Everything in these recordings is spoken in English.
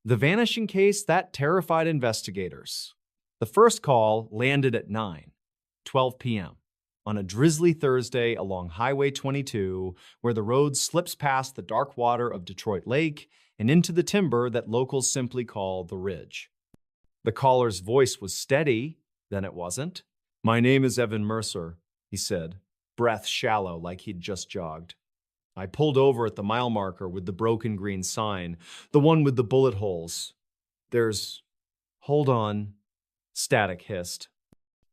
The vanishing case that terrified investigators. The first call landed at 9:12 p.m. on a drizzly Thursday along Highway 22, where the road slips past the dark water of Detroit Lake and into the timber that locals simply call the Ridge. The caller's voice was steady, then it wasn't. "My name is Evan Mercer," he said, breath shallow like he'd just jogged. "I pulled over at the mile marker with the broken green sign, the one with the bullet holes. There's... Hold on," Static hissed.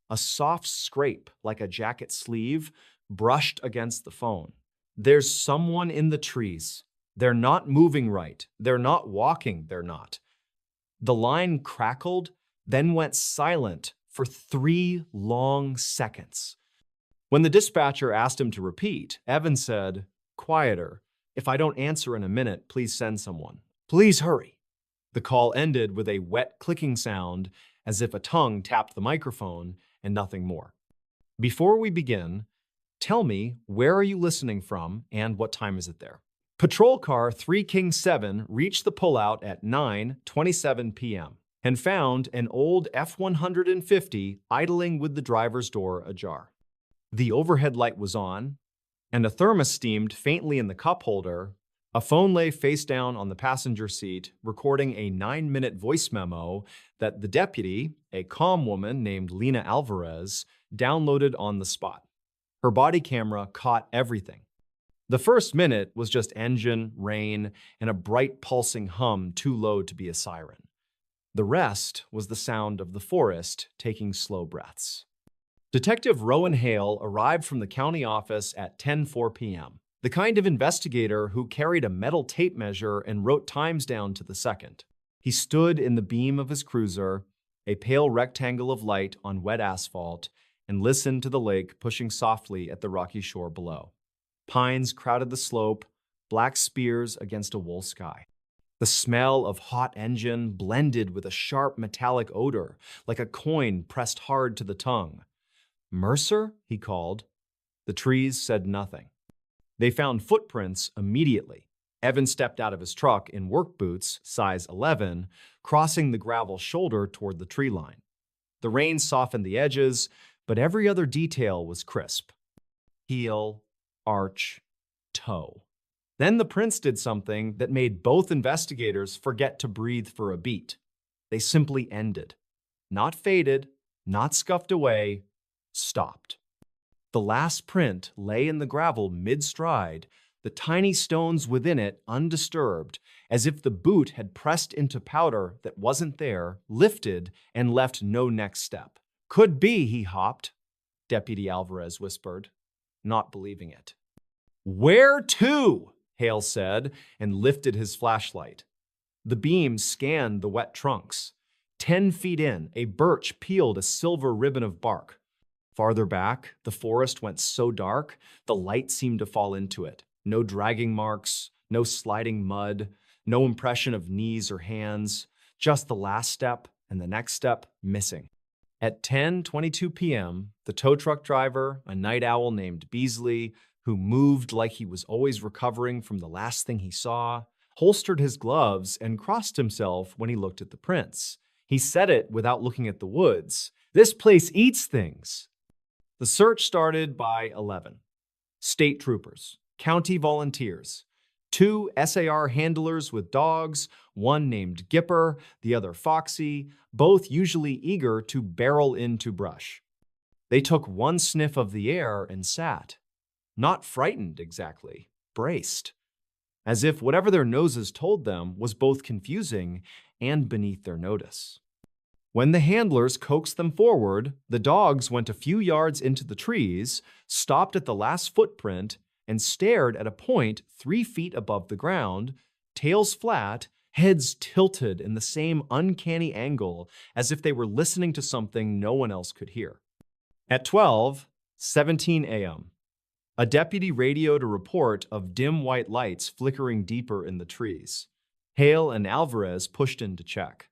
A soft scrape, like a jacket sleeve, brushed against the phone. "There's someone in the trees. They're not moving right. They're not walking, they're not." The line crackled, then went silent for 3 long seconds. When the dispatcher asked him to repeat, Evan said, "Quieter. If I don't answer in a minute, please send someone. Please hurry." The call ended with a wet clicking sound, as if a tongue tapped the microphone, and nothing more. Before we begin, tell me, where are you listening from and what time is it there? Patrol car 3 King 7 reached the pullout at 9:27 p.m. and found an old F-150 idling with the driver's door ajar. The overhead light was on, and a thermos steamed faintly in the cup holder. A phone lay face down on the passenger seat, recording a 9-minute voice memo that the deputy, a calm woman named Lena Alvarez, downloaded on the spot. Her body camera caught everything. The first minute was just engine, rain, and a bright pulsing hum too low to be a siren. The rest was the sound of the forest taking slow breaths. Detective Rowan Hale arrived from the county office at 10:04 p.m., the kind of investigator who carried a metal tape measure and wrote times down to the second. He stood in the beam of his cruiser, a pale rectangle of light on wet asphalt, and listened to the lake pushing softly at the rocky shore below. Pines crowded the slope, black spears against a wool sky. The smell of hot engine blended with a sharp metallic odor, like a coin pressed hard to the tongue. "Mercer?" he called. The trees said nothing. They found footprints immediately. Evan stepped out of his truck in work boots, size 11, crossing the gravel shoulder toward the tree line. The rain softened the edges, but every other detail was crisp. Heel, arch, toe. Then the prints did something that made both investigators forget to breathe for a beat. They simply ended. Not faded, not scuffed away, stopped. The last print lay in the gravel mid-stride, the tiny stones within it undisturbed, as if the boot had pressed into powder that wasn't there, lifted, and left no next step. "Could be," he hopped, Deputy Alvarez whispered, not believing it. "Where to?" Hale said, and lifted his flashlight. The beam scanned the wet trunks. 10 feet in, a birch peeled a silver ribbon of bark. Farther back, the forest went so dark, the light seemed to fall into it. No dragging marks, no sliding mud, no impression of knees or hands, just the last step and the next step missing. At 10:22 p.m., the tow truck driver, a night owl named Beasley, who moved like he was always recovering from the last thing he saw, holstered his gloves and crossed himself when he looked at the prints. He said it without looking at the woods. "This place eats things." The search started by 11. State troopers, county volunteers, 2 SAR handlers with dogs, one named Gipper, the other Foxy, both usually eager to barrel into brush. They took one sniff of the air and sat. Not frightened exactly, braced, as if whatever their noses told them was both confusing and beneath their notice. When the handlers coaxed them forward, the dogs went a few yards into the trees, stopped at the last footprint, and stared at a point 3 feet above the ground, tails flat, heads tilted in the same uncanny angle as if they were listening to something no one else could hear. At 12:17 a.m., a deputy radioed a report of dim white lights flickering deeper in the trees. Hale and Alvarez pushed in to check.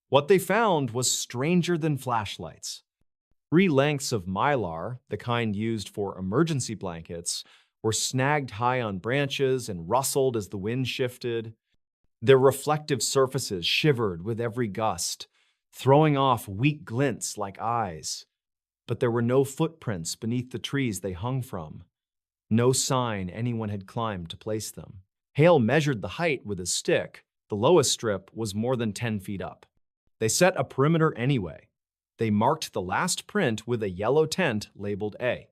What they found was stranger than flashlights. 3 lengths of mylar, the kind used for emergency blankets, were snagged high on branches and rustled as the wind shifted. Their reflective surfaces shivered with every gust, throwing off weak glints like eyes. But there were no footprints beneath the trees they hung from, no sign anyone had climbed to place them. Hale measured the height with his stick. The lowest strip was more than 10 feet up. They set a perimeter anyway. They marked the last print with a yellow tent labeled A.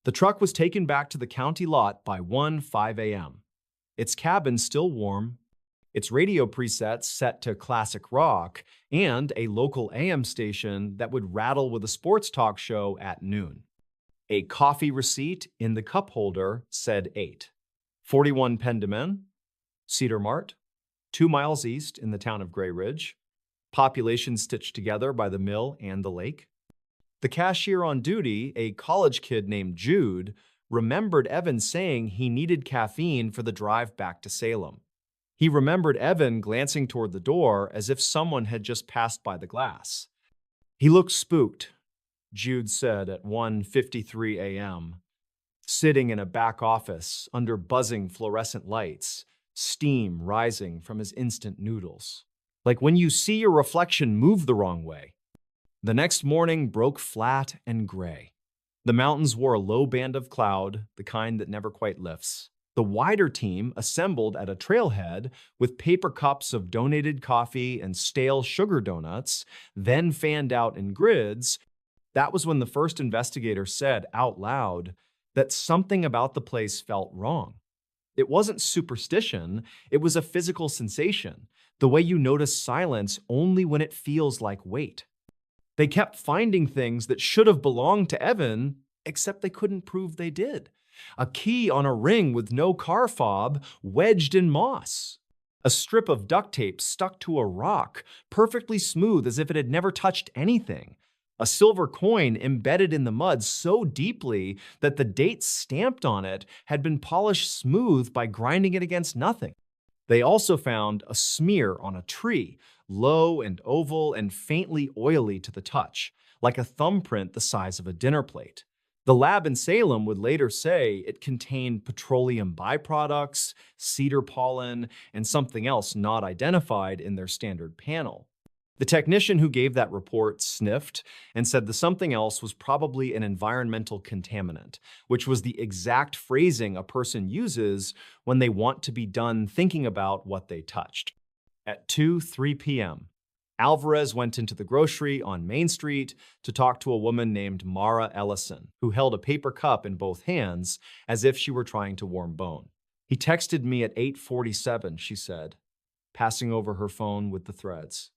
The truck was taken back to the county lot by 1:05 a.m. Its cabin still warm, its radio presets set to classic rock, and a local AM station that would rattle with a sports talk show at noon. A coffee receipt in the cup holder said 8. 41 Pendemen, Cedar Mart, 2 miles east in the town of Gray Ridge. Population stitched together by the mill and the lake. The cashier on duty, a college kid named Jude, remembered Evan saying he needed caffeine for the drive back to Salem. He remembered Evan glancing toward the door as if someone had just passed by the glass. He looked spooked, Jude said at 1:53 a.m., sitting in a back office under buzzing fluorescent lights, steam rising from his instant noodles. Like when you see your reflection move the wrong way. The next morning broke flat and gray. The mountains wore a low band of cloud, the kind that never quite lifts. The wider team assembled at a trailhead with paper cups of donated coffee and stale sugar donuts, then fanned out in grids. That was when the first investigator said out loud that something about the place felt wrong. It wasn't superstition, it was a physical sensation, the way you notice silence only when it feels like weight. They kept finding things that should have belonged to Evan, except they couldn't prove they did. A key on a ring with no car fob wedged in moss. A strip of duct tape stuck to a rock, perfectly smooth as if it had never touched anything. A silver coin embedded in the mud so deeply that the date stamped on it had been polished smooth by grinding it against nothing. They also found a smear on a tree, low and oval and faintly oily to the touch, like a thumbprint the size of a dinner plate. The lab in Salem would later say it contained petroleum byproducts, cedar pollen, and something else not identified in their standard panel. The technician who gave that report sniffed and said the something else was probably an environmental contaminant, which was the exact phrasing a person uses when they want to be done thinking about what they touched. At 2:03 p.m., Alvarez went into the grocery on Main Street to talk to a woman named Mara Ellison, who held a paper cup in both hands as if she were trying to warm bone. He texted me at 8:47, she said, passing over her phone with the threads.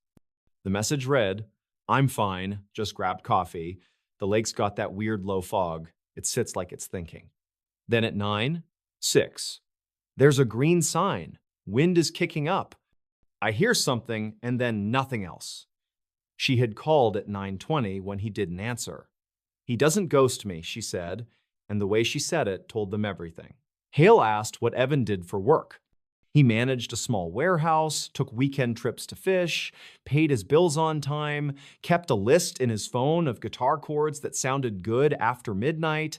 The message read, "I'm fine, just grabbed coffee. The lake's got that weird low fog. It sits like it's thinking." Then at 9:06, "There's a green sign. Wind is kicking up. I hear something and then nothing else." She had called at 9:20 when he didn't answer. "He doesn't ghost me," she said, and the way she said it told them everything. Hale asked what Evan did for work. He managed a small warehouse, took weekend trips to fish, paid his bills on time, kept a list in his phone of guitar chords that sounded good after midnight.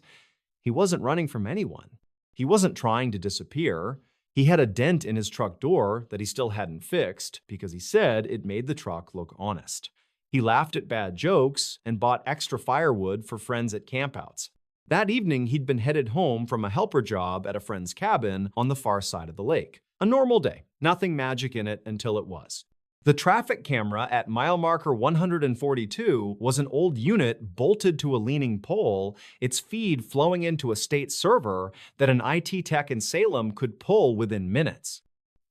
He wasn't running from anyone. He wasn't trying to disappear. He had a dent in his truck door that he still hadn't fixed because he said it made the truck look honest. He laughed at bad jokes and bought extra firewood for friends at campouts. That evening, he'd been headed home from a helper job at a friend's cabin on the far side of the lake. A normal day, nothing magic in it until it was. The traffic camera at mile marker 142 was an old unit bolted to a leaning pole, its feed flowing into a state server that an IT tech in Salem could pull within minutes.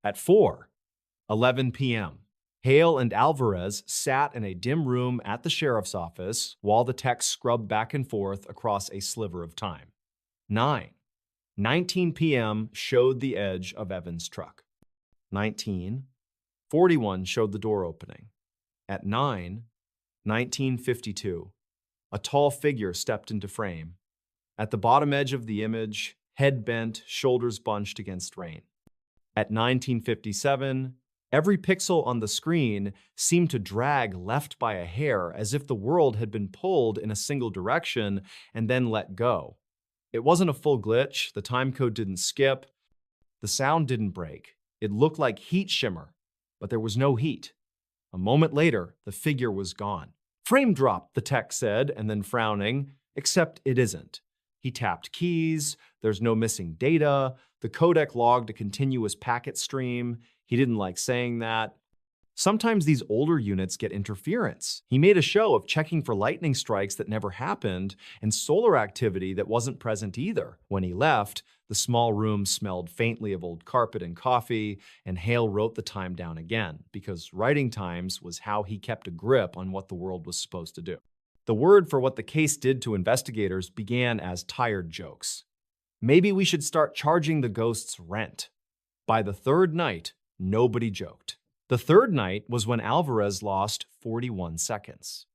At 4:11 p.m., Hale and Alvarez sat in a dim room at the sheriff's office while the techs scrubbed back and forth across a sliver of time. 9:19 p.m. showed the edge of Evan's truck. 19:41 showed the door opening. At 9:19:52, a tall figure stepped into frame. At the bottom edge of the image, head bent, shoulders bunched against rain. At 19:57, every pixel on the screen seemed to drag left by a hair as if the world had been pulled in a single direction and then let go. It wasn't a full glitch, the time code didn't skip, the sound didn't break. It looked like heat shimmer but there was no heat. A moment later, the figure was gone. "Frame drop," the tech said, and then frowning, "except it isn't." He tapped keys, there's no missing data, the codec logged a continuous packet stream. He didn't like saying that. Sometimes these older units get interference. He made a show of checking for lightning strikes that never happened and solar activity that wasn't present either. When he left, the small room smelled faintly of old carpet and coffee, and Hale wrote the time down again, because writing times was how he kept a grip on what the world was supposed to do. The word for what the case did to investigators began as tired jokes. Maybe we should start charging the ghosts rent. By the third night, nobody joked. The third night was when Alvarez lost 41 seconds.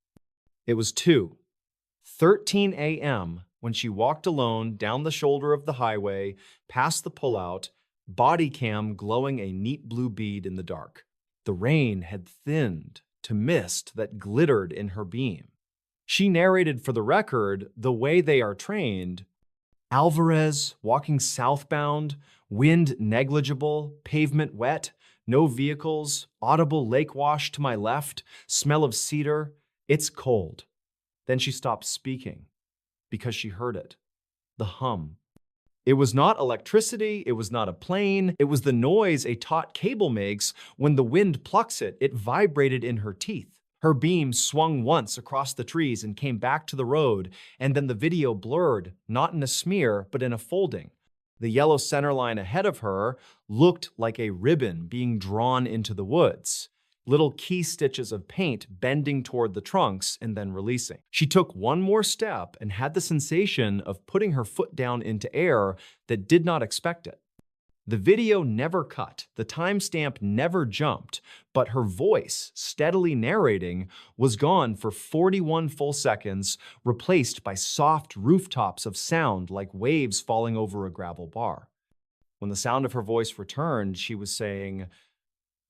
It was 2:13 a.m. when she walked alone down the shoulder of the highway, past the pullout, body cam glowing a neat blue bead in the dark. The rain had thinned to mist that glittered in her beam. She narrated for the record the way they are trained. Alvarez walking southbound, wind negligible, pavement wet, no vehicles, audible lake wash to my left, smell of cedar. It's cold. Then she stopped speaking because she heard it. The hum. It was not electricity, it was not a plane, it was the noise a taut cable makes when the wind plucks it. It vibrated in her teeth. Her beam swung once across the trees and came back to the road, and then the video blurred, not in a smear, but in a folding. The yellow center line ahead of her looked like a ribbon being drawn into the woods, little key stitches of paint bending toward the trunks and then releasing. She took one more step and had the sensation of putting her foot down into air that did not expect it. The video never cut, the timestamp never jumped, but her voice, steadily narrating, was gone for 41 full seconds, replaced by soft rooftops of sound like waves falling over a gravel bar. When the sound of her voice returned, she was saying,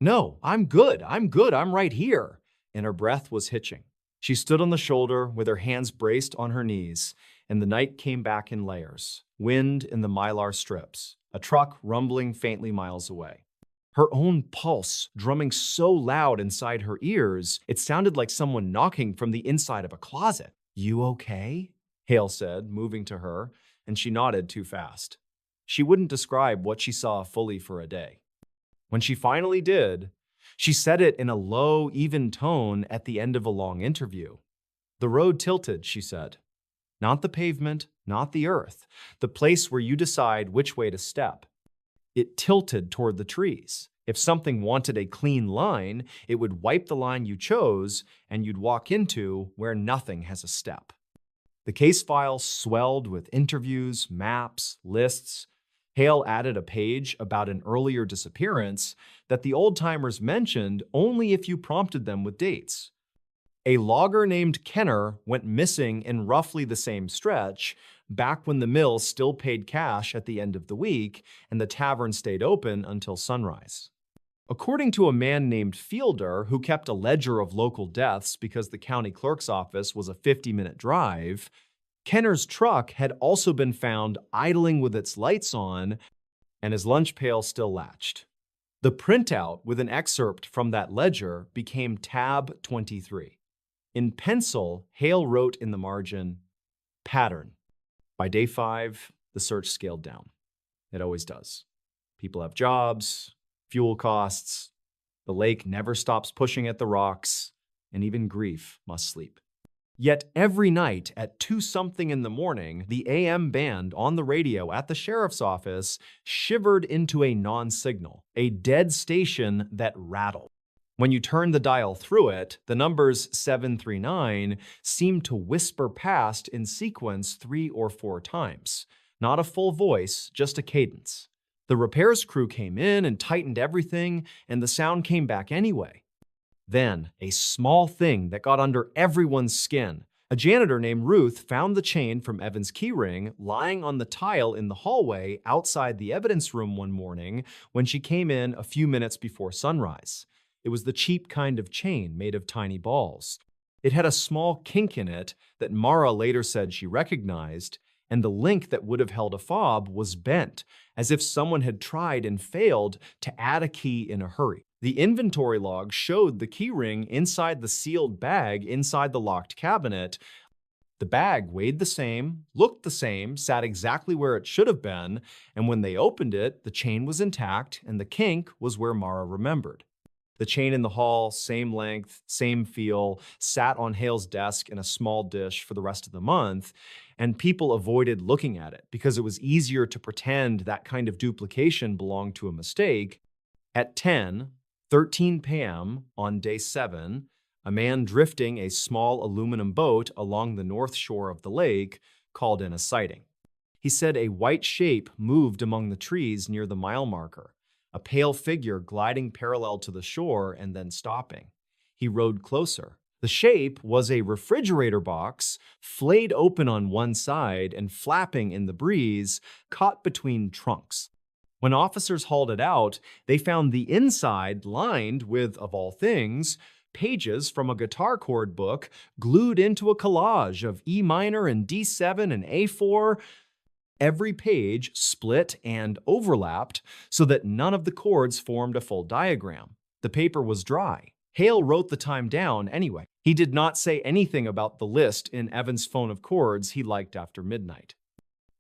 "No, I'm good, I'm right here," and her breath was hitching. She stood on the shoulder with her hands braced on her knees, and the night came back in layers, wind in the mylar strips, a truck rumbling faintly miles away. Her own pulse drumming so loud inside her ears, it sounded like someone knocking from the inside of a closet. "You okay?" Hale said, moving to her, and she nodded too fast. She wouldn't describe what she saw fully for a day. When she finally did, she said it in a low, even tone at the end of a long interview. "The road tilted," she said. "Not the pavement, not the earth, the place where you decide which way to step. It tilted toward the trees. If something wanted a clean line, it would wipe the line you chose, and you'd walk into where nothing has a step." The case file swelled with interviews, maps, lists. Hale added a page about an earlier disappearance that the old-timers mentioned only if you prompted them with dates. A logger named Kenner went missing in roughly the same stretch, back when the mill still paid cash at the end of the week and the tavern stayed open until sunrise. According to a man named Fielder, who kept a ledger of local deaths because the county clerk's office was a 50-minute drive, Kenner's truck had also been found idling with its lights on and his lunch pail still latched. The printout with an excerpt from that ledger became tab 23. In pencil, Hale wrote in the margin, "Pattern." By day 5, the search scaled down. It always does. People have jobs, fuel costs, the lake never stops pushing at the rocks, and even grief must sleep. Yet every night at 2-something in the morning, the AM band on the radio at the sheriff's office shivered into a non-signal, a dead station that rattled. When you turn the dial through it, the numbers 739 seemed to whisper past in sequence 3 or 4 times. Not a full voice, just a cadence. The repairs crew came in and tightened everything, and the sound came back anyway. Then, a small thing that got under everyone's skin. A janitor named Ruth found the chain from Evan's keyring lying on the tile in the hallway outside the evidence room one morning when she came in a few minutes before sunrise. It was the cheap kind of chain made of tiny balls. It had a small kink in it that Mara later said she recognized, and the link that would have held a fob was bent, as if someone had tried and failed to add a key in a hurry. The inventory log showed the keyring inside the sealed bag inside the locked cabinet. The bag weighed the same, looked the same, sat exactly where it should have been, and when they opened it, the chain was intact and the kink was where Mara remembered. The chain in the hall, same length, same feel, sat on Hale's desk in a small dish for the rest of the month, and people avoided looking at it because it was easier to pretend that kind of duplication belonged to a mistake. At 10:13 p.m. on day 7, a man drifting a small aluminum boat along the north shore of the lake called in a sighting. He said a white shape moved among the trees near the mile marker, a pale figure gliding parallel to the shore and then stopping. He rowed closer. The shape was a refrigerator box, flayed open on one side and flapping in the breeze, caught between trunks. When officers hauled it out, they found the inside lined with, of all things, pages from a guitar chord book glued into a collage of E minor and D7 and A4. Every page split and overlapped so that none of the chords formed a full diagram. The paper was dry. Hale wrote the time down anyway. He did not say anything about the list in Evan's phone of chords he liked after midnight.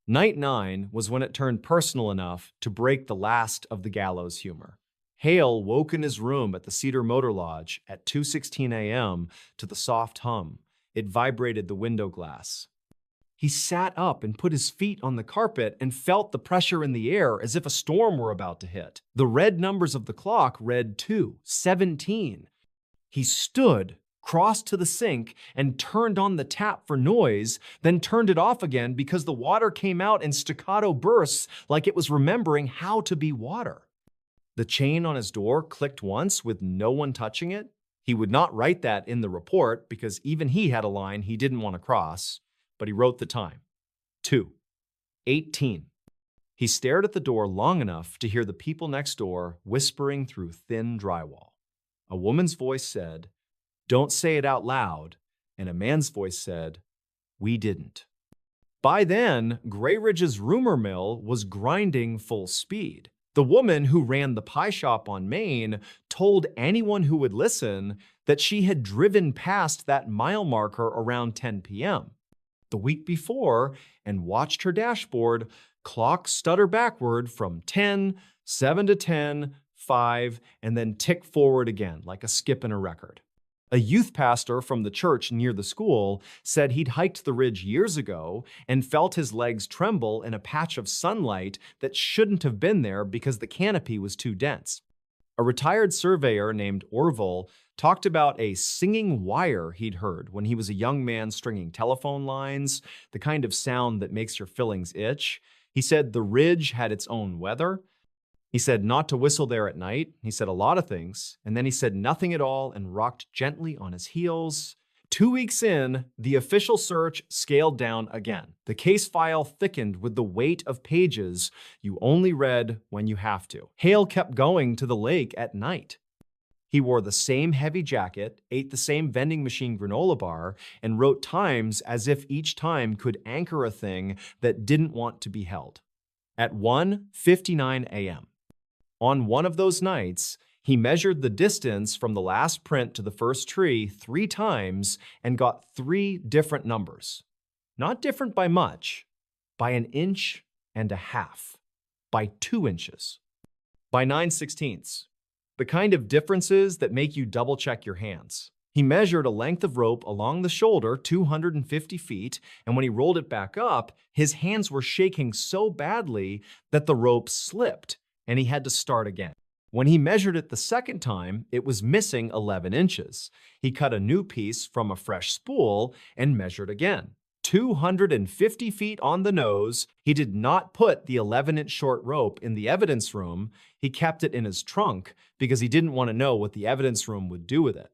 Night 9 was when it turned personal enough to break the last of the gallows humor. Hale woke in his room at the Cedar Motor Lodge at 2:16 a.m. to the soft hum. It vibrated the window glass. He sat up and put his feet on the carpet and felt the pressure in the air as if a storm were about to hit. The red numbers of the clock read 2:17. He stood, crossed to the sink, and turned on the tap for noise, then turned it off again because the water came out in staccato bursts like it was remembering how to be water. The chain on his door clicked once with no one touching it. He would not write that in the report because even he had a line he didn't want to cross. But he wrote the time, 2:18. He stared at the door long enough to hear the people next door whispering through thin drywall. A woman's voice said, "Don't say it out loud," and a man's voice said, "We didn't." By then, Gray Ridge's rumor mill was grinding full speed. The woman who ran the pie shop on Main told anyone who would listen that she had driven past that mile marker around 10 p.m. the week before and watched her dashboard clock stutter backward from 10, 7 to 10, 5, and then tick forward again like a skip in a record. A youth pastor from the church near the school said he'd hiked the ridge years ago and felt his legs tremble in a patch of sunlight that shouldn't have been there because the canopy was too dense. A retired surveyor named Orville talked about a singing wire he'd heard when he was a young man stringing telephone lines, the kind of sound that makes your fillings itch. He said the ridge had its own weather. He said not to whistle there at night. He said a lot of things, and then he said nothing at all and rocked gently on his heels. 2 weeks in, the official search scaled down again. The case file thickened with the weight of pages you only read when you have to. Hale kept going to the lake at night. He wore the same heavy jacket, ate the same vending machine granola bar, and wrote times as if each time could anchor a thing that didn't want to be held. At 1:59 a.m. On one of those nights, he measured the distance from the last print to the first tree 3 times and got 3 different numbers. Not different by much, by 1.5 inches, by 2 inches, by 9/16. The kind of differences that make you double-check your hands. He measured a length of rope along the shoulder, 250 feet, and when he rolled it back up, his hands were shaking so badly that the rope slipped, and he had to start again. When he measured it the second time, it was missing 11 inches. He cut a new piece from a fresh spool and measured again. 250 feet on the nose. He did not put the 11-inch short rope in the evidence room. He kept it in his trunk because he didn't want to know what the evidence room would do with it.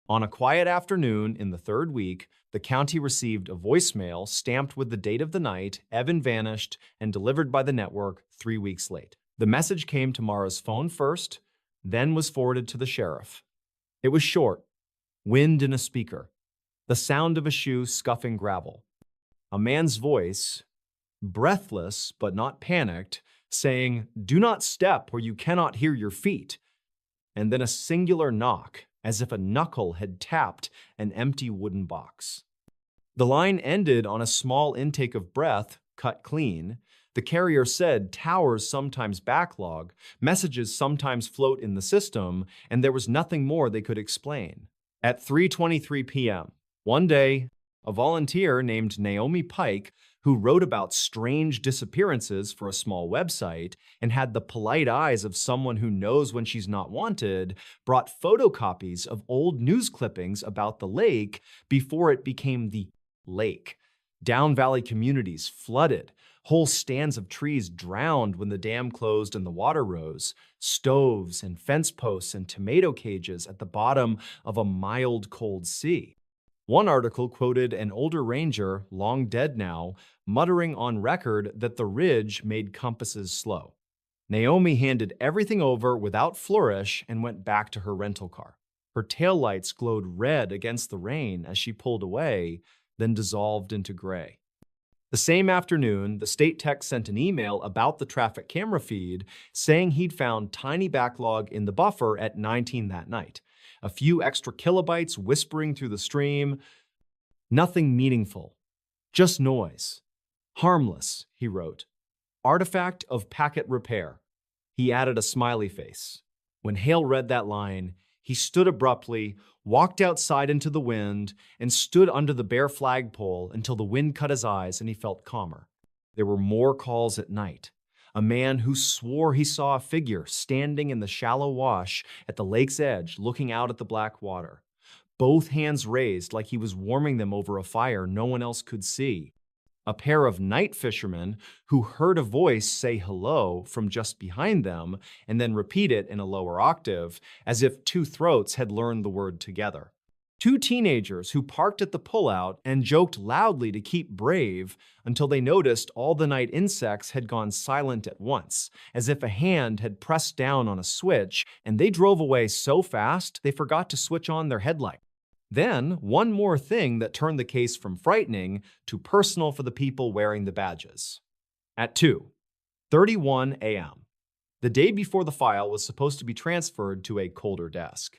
On a quiet afternoon in the 3rd week, the county received a voicemail stamped with the date of the night Evan vanished and delivered by the network 3 weeks late. The message came to Mara's phone first, then was forwarded to the sheriff. It was short, wind in a speaker, the sound of a shoe scuffing gravel. A man's voice, breathless but not panicked, saying, "Do not step or you cannot hear your feet." and then a singular knock, as if a knuckle had tapped an empty wooden box. The line ended on a small intake of breath, cut clean. The carrier said towers sometimes backlog, messages sometimes float in the system, and there was nothing more they could explain. At 3:23 p.m., one day, a volunteer named Naomi Pike, who wrote about strange disappearances for a small website and had the polite eyes of someone who knows when she's not wanted, brought photocopies of old news clippings about the lake before it became the lake. Down Valley communities flooded. Whole stands of trees drowned when the dam closed and the water rose. Stoves and fence posts and tomato cages at the bottom of a mild, cold sea. One article quoted an older ranger, long dead now, muttering on record that the ridge made compasses slow. Naomi handed everything over without flourish and went back to her rental car. Her taillights glowed red against the rain as she pulled away, then dissolved into gray. The same afternoon, the state tech sent an email about the traffic camera feed saying he'd found tiny backlog in the buffer at 19 that night. A few extra kilobytes whispering through the stream. Nothing meaningful. Just noise. Harmless, he wrote. Artifact of packet repair. He added a smiley face. When Hale read that line, he stood abruptly, walked outside into the wind, and stood under the bare flagpole until the wind cut his eyes and he felt calmer. There were more calls at night. A man who swore he saw a figure standing in the shallow wash at the lake's edge, looking out at the black water. Both hands raised like he was warming them over a fire no one else could see. A pair of night fishermen who heard a voice say hello from just behind them and then repeat it in a lower octave, as if two throats had learned the word together. Two teenagers who parked at the pullout and joked loudly to keep brave until they noticed all the night insects had gone silent at once, as if a hand had pressed down on a switch, and they drove away so fast they forgot to switch on their headlight. Then, one more thing that turned the case from frightening to personal for the people wearing the badges. At 2:31 a.m., the day before the file was supposed to be transferred to a colder desk,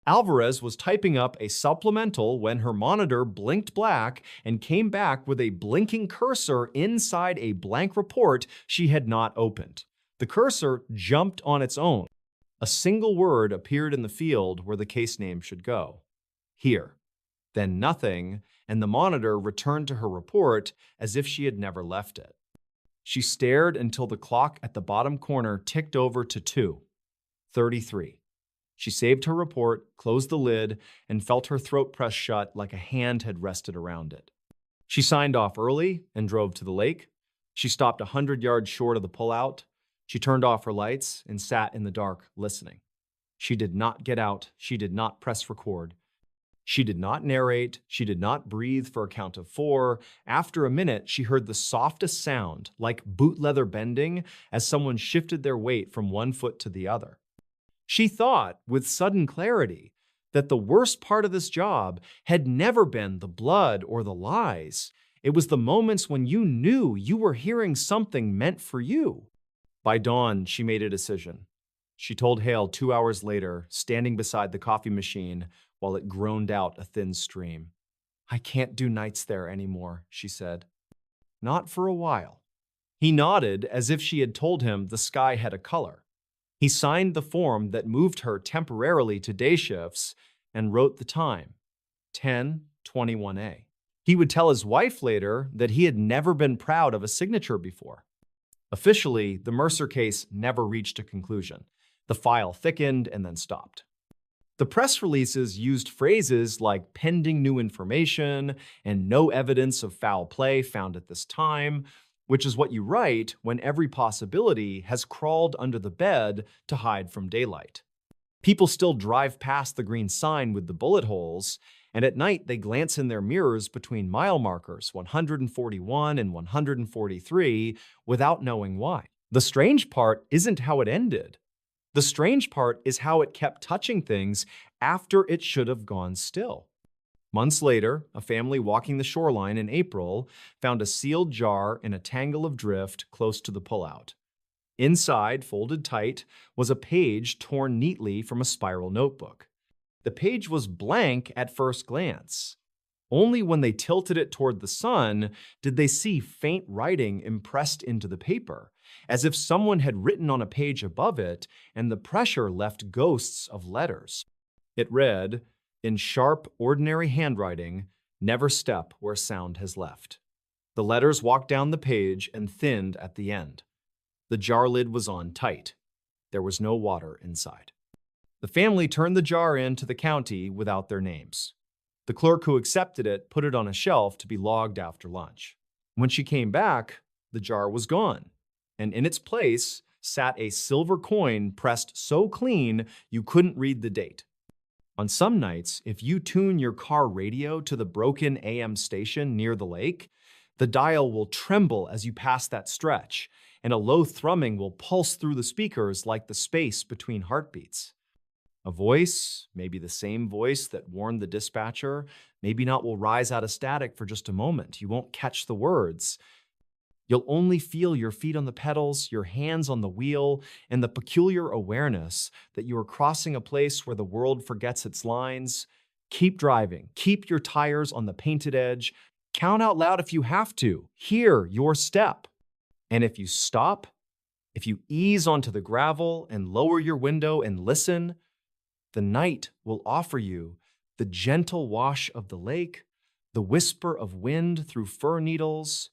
Alvarez was typing up a supplemental when her monitor blinked black and came back with a blinking cursor inside a blank report she had not opened. The cursor jumped on its own. A single word appeared in the field where the case name should go. Here. Then nothing, and the monitor returned to her report as if she had never left it. She stared until the clock at the bottom corner ticked over to 2:33. She saved her report, closed the lid, and felt her throat press shut like a hand had rested around it. She signed off early and drove to the lake. She stopped 100 yards short of the pullout. She turned off her lights and sat in the dark, listening. She did not get out. She did not press record. She did not narrate. She did not breathe for a count of 4. After a minute, she heard the softest sound, like boot leather bending, as someone shifted their weight from one foot to the other. She thought, with sudden clarity, that the worst part of this job had never been the blood or the lies. It was the moments when you knew you were hearing something meant for you. By dawn, she made a decision. She told Hale 2 hours later, standing beside the coffee machine while it groaned out a thin stream. I can't do nights there anymore, she said. Not for a while. He nodded as if she had told him the sky had a color. He signed the form that moved her temporarily to day shifts and wrote the time, 10:21 a. He would tell his wife later that he had never been proud of a signature before. Officially, the Mercer case never reached a conclusion. The file thickened and then stopped. The press releases used phrases like pending new information and no evidence of foul play found at this time, which is what you write when every possibility has crawled under the bed to hide from daylight. People still drive past the green sign with the bullet holes, and at night they glance in their mirrors between mile markers 141 and 143 without knowing why. The strange part isn't how it ended. The strange part is how it kept touching things after it should have gone still. Months later, a family walking the shoreline in April found a sealed jar in a tangle of drift close to the pullout. Inside, folded tight, was a page torn neatly from a spiral notebook. The page was blank at first glance. Only when they tilted it toward the sun did they see faint writing impressed into the paper, as if someone had written on a page above it and the pressure left ghosts of letters. It read, in sharp, ordinary handwriting, "Never step where sound has left." The letters walked down the page and thinned at the end. The jar lid was on tight. There was no water inside. The family turned the jar in to the county without their names. The clerk who accepted it put it on a shelf to be logged after lunch. When she came back, the jar was gone, and in its place sat a silver coin pressed so clean you couldn't read the date. On some nights, if you tune your car radio to the broken AM station near the lake, the dial will tremble as you pass that stretch, and a low thrumming will pulse through the speakers like the space between heartbeats. A voice, maybe the same voice that warned the dispatcher, maybe not, will rise out of static for just a moment. You won't catch the words. You'll only feel your feet on the pedals, your hands on the wheel, and the peculiar awareness that you are crossing a place where the world forgets its lines. Keep driving. Keep your tires on the painted edge. Count out loud if you have to. Hear your step. And if you stop, if you ease onto the gravel and lower your window and listen, the night will offer you the gentle wash of the lake, the whisper of wind through fir needles,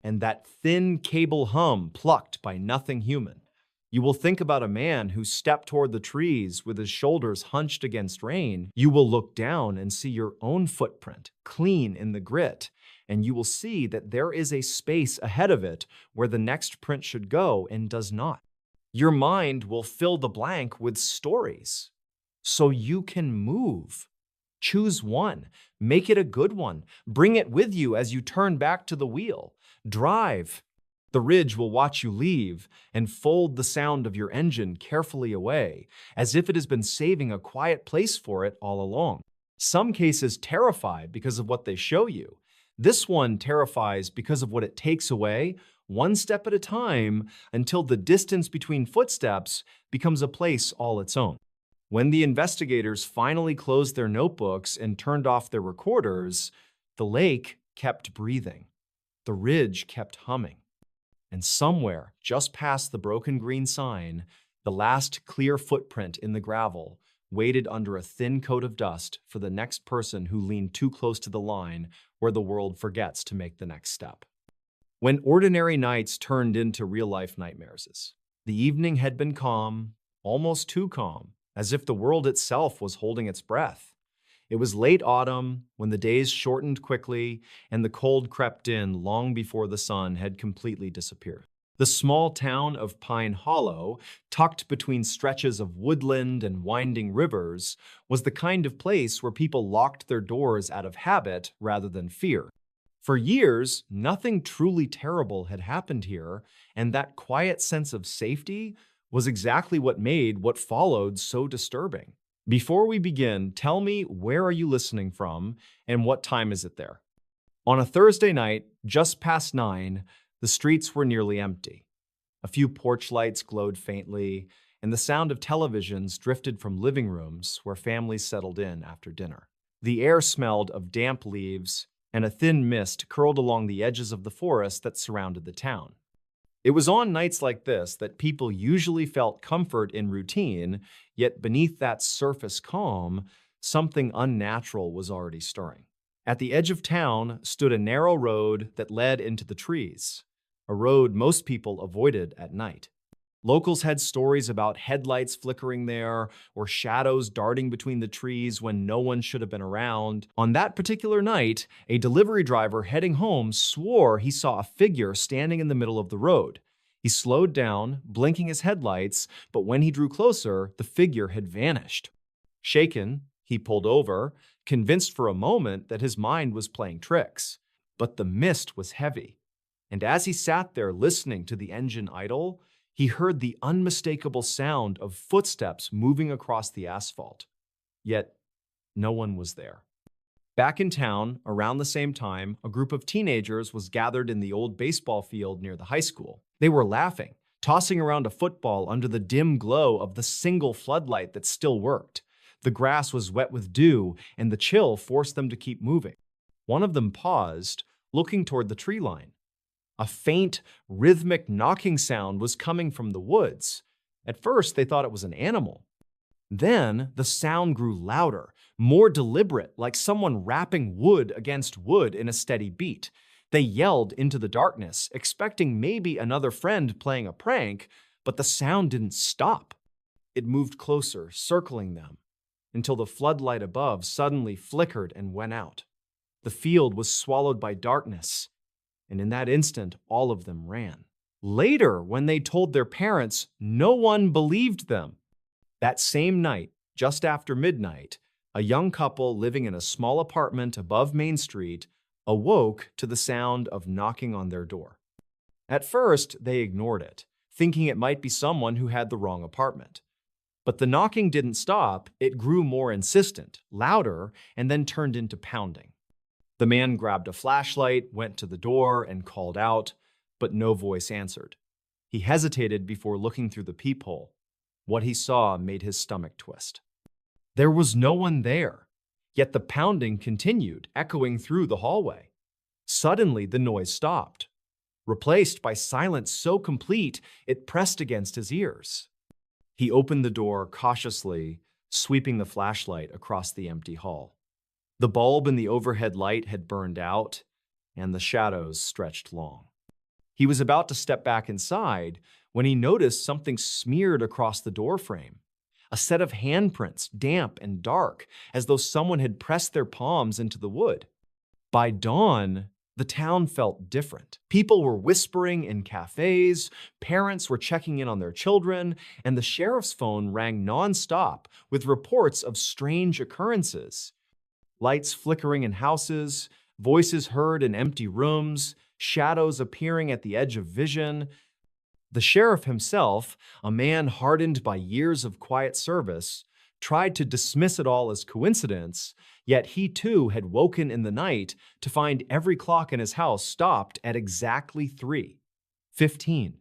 and that thin cable hum plucked by nothing human. You will think about a man who stepped toward the trees with his shoulders hunched against rain. You will look down and see your own footprint, clean in the grit, and you will see that there is a space ahead of it where the next print should go and does not. Your mind will fill the blank with stories, so you can move. Choose one, make it a good one, bring it with you as you turn back to the wheel. Drive. The ridge will watch you leave and fold the sound of your engine carefully away, as if it has been saving a quiet place for it all along. Some cases terrified because of what they show you. This one terrifies because of what it takes away, one step at a time, until the distance between footsteps becomes a place all its own. When the investigators finally closed their notebooks and turned off their recorders, the lake kept breathing. The ridge kept humming. And somewhere, just past the broken green sign, the last clear footprint in the gravel waited under a thin coat of dust for the next person who leaned too close to the line where the world forgets to make the next step. When ordinary nights turned into real-life nightmares, the evening had been calm, almost too calm, as if the world itself was holding its breath. It was late autumn, when the days shortened quickly and the cold crept in long before the sun had completely disappeared. The small town of Pine Hollow, tucked between stretches of woodland and winding rivers, was the kind of place where people locked their doors out of habit rather than fear. For years, nothing truly terrible had happened here, and that quiet sense of safety was exactly what made what followed so disturbing. Before we begin, tell me, where are you listening from and what time is it there? On a Thursday night, just past 9, the streets were nearly empty. A few porch lights glowed faintly, and the sound of televisions drifted from living rooms where families settled in after dinner. The air smelled of damp leaves, and a thin mist curled along the edges of the forest that surrounded the town. It was on nights like this that people usually felt comfort in routine, yet beneath that surface calm, something unnatural was already stirring. At the edge of town stood a narrow road that led into the trees, a road most people avoided at night. Locals had stories about headlights flickering there or shadows darting between the trees when no one should have been around. On that particular night, a delivery driver heading home swore he saw a figure standing in the middle of the road. He slowed down, blinking his headlights, but when he drew closer, the figure had vanished. Shaken, he pulled over, convinced for a moment that his mind was playing tricks. But the mist was heavy, and as he sat there listening to the engine idle, he heard the unmistakable sound of footsteps moving across the asphalt. Yet, no one was there. Back in town, around the same time, a group of teenagers was gathered in the old baseball field near the high school. They were laughing, tossing around a football under the dim glow of the single floodlight that still worked. The grass was wet with dew, and the chill forced them to keep moving. One of them paused, looking toward the tree line. A faint, rhythmic knocking sound was coming from the woods. At first, they thought it was an animal. Then, the sound grew louder, more deliberate, like someone rapping wood against wood in a steady beat. They yelled into the darkness, expecting maybe another friend playing a prank, but the sound didn't stop. It moved closer, circling them, until the floodlight above suddenly flickered and went out. The field was swallowed by darkness, and in that instant, all of them ran. Later, when they told their parents, no one believed them. That same night, just after midnight, a young couple living in a small apartment above Main Street awoke to the sound of knocking on their door. At first, they ignored it, thinking it might be someone who had the wrong apartment. But the knocking didn't stop. It grew more insistent, louder, and then turned into pounding. The man grabbed a flashlight, went to the door, and called out, but no voice answered. He hesitated before looking through the peephole. What he saw made his stomach twist. There was no one there, yet the pounding continued, echoing through the hallway. Suddenly, the noise stopped, replaced by silence so complete it pressed against his ears. He opened the door cautiously, sweeping the flashlight across the empty hall. The bulb in the overhead light had burned out, and the shadows stretched long. He was about to step back inside when he noticed something smeared across the doorframe. A set of handprints, damp and dark, as though someone had pressed their palms into the wood. By dawn, the town felt different. People were whispering in cafes, parents were checking in on their children, and the sheriff's phone rang nonstop with reports of strange occurrences. Lights flickering in houses, voices heard in empty rooms, shadows appearing at the edge of vision. The sheriff himself, a man hardened by years of quiet service, tried to dismiss it all as coincidence, yet he too had woken in the night to find every clock in his house stopped at exactly 3:15.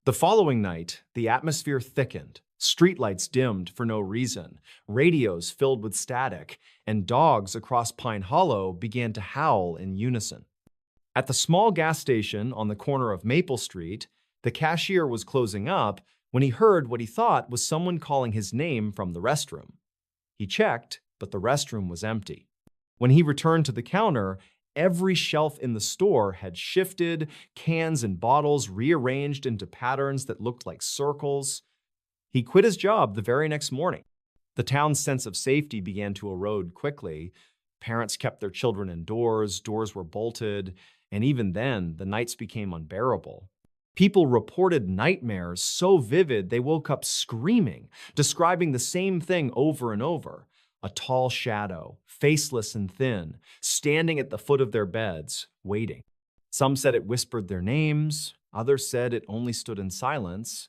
The following night, the atmosphere thickened, streetlights dimmed for no reason, radios filled with static, and dogs across Pine Hollow began to howl in unison. At the small gas station on the corner of Maple Street, the cashier was closing up when he heard what he thought was someone calling his name from the restroom. He checked, but the restroom was empty. When he returned to the counter, every shelf in the store had shifted, cans and bottles rearranged into patterns that looked like circles. He quit his job the very next morning. The town's sense of safety began to erode quickly. Parents kept their children indoors, doors were bolted, and even then, the nights became unbearable. People reported nightmares so vivid they woke up screaming, describing the same thing over and over. A tall shadow, faceless and thin, standing at the foot of their beds, waiting. Some said it whispered their names, others said it only stood in silence,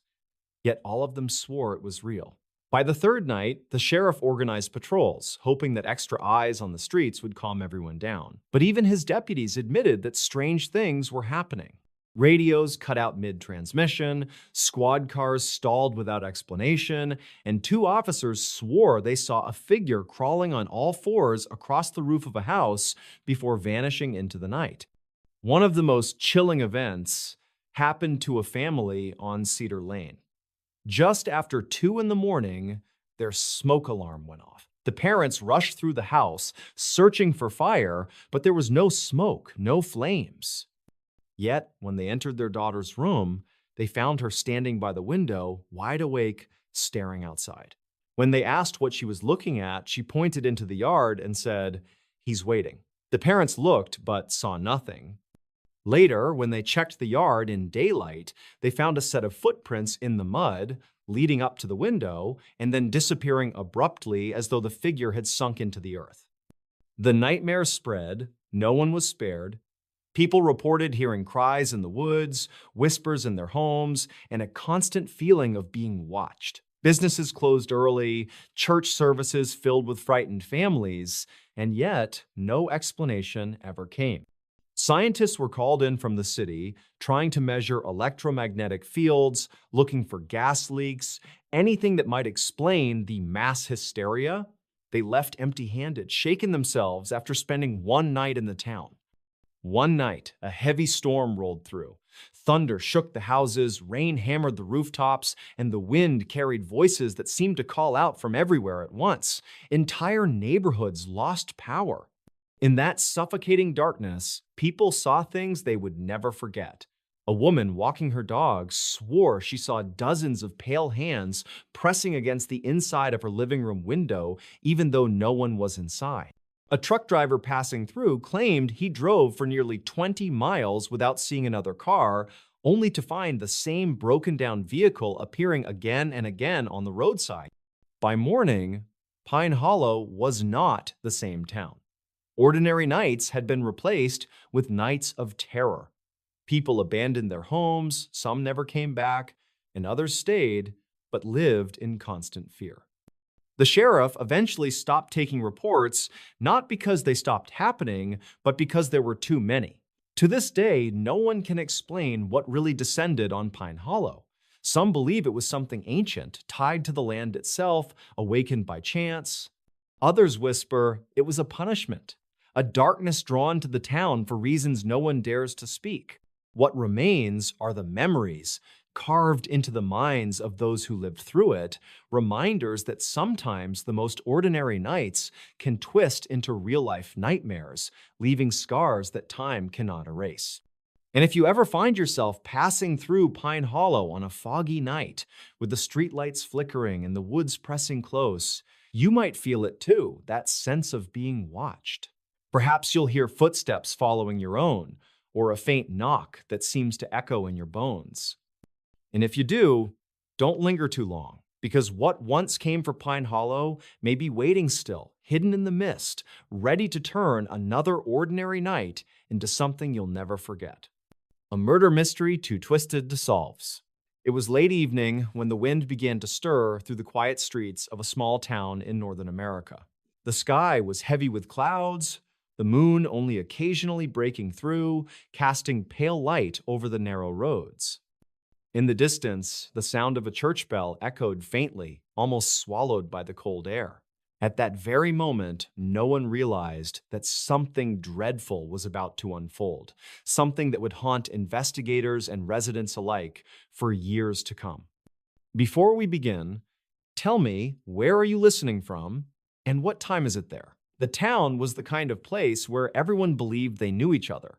yet all of them swore it was real. By the third night, the sheriff organized patrols, hoping that extra eyes on the streets would calm everyone down. But even his deputies admitted that strange things were happening. Radios cut out mid-transmission, squad cars stalled without explanation, and 2 officers swore they saw a figure crawling on all fours across the roof of a house before vanishing into the night. One of the most chilling events happened to a family on Cedar Lane. Just after 2 in the morning, their smoke alarm went off. The parents rushed through the house, searching for fire, but there was no smoke, no flames. Yet, when they entered their daughter's room, they found her standing by the window, wide awake, staring outside. When they asked what she was looking at, she pointed into the yard and said, "He's waiting." The parents looked, but saw nothing. Later, when they checked the yard in daylight, they found a set of footprints in the mud, leading up to the window, and then disappearing abruptly as though the figure had sunk into the earth. The nightmare spread, no one was spared. People reported hearing cries in the woods, whispers in their homes, and a constant feeling of being watched. Businesses closed early, church services filled with frightened families, and yet no explanation ever came. Scientists were called in from the city, trying to measure electromagnetic fields, looking for gas leaks, anything that might explain the mass hysteria. They left empty-handed, shaken themselves after spending one night in the town. One night, a heavy storm rolled through. Thunder shook the houses, rain hammered the rooftops, and the wind carried voices that seemed to call out from everywhere at once. Entire neighborhoods lost power. In that suffocating darkness, people saw things they would never forget. A woman walking her dog swore she saw dozens of pale hands pressing against the inside of her living room window, even though no one was inside. A truck driver passing through claimed he drove for nearly 20 miles without seeing another car, only to find the same broken-down vehicle appearing again and again on the roadside. By morning, Pine Hollow was not the same town. Ordinary nights had been replaced with nights of terror. People abandoned their homes, some never came back, and others stayed, but lived in constant fear. The sheriff eventually stopped taking reports, not because they stopped happening, but because there were too many. To this day, no one can explain what really descended on Pine Hollow. Some believe it was something ancient, tied to the land itself, awakened by chance. Others whisper it was a punishment, a darkness drawn to the town for reasons no one dares to speak. What remains are the memories, carved into the minds of those who lived through it, reminders that sometimes the most ordinary nights can twist into real-life nightmares, leaving scars that time cannot erase. And if you ever find yourself passing through Pine Hollow on a foggy night, with the streetlights flickering and the woods pressing close, you might feel it too, that sense of being watched. Perhaps you'll hear footsteps following your own, or a faint knock that seems to echo in your bones. And if you do, don't linger too long, because what once came for Pine Hollow may be waiting still, hidden in the mist, ready to turn another ordinary night into something you'll never forget. A murder mystery too twisted to solve. It was late evening when the wind began to stir through the quiet streets of a small town in northern America. The sky was heavy with clouds, the moon only occasionally breaking through, casting pale light over the narrow roads. In the distance, the sound of a church bell echoed faintly, almost swallowed by the cold air. At that very moment, no one realized that something dreadful was about to unfold, something that would haunt investigators and residents alike for years to come. Before we begin, tell me, where are you listening from, and what time is it there? The town was the kind of place where everyone believed they knew each other.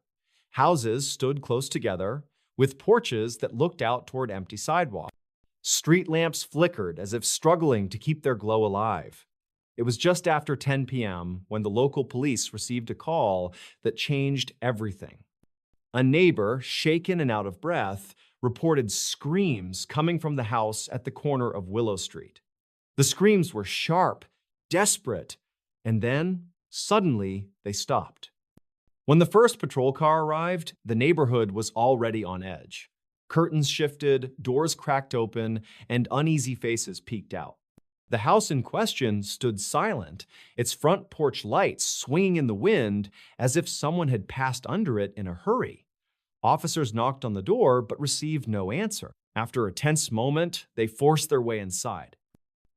Houses stood close together, with porches that looked out toward empty sidewalks. Street lamps flickered as if struggling to keep their glow alive. It was just after 10 p.m. when the local police received a call that changed everything. A neighbor, shaken and out of breath, reported screams coming from the house at the corner of Willow Street. The screams were sharp, desperate, and then, suddenly, they stopped. When the first patrol car arrived, the neighborhood was already on edge. Curtains shifted, doors cracked open, and uneasy faces peeked out. The house in question stood silent, its front porch lights swinging in the wind as if someone had passed under it in a hurry. Officers knocked on the door but received no answer. After a tense moment, they forced their way inside.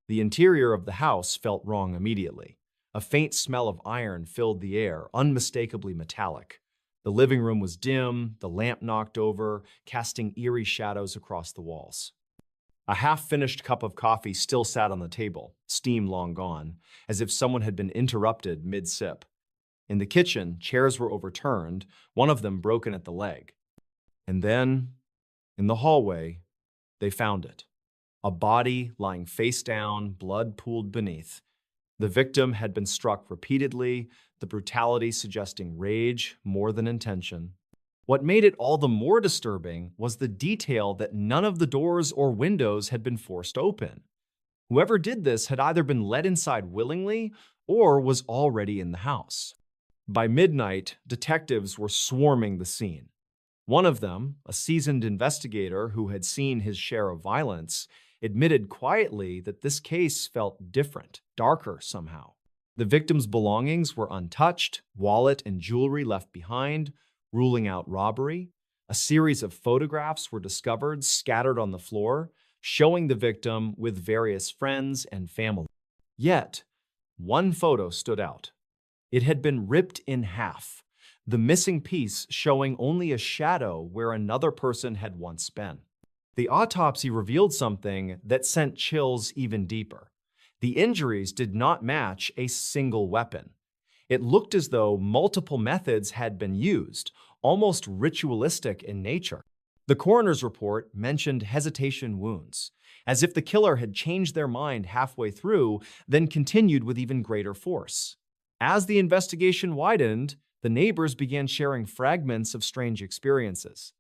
The interior of the house felt wrong immediately. A faint smell of iron filled the air, unmistakably metallic. The living room was dim, the lamp knocked over, casting eerie shadows across the walls. A half-finished cup of coffee still sat on the table, steam long gone, as if someone had been interrupted mid-sip. In the kitchen, chairs were overturned, one of them broken at the leg. And then, in the hallway, they found it. A body lying face down, blood pooled beneath. The victim had been struck repeatedly, the brutality suggesting rage more than intention. What made it all the more disturbing was the detail that none of the doors or windows had been forced open. Whoever did this had either been let inside willingly or was already in the house. By midnight, detectives were swarming the scene. One of them, a seasoned investigator who had seen his share of violence, admitted quietly that this case felt different, darker somehow. The victim's belongings were untouched, wallet and jewelry left behind, ruling out robbery. A series of photographs were discovered scattered on the floor, showing the victim with various friends and family. Yet, one photo stood out. It had been ripped in half, the missing piece showing only a shadow where another person had once been. The autopsy revealed something that sent chills even deeper. The injuries did not match a single weapon. It looked as though multiple methods had been used, almost ritualistic in nature. The coroner's report mentioned hesitation wounds, as if the killer had changed their mind halfway through, then continued with even greater force. As the investigation widened, the neighbors began sharing fragments of strange experiences.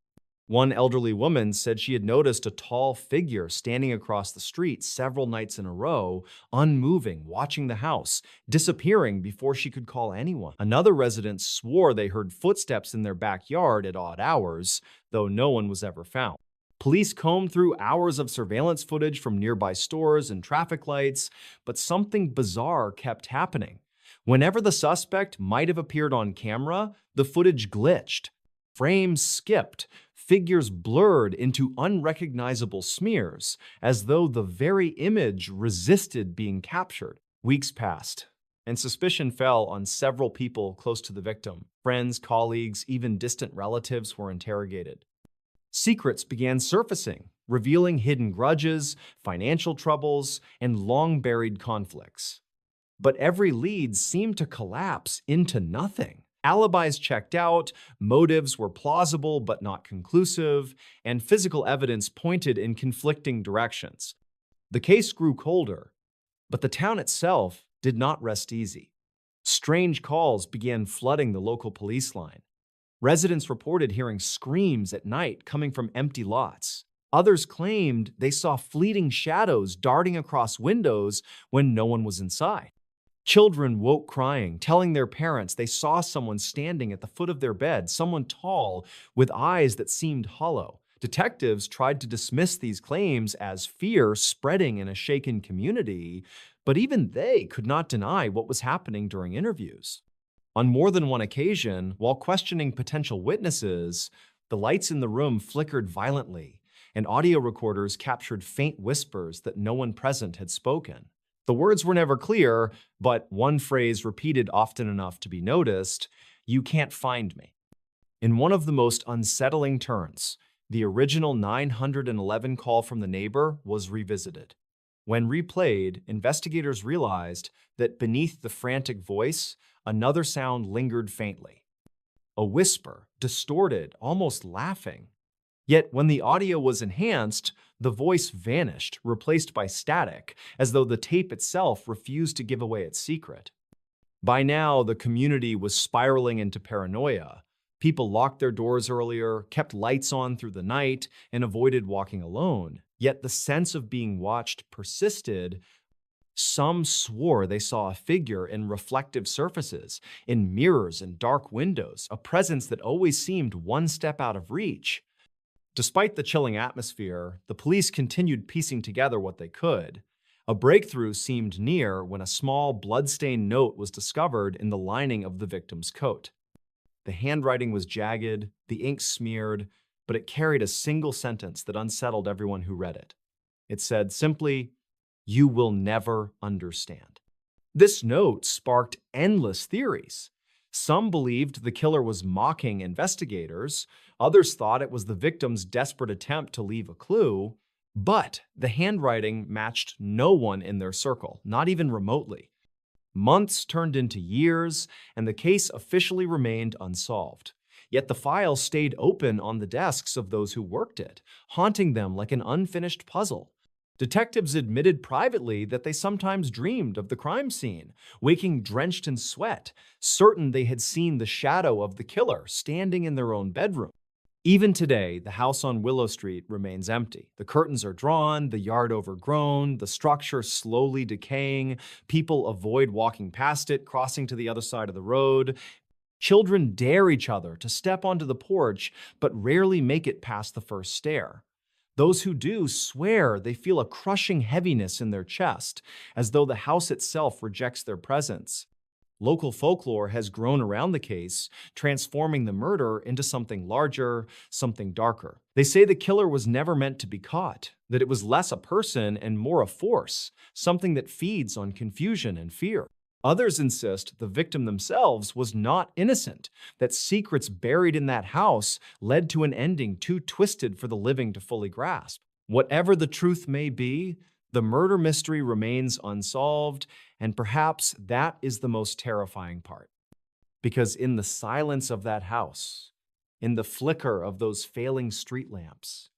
One elderly woman said she had noticed a tall figure standing across the street several nights in a row, unmoving, watching the house, disappearing before she could call anyone. Another resident swore they heard footsteps in their backyard at odd hours, though no one was ever found. Police combed through hours of surveillance footage from nearby stores and traffic lights, but something bizarre kept happening. Whenever the suspect might have appeared on camera, the footage glitched. Frames skipped, figures blurred into unrecognizable smears, as though the very image resisted being captured. Weeks passed, and suspicion fell on several people close to the victim. Friends, colleagues, even distant relatives were interrogated. Secrets began surfacing, revealing hidden grudges, financial troubles, and long-buried conflicts. But every lead seemed to collapse into nothing. Alibis checked out, motives were plausible but not conclusive, and physical evidence pointed in conflicting directions. The case grew colder, but the town itself did not rest easy. Strange calls began flooding the local police line. Residents reported hearing screams at night coming from empty lots. Others claimed they saw fleeting shadows darting across windows when no one was inside. Children woke crying, telling their parents they saw someone standing at the foot of their bed, someone tall with eyes that seemed hollow. Detectives tried to dismiss these claims as fear spreading in a shaken community, but even they could not deny what was happening during interviews. On more than one occasion, while questioning potential witnesses, the lights in the room flickered violently, and audio recorders captured faint whispers that no one present had spoken. The words were never clear, but one phrase repeated often enough to be noticed: "You can't find me." In one of the most unsettling turns, the original 911 call from the neighbor was revisited. When replayed, investigators realized that beneath the frantic voice, another sound lingered faintly. A whisper, distorted, almost laughing. Yet when the audio was enhanced, the voice vanished, replaced by static, as though the tape itself refused to give away its secret. By now, the community was spiraling into paranoia. People locked their doors earlier, kept lights on through the night, and avoided walking alone. Yet the sense of being watched persisted. Some swore they saw a figure in reflective surfaces, in mirrors and dark windows, a presence that always seemed one step out of reach. Despite the chilling atmosphere, the police continued piecing together what they could. A breakthrough seemed near when a small, blood-stained note was discovered in the lining of the victim's coat. The handwriting was jagged, the ink smeared, but it carried a single sentence that unsettled everyone who read it. It said simply, "You will never understand." This note sparked endless theories. Some believed the killer was mocking investigators. Others thought it was the victim's desperate attempt to leave a clue. But the handwriting matched no one in their circle, not even remotely. Months turned into years, and the case officially remained unsolved. Yet the file stayed open on the desks of those who worked it, haunting them like an unfinished puzzle. Detectives admitted privately that they sometimes dreamed of the crime scene, waking drenched in sweat, certain they had seen the shadow of the killer standing in their own bedroom. Even today, the house on Willow Street remains empty. The curtains are drawn, the yard overgrown, the structure slowly decaying. People avoid walking past it, crossing to the other side of the road. Children dare each other to step onto the porch, but rarely make it past the first stair. Those who do swear they feel a crushing heaviness in their chest, as though the house itself rejects their presence. Local folklore has grown around the case, transforming the murder into something larger, something darker. They say the killer was never meant to be caught, that it was less a person and more a force, something that feeds on confusion and fear. Others insist the victim themselves was not innocent, that secrets buried in that house led to an ending too twisted for the living to fully grasp. Whatever the truth may be, the murder mystery remains unsolved, and perhaps that is the most terrifying part. Because in the silence of that house, in the flicker of those failing street lamps,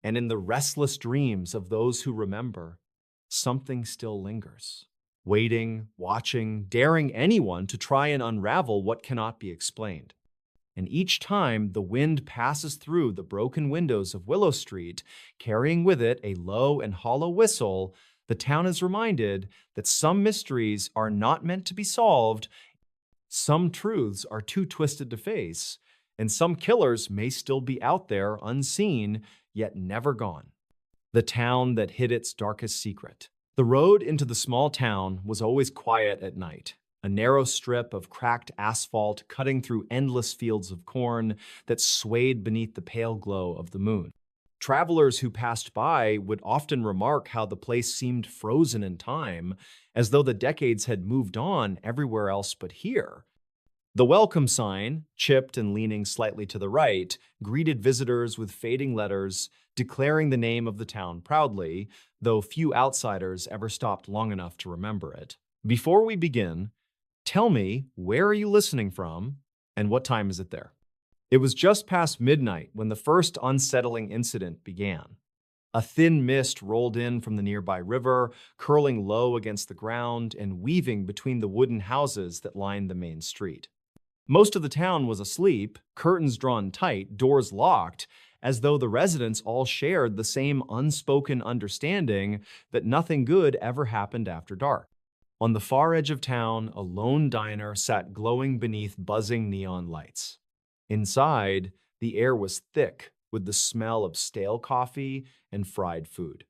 and in the restless dreams of those who remember, something still lingers, waiting, watching, daring anyone to try and unravel what cannot be explained. And each time the wind passes through the broken windows of Willow Street, carrying with it a low and hollow whistle, the town is reminded that some mysteries are not meant to be solved, some truths are too twisted to face, and some killers may still be out there unseen, yet never gone. The town that hid its darkest secret. The road into the small town was always quiet at night. A narrow strip of cracked asphalt cutting through endless fields of corn that swayed beneath the pale glow of the moon. Travelers who passed by would often remark how the place seemed frozen in time, as though the decades had moved on everywhere else but here. The welcome sign, chipped and leaning slightly to the right, greeted visitors with fading letters declaring the name of the town proudly, though few outsiders ever stopped long enough to remember it. Before we begin, tell me, where are you listening from, and what time is it there? It was just past midnight when the first unsettling incident began. A thin mist rolled in from the nearby river, curling low against the ground and weaving between the wooden houses that lined the main street. Most of the town was asleep, curtains drawn tight, doors locked, as though the residents all shared the same unspoken understanding that nothing good ever happened after dark. On the far edge of town, a lone diner sat glowing beneath buzzing neon lights. Inside, the air was thick with the smell of stale coffee and fried food.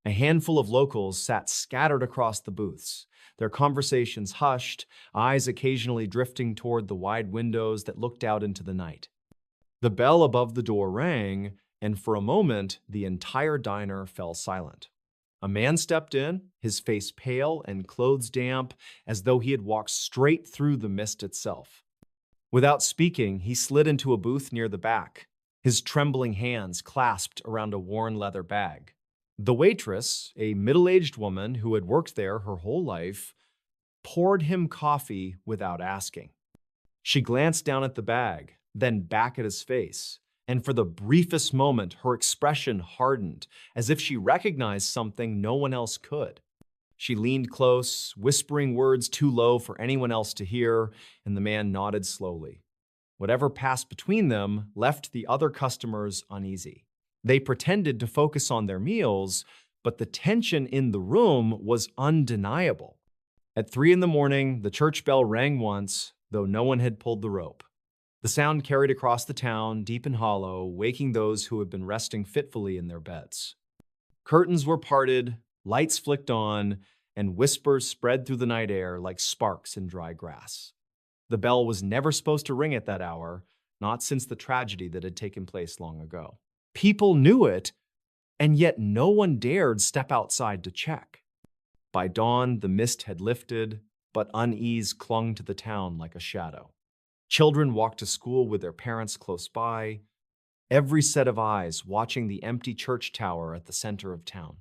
A handful of locals sat scattered across the booths, their conversations hushed, eyes occasionally drifting toward the wide windows that looked out into the night. The bell above the door rang, and for a moment, the entire diner fell silent. A man stepped in, his face pale and clothes damp, as though he had walked straight through the mist itself. Without speaking, he slid into a booth near the back, his trembling hands clasped around a worn leather bag. The waitress, a middle-aged woman who had worked there her whole life, poured him coffee without asking. She glanced down at the bag, then back at his face, and for the briefest moment, her expression hardened, as if she recognized something no one else could. She leaned close, whispering words too low for anyone else to hear, and the man nodded slowly. Whatever passed between them left the other customers uneasy. They pretended to focus on their meals, but the tension in the room was undeniable. At 3 a.m, the church bell rang once, though no one had pulled the rope. The sound carried across the town, deep and hollow, waking those who had been resting fitfully in their beds. Curtains were parted, lights flicked on, and whispers spread through the night air like sparks in dry grass. The bell was never supposed to ring at that hour, not since the tragedy that had taken place long ago. People knew it, and yet no one dared step outside to check. By dawn, the mist had lifted, but unease clung to the town like a shadow. Children walked to school with their parents close by, every set of eyes watching the empty church tower at the center of town.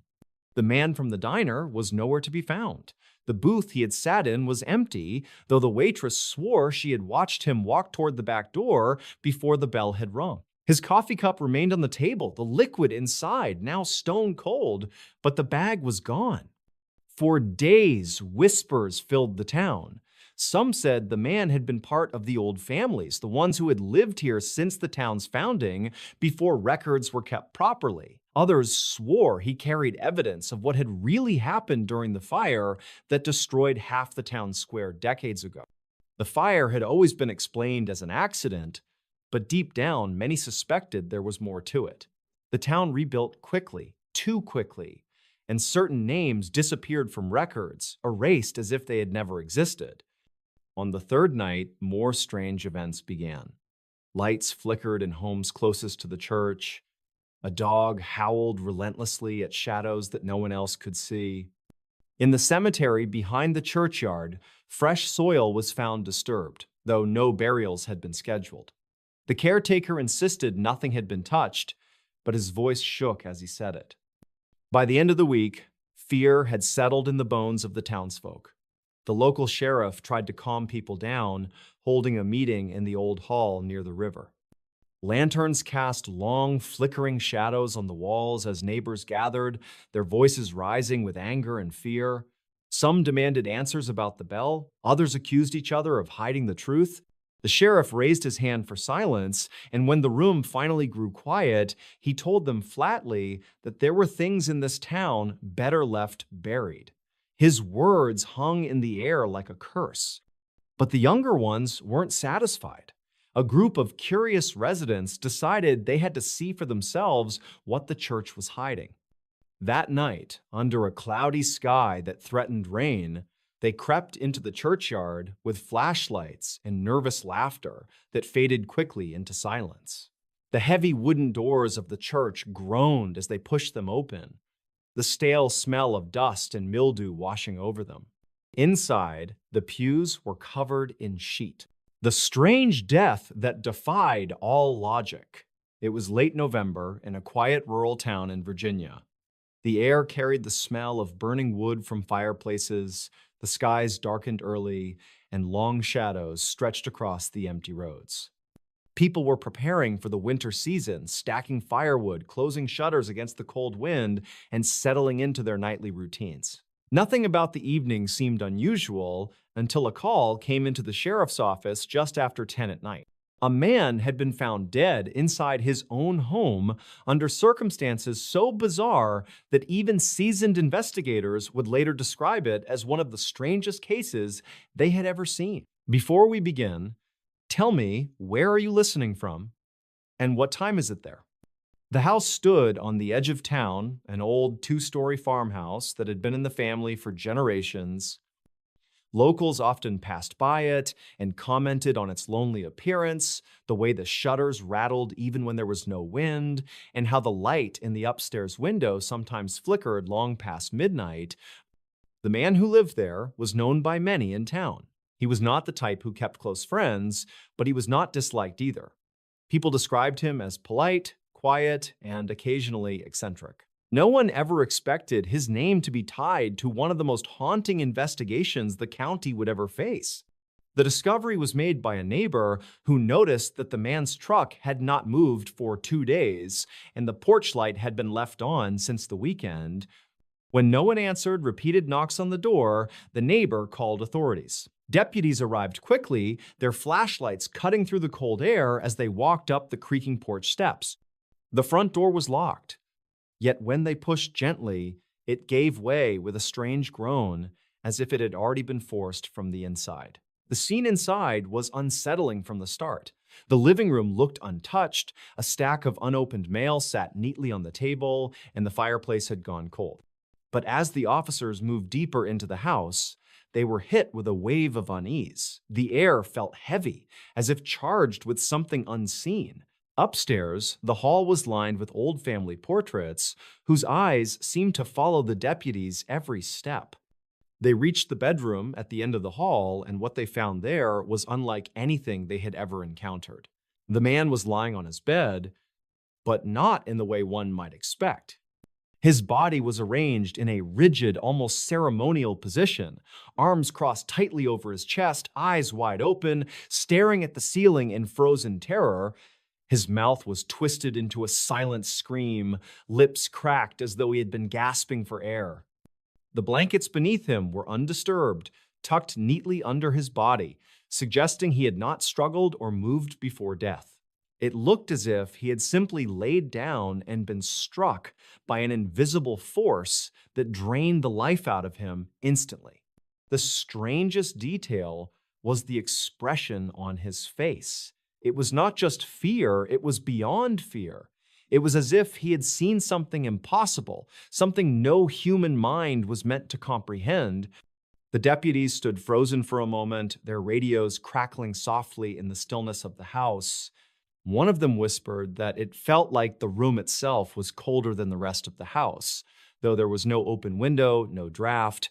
The man from the diner was nowhere to be found. The booth he had sat in was empty, though the waitress swore she had watched him walk toward the back door before the bell had rung. His coffee cup remained on the table, the liquid inside now stone cold, but the bag was gone. For days, whispers filled the town. Some said the man had been part of the old families, the ones who had lived here since the town's founding, before records were kept properly. Others swore he carried evidence of what had really happened during the fire that destroyed half the town square decades ago. The fire had always been explained as an accident, but deep down, many suspected there was more to it. The town rebuilt quickly, too quickly, and certain names disappeared from records, erased as if they had never existed. On the third night, more strange events began. Lights flickered in homes closest to the church. A dog howled relentlessly at shadows that no one else could see. In the cemetery behind the churchyard, fresh soil was found disturbed, though no burials had been scheduled. The caretaker insisted nothing had been touched, but his voice shook as he said it. By the end of the week, fear had settled in the bones of the townsfolk. The local sheriff tried to calm people down, holding a meeting in the old hall near the river. Lanterns cast long, flickering shadows on the walls as neighbors gathered, their voices rising with anger and fear. Some demanded answers about the bell, others accused each other of hiding the truth. The sheriff raised his hand for silence, and when the room finally grew quiet, he told them flatly that there were things in this town better left buried. His words hung in the air like a curse. But the younger ones weren't satisfied. A group of curious residents decided they had to see for themselves what the church was hiding. That night, under a cloudy sky that threatened rain, they crept into the churchyard with flashlights and nervous laughter that faded quickly into silence. The heavy wooden doors of the church groaned as they pushed them open, the stale smell of dust and mildew washing over them. Inside, the pews were covered in sheet. The strange death that defied all logic. It was late November in a quiet rural town in Virginia. The air carried the smell of burning wood from fireplaces, the skies darkened early, and long shadows stretched across the empty roads. People were preparing for the winter season, stacking firewood, closing shutters against the cold wind, and settling into their nightly routines. Nothing about the evening seemed unusual until a call came into the sheriff's office just after 10 at night. A man had been found dead inside his own home under circumstances so bizarre that even seasoned investigators would later describe it as one of the strangest cases they had ever seen. Before we begin, tell me, where are you listening from, and what time is it there? The house stood on the edge of town, an old two-story farmhouse that had been in the family for generations. Locals often passed by it and commented on its lonely appearance, the way the shutters rattled even when there was no wind, and how the light in the upstairs window sometimes flickered long past midnight. The man who lived there was known by many in town. He was not the type who kept close friends, but he was not disliked either. People described him as polite, quiet, and occasionally eccentric. No one ever expected his name to be tied to one of the most haunting investigations the county would ever face. The discovery was made by a neighbor who noticed that the man's truck had not moved for 2 days, and the porch light had been left on since the weekend. When no one answered repeated knocks on the door, the neighbor called authorities. Deputies arrived quickly, their flashlights cutting through the cold air as they walked up the creaking porch steps. The front door was locked. Yet when they pushed gently, it gave way with a strange groan, as if it had already been forced from the inside. The scene inside was unsettling from the start. The living room looked untouched, a stack of unopened mail sat neatly on the table, and the fireplace had gone cold. But as the officers moved deeper into the house, they were hit with a wave of unease. The air felt heavy, as if charged with something unseen. Upstairs, the hall was lined with old family portraits whose eyes seemed to follow the deputies' every step. They reached the bedroom at the end of the hall, and what they found there was unlike anything they had ever encountered. The man was lying on his bed, but not in the way one might expect. His body was arranged in a rigid, almost ceremonial position, arms crossed tightly over his chest, eyes wide open, staring at the ceiling in frozen terror. His mouth was twisted into a silent scream, lips cracked as though he had been gasping for air. The blankets beneath him were undisturbed, tucked neatly under his body, suggesting he had not struggled or moved before death. It looked as if he had simply laid down and been struck by an invisible force that drained the life out of him instantly. The strangest detail was the expression on his face. It was not just fear, it was beyond fear. It was as if he had seen something impossible, something no human mind was meant to comprehend. The deputies stood frozen for a moment, their radios crackling softly in the stillness of the house. One of them whispered that it felt like the room itself was colder than the rest of the house, though there was no open window, no draft.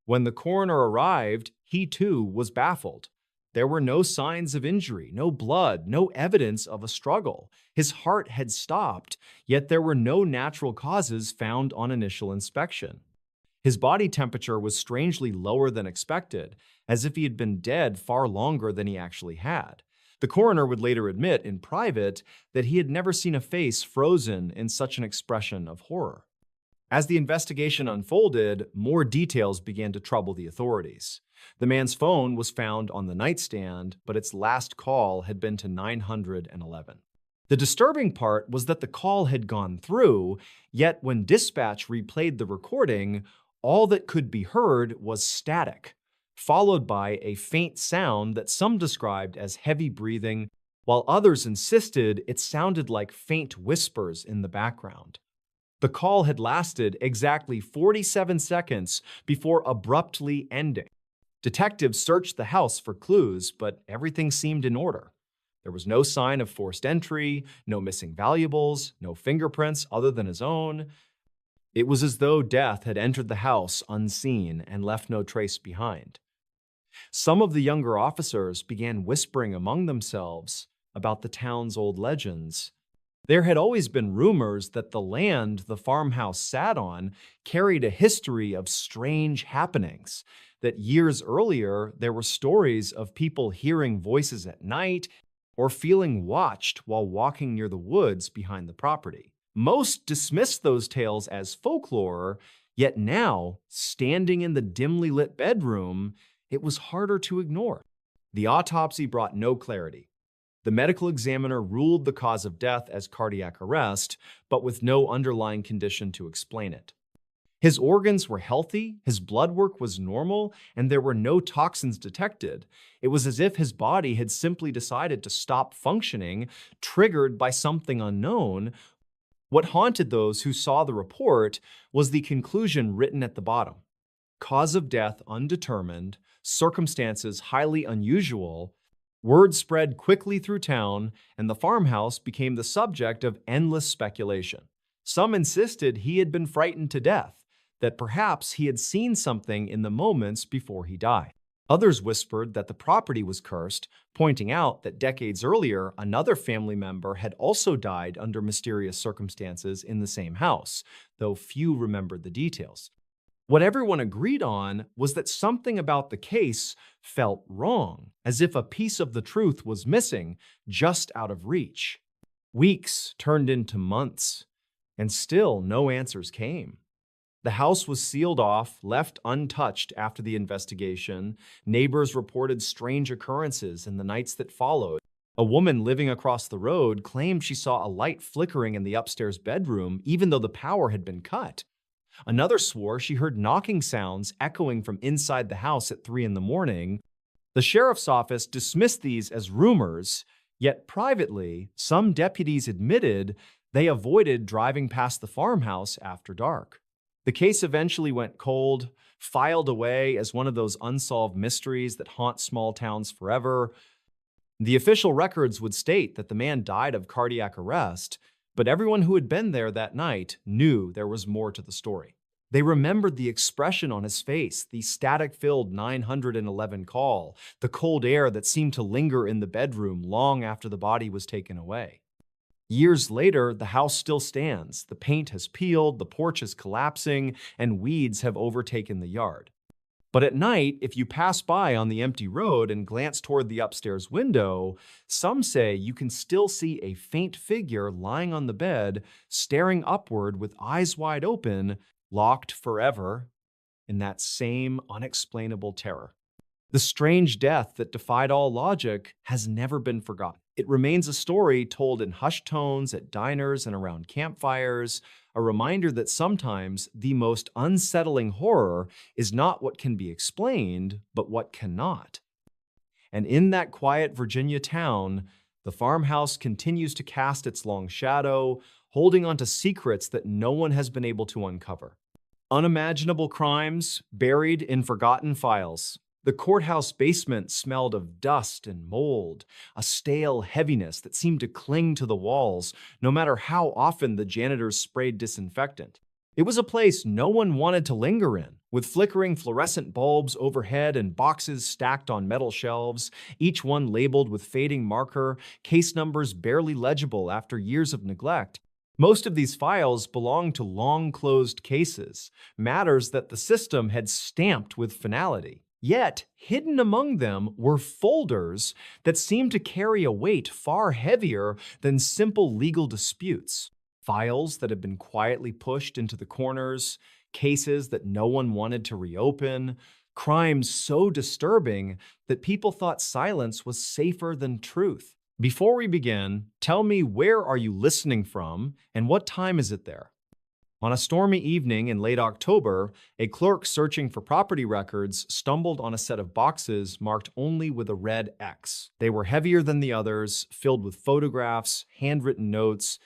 When the coroner arrived, he too was baffled. There were no signs of injury, no blood, no evidence of a struggle. His heart had stopped, yet there were no natural causes found on initial inspection. His body temperature was strangely lower than expected, as if he had been dead far longer than he actually had. The coroner would later admit in private that he had never seen a face frozen in such an expression of horror. As the investigation unfolded, more details began to trouble the authorities. The man's phone was found on the nightstand, but its last call had been to 911. The disturbing part was that the call had gone through, yet when dispatch replayed the recording, all that could be heard was static, followed by a faint sound that some described as heavy breathing, while others insisted it sounded like faint whispers in the background. The call had lasted exactly 47 seconds before abruptly ending. Detectives searched the house for clues, but everything seemed in order. There was no sign of forced entry, no missing valuables, no fingerprints other than his own. It was as though death had entered the house unseen and left no trace behind. Some of the younger officers began whispering among themselves about the town's old legends. There had always been rumors that the land the farmhouse sat on carried a history of strange happenings, that years earlier there were stories of people hearing voices at night or feeling watched while walking near the woods behind the property. Most dismissed those tales as folklore, yet now, standing in the dimly lit bedroom, it was harder to ignore. The autopsy brought no clarity. The medical examiner ruled the cause of death as cardiac arrest, but with no underlying condition to explain it. His organs were healthy, his blood work was normal, and there were no toxins detected. It was as if his body had simply decided to stop functioning, triggered by something unknown. What haunted those who saw the report was the conclusion written at the bottom. Cause of death undetermined, circumstances highly unusual. Word spread quickly through town, and the farmhouse became the subject of endless speculation. Some insisted he had been frightened to death, that perhaps he had seen something in the moments before he died. Others whispered that the property was cursed, pointing out that decades earlier, another family member had also died under mysterious circumstances in the same house, though few remembered the details. What everyone agreed on was that something about the case felt wrong, as if a piece of the truth was missing, just out of reach. Weeks turned into months, and still no answers came. The house was sealed off, left untouched after the investigation. Neighbors reported strange occurrences in the nights that followed. A woman living across the road claimed she saw a light flickering in the upstairs bedroom, even though the power had been cut. Another swore she heard knocking sounds echoing from inside the house at 3 a.m. The sheriff's office dismissed these as rumors, yet privately, some deputies admitted they avoided driving past the farmhouse after dark. The case eventually went cold, filed away as one of those unsolved mysteries that haunt small towns forever. The official records would state that the man died of cardiac arrest, but everyone who had been there that night knew there was more to the story. They remembered the expression on his face, the static-filled 911 call, the cold air that seemed to linger in the bedroom long after the body was taken away. Years later, the house still stands. The paint has peeled, the porch is collapsing, and weeds have overtaken the yard. But at night, if you pass by on the empty road and glance toward the upstairs window, some say you can still see a faint figure lying on the bed, staring upward with eyes wide open, locked forever in that same unexplainable terror. The strange death that defied all logic has never been forgotten. It remains a story told in hushed tones at diners and around campfires, a reminder that sometimes the most unsettling horror is not what can be explained, but what cannot. And in that quiet Virginia town, the farmhouse continues to cast its long shadow, holding on to secrets that no one has been able to uncover. Unimaginable crimes buried in forgotten files. The courthouse basement smelled of dust and mold, a stale heaviness that seemed to cling to the walls, no matter how often the janitors sprayed disinfectant. It was a place no one wanted to linger in, with flickering fluorescent bulbs overhead and boxes stacked on metal shelves, each one labeled with fading marker, case numbers barely legible after years of neglect. Most of these files belonged to long-closed cases, matters that the system had stamped with finality. Yet, hidden among them were folders that seemed to carry a weight far heavier than simple legal disputes. Files that had been quietly pushed into the corners, cases that no one wanted to reopen, crimes so disturbing that people thought silence was safer than truth. Before we begin, tell me, where are you listening from and what time is it there? On a stormy evening in late October, a clerk searching for property records stumbled on a set of boxes marked only with a red X. They were heavier than the others, filled with photographs, handwritten notes,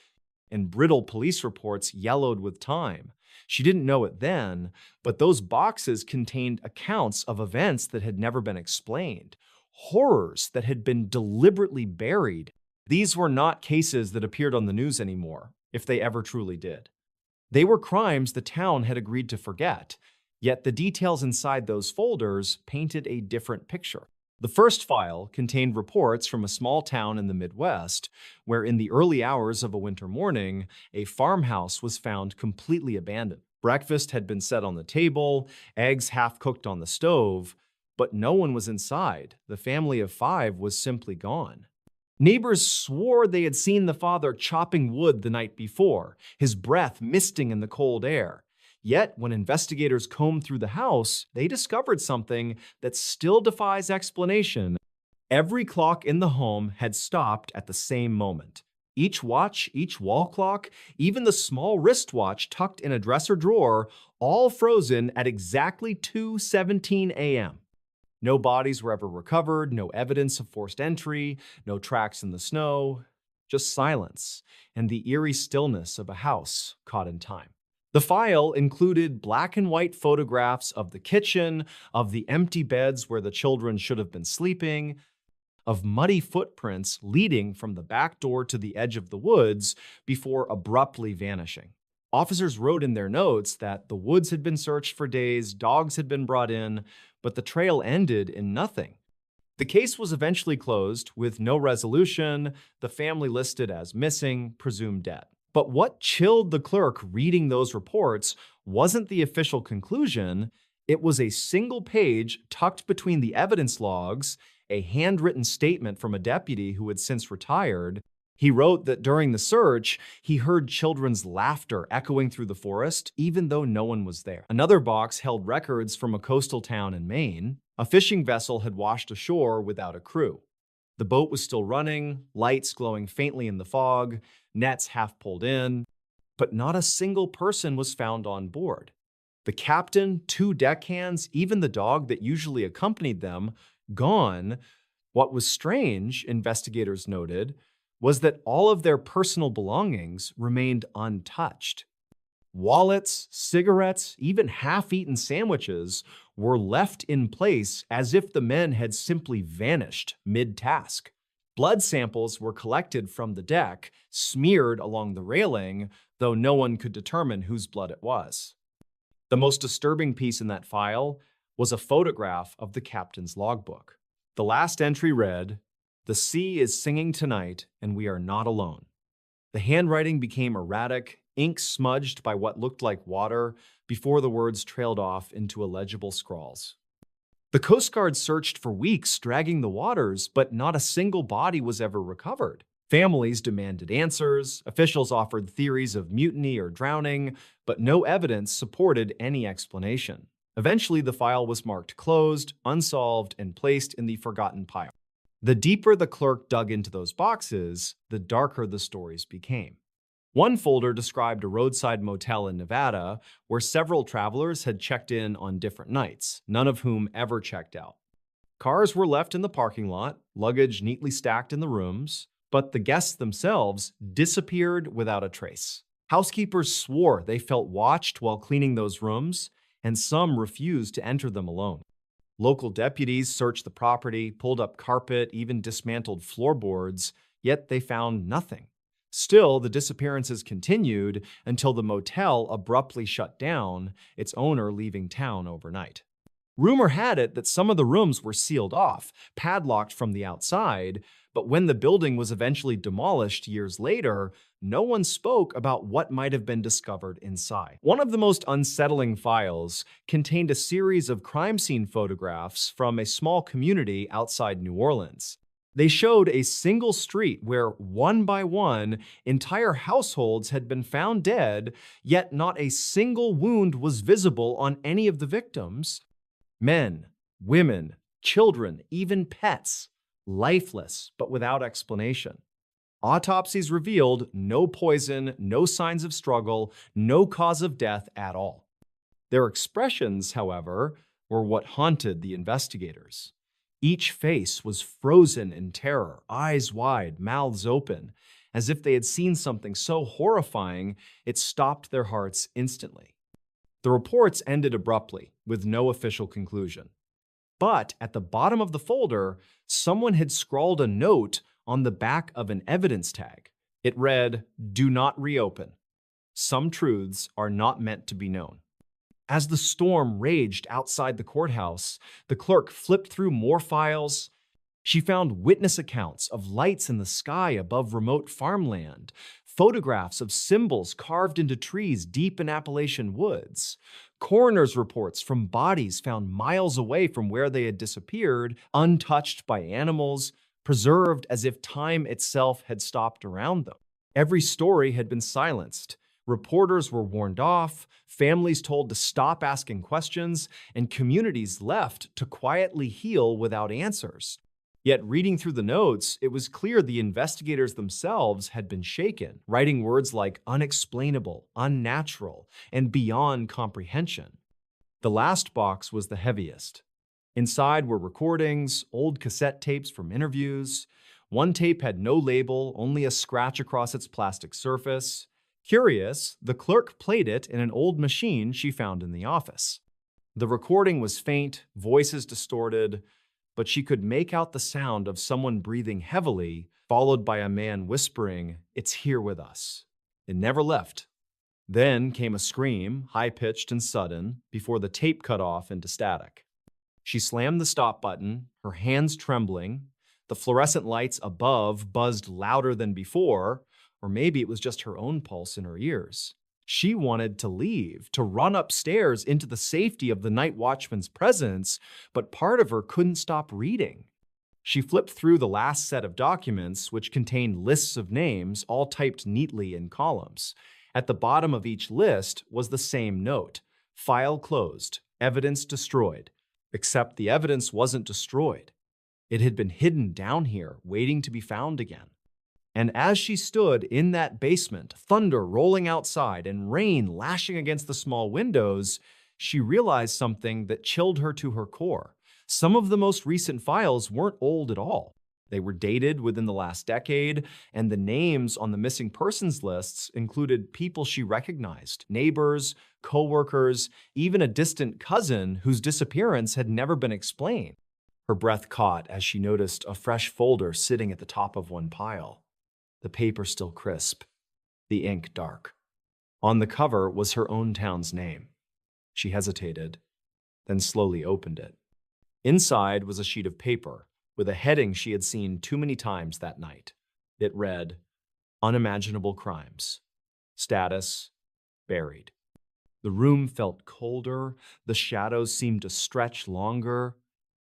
and brittle police reports yellowed with time. She didn't know it then, but those boxes contained accounts of events that had never been explained, horrors that had been deliberately buried. These were not cases that appeared on the news anymore, if they ever truly did. They were crimes the town had agreed to forget, yet the details inside those folders painted a different picture. The first file contained reports from a small town in the Midwest, where in the early hours of a winter morning, a farmhouse was found completely abandoned. Breakfast had been set on the table, eggs half cooked on the stove, but no one was inside. The family of 5 was simply gone. Neighbors swore they had seen the father chopping wood the night before, his breath misting in the cold air. Yet, when investigators combed through the house, they discovered something that still defies explanation. Every clock in the home had stopped at the same moment. Each watch, each wall clock, even the small wristwatch tucked in a dresser drawer, all frozen at exactly 2:17 a.m. No bodies were ever recovered, no evidence of forced entry, no tracks in the snow, just silence and the eerie stillness of a house caught in time. The file included black and white photographs of the kitchen, of the empty beds where the children should have been sleeping, of muddy footprints leading from the back door to the edge of the woods before abruptly vanishing. Officers wrote in their notes that the woods had been searched for days, dogs had been brought in, but the trail ended in nothing. The case was eventually closed with no resolution, the family listed as missing, presumed dead. But what chilled the clerk reading those reports wasn't the official conclusion. It was a single page tucked between the evidence logs, a handwritten statement from a deputy who had since retired. He wrote that during the search, he heard children's laughter echoing through the forest, even though no one was there. Another box held records from a coastal town in Maine. A fishing vessel had washed ashore without a crew. The boat was still running, lights glowing faintly in the fog, nets half pulled in, but not a single person was found on board. The captain, 2 deckhands, even the dog that usually accompanied them, gone. What was strange, investigators noted, was that all of their personal belongings remained untouched. Wallets, cigarettes, even half-eaten sandwiches were left in place as if the men had simply vanished mid-task. Blood samples were collected from the deck, smeared along the railing, though no one could determine whose blood it was. The most disturbing piece in that file was a photograph of the captain's logbook. The last entry read, "The sea is singing tonight, and we are not alone." The handwriting became erratic, ink smudged by what looked like water before the words trailed off into illegible scrawls. The Coast Guard searched for weeks, dragging the waters, but not a single body was ever recovered. Families demanded answers, officials offered theories of mutiny or drowning, but no evidence supported any explanation. Eventually, the file was marked closed, unsolved, and placed in the forgotten pile. The deeper the clerk dug into those boxes, the darker the stories became. One folder described a roadside motel in Nevada where several travelers had checked in on different nights, none of whom ever checked out. Cars were left in the parking lot, luggage neatly stacked in the rooms, but the guests themselves disappeared without a trace. Housekeepers swore they felt watched while cleaning those rooms, and some refused to enter them alone. Local deputies searched the property, pulled up carpet, even dismantled floorboards, yet they found nothing. Still, the disappearances continued until the motel abruptly shut down, its owner leaving town overnight. Rumor had it that some of the rooms were sealed off, padlocked from the outside, but when the building was eventually demolished years later, no one spoke about what might have been discovered inside. One of the most unsettling files contained a series of crime scene photographs from a small community outside New Orleans. They showed a single street where, one by one, entire households had been found dead, yet not a single wound was visible on any of the victims. Men, women, children, even pets, lifeless but without explanation. Autopsies revealed no poison, no signs of struggle, no cause of death at all. Their expressions, however, were what haunted the investigators. Each face was frozen in terror, eyes wide, mouths open, as if they had seen something so horrifying it stopped their hearts instantly. The reports ended abruptly, with no official conclusion. But at the bottom of the folder, someone had scrawled a note on the back of an evidence tag. It read, "Do not reopen. Some truths are not meant to be known." As the storm raged outside the courthouse, the clerk flipped through more files. She found witness accounts of lights in the sky above remote farmland, photographs of symbols carved into trees deep in Appalachian woods, coroner's reports from bodies found miles away from where they had disappeared, untouched by animals, preserved as if time itself had stopped around them. Every story had been silenced. Reporters were warned off, families told to stop asking questions, and communities left to quietly heal without answers. Yet reading through the notes, it was clear the investigators themselves had been shaken, writing words like unexplainable, unnatural, and beyond comprehension. The last box was the heaviest. Inside were recordings, old cassette tapes from interviews. One tape had no label, only a scratch across its plastic surface. Curious, the clerk played it in an old machine she found in the office. The recording was faint, voices distorted, but she could make out the sound of someone breathing heavily, followed by a man whispering, "It's here with us." It never left. Then came a scream, high-pitched and sudden, before the tape cut off into static. She slammed the stop button, her hands trembling. The fluorescent lights above buzzed louder than before, or maybe it was just her own pulse in her ears. She wanted to leave, to run upstairs into the safety of the night watchman's presence, but part of her couldn't stop reading. She flipped through the last set of documents, which contained lists of names, all typed neatly in columns. At the bottom of each list was the same note: file closed, evidence destroyed. Except the evidence wasn't destroyed. It had been hidden down here, waiting to be found again. And as she stood in that basement, thunder rolling outside and rain lashing against the small windows, she realized something that chilled her to her core. Some of the most recent files weren't old at all. They were dated within the last decade, and the names on the missing persons lists included people she recognized, neighbors, coworkers, even a distant cousin whose disappearance had never been explained. Her breath caught as she noticed a fresh folder sitting at the top of one pile. The paper still crisp, the ink dark. On the cover was her own town's name. She hesitated, then slowly opened it. Inside was a sheet of paper with a heading she had seen too many times that night. It read, "Unimaginable crimes. Status, buried." The room felt colder, the shadows seemed to stretch longer.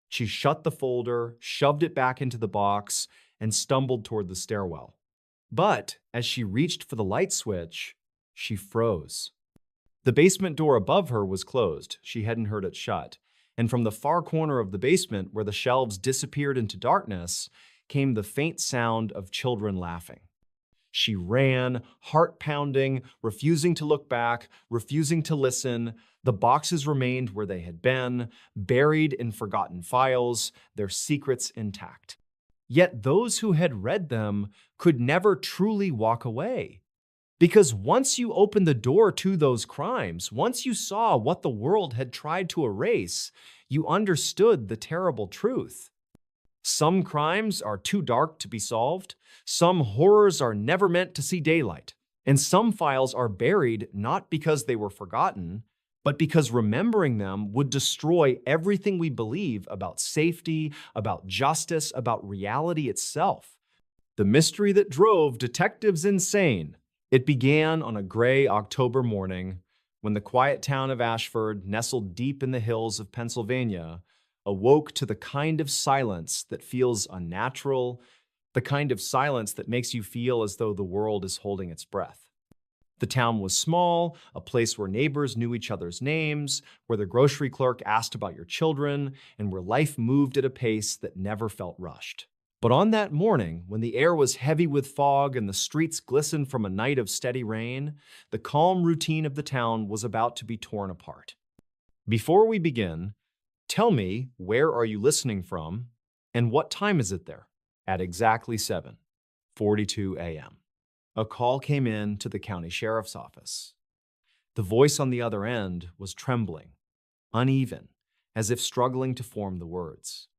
She shut the folder, shoved it back into the box, and stumbled toward the stairwell. But as she reached for the light switch, she froze. The basement door above her was closed. She hadn't heard it shut. And from the far corner of the basement, where the shelves disappeared into darkness, came the faint sound of children laughing. She ran, heart pounding, refusing to look back, refusing to listen. The boxes remained where they had been, buried in forgotten files, their secrets intact. Yet those who had read them could never truly walk away. Because once you opened the door to those crimes, once you saw what the world had tried to erase, you understood the terrible truth. Some crimes are too dark to be solved, some horrors are never meant to see daylight, and some files are buried not because they were forgotten, but because remembering them would destroy everything we believe about safety, about justice, about reality itself. The mystery that drove detectives insane. It began on a gray October morning when the quiet town of Ashford, nestled deep in the hills of Pennsylvania, awoke to the kind of silence that feels unnatural, the kind of silence that makes you feel as though the world is holding its breath. The town was small, a place where neighbors knew each other's names, where the grocery clerk asked about your children, and where life moved at a pace that never felt rushed. But on that morning, when the air was heavy with fog and the streets glistened from a night of steady rain, the calm routine of the town was about to be torn apart. Before we begin, tell me, where are you listening from, and what time is it there? At exactly 7:42 a.m. A call came in to the county sheriff's office. The voice on the other end was trembling, uneven, as if struggling to form the words.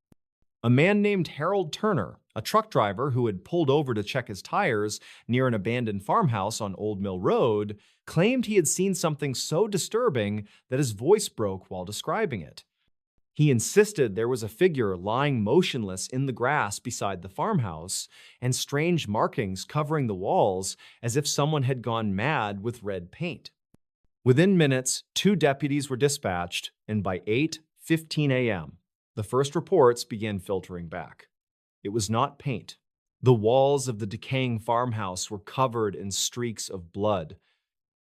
A man named Harold Turner, a truck driver who had pulled over to check his tires near an abandoned farmhouse on Old Mill Road, claimed he had seen something so disturbing that his voice broke while describing it. He insisted there was a figure lying motionless in the grass beside the farmhouse and strange markings covering the walls as if someone had gone mad with red paint. Within minutes, 2 deputies were dispatched, and by 8:15 a.m., the first reports began filtering back. It was not paint. The walls of the decaying farmhouse were covered in streaks of blood,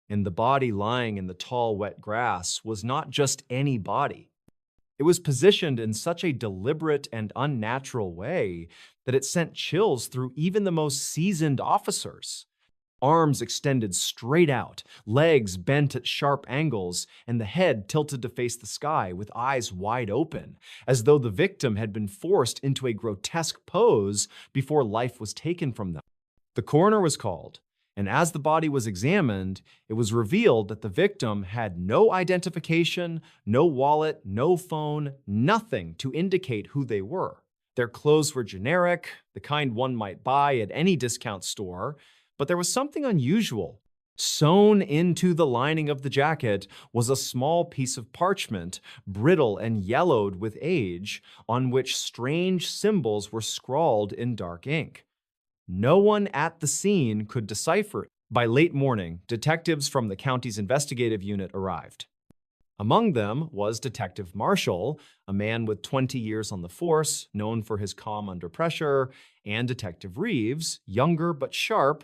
and the body lying in the tall, wet grass was not just any body. It was positioned in such a deliberate and unnatural way that it sent chills through even the most seasoned officers. Arms extended straight out, legs bent at sharp angles, and the head tilted to face the sky with eyes wide open, as though the victim had been forced into a grotesque pose before life was taken from them. The coroner was called, and as the body was examined, it was revealed that the victim had no identification, no wallet, no phone, nothing to indicate who they were. Their clothes were generic, the kind one might buy at any discount store, but there was something unusual. Sewn into the lining of the jacket was a small piece of parchment, brittle and yellowed with age, on which strange symbols were scrawled in dark ink. No one at the scene could decipher it. By late morning, detectives from the county's investigative unit arrived. Among them was Detective Marshall, a man with 20 years on the force, known for his calm under pressure, and Detective Reeves, younger but sharp,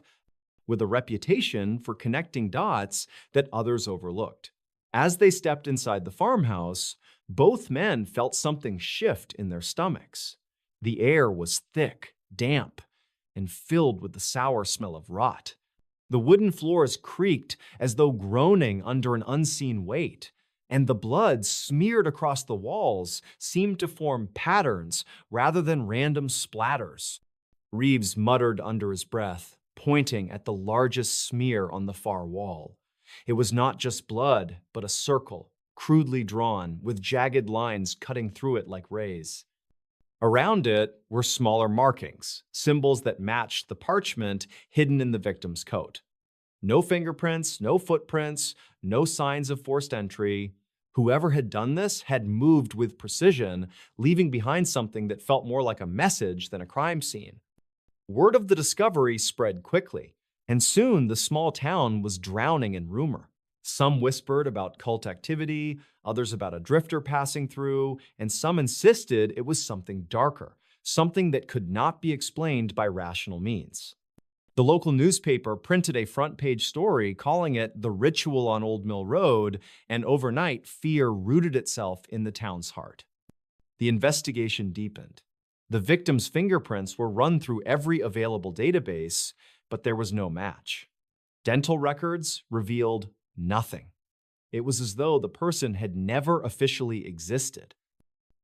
with a reputation for connecting dots that others overlooked. As they stepped inside the farmhouse, both men felt something shift in their stomachs. The air was thick, damp, and filled with the sour smell of rot. The wooden floors creaked as though groaning under an unseen weight, and the blood smeared across the walls seemed to form patterns rather than random splatters. Reeves muttered under his breath, pointing at the largest smear on the far wall. It was not just blood, but a circle, crudely drawn, with jagged lines cutting through it like rays. Around it were smaller markings, symbols that matched the parchment hidden in the victim's coat. No fingerprints, no footprints, no signs of forced entry. Whoever had done this had moved with precision, leaving behind something that felt more like a message than a crime scene. Word of the discovery spread quickly, and soon the small town was drowning in rumor. Some whispered about cult activity, others about a drifter passing through, and some insisted it was something darker, something that could not be explained by rational means. The local newspaper printed a front-page story calling it "The Ritual on Old Mill Road," and overnight, fear rooted itself in the town's heart. The investigation deepened. The victim's fingerprints were run through every available database, but there was no match. Dental records revealed nothing. It was as though the person had never officially existed.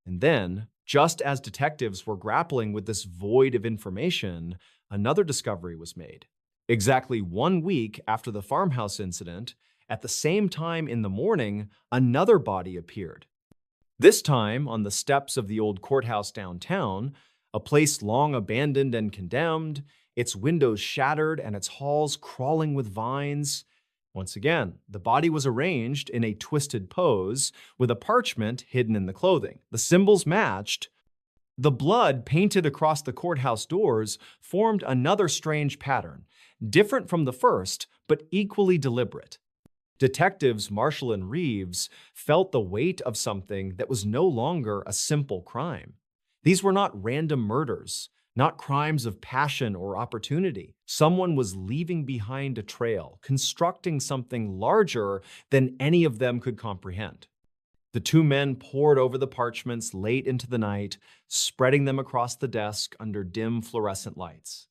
And then, just as detectives were grappling with this void of information, another discovery was made. Exactly 1 week after the farmhouse incident, at the same time in the morning, another body appeared. This time on the steps of the old courthouse downtown, a place long abandoned and condemned, its windows shattered and its halls crawling with vines. Once again, the body was arranged in a twisted pose with a parchment hidden in the clothing. The symbols matched. The blood painted across the courthouse doors formed another strange pattern, different from the first, but equally deliberate. Detectives Marshall and Reeves felt the weight of something that was no longer a simple crime. These were not random murders, not crimes of passion or opportunity. Someone was leaving behind a trail, constructing something larger than any of them could comprehend. The two men pored over the parchments late into the night, spreading them across the desk under dim fluorescent lights.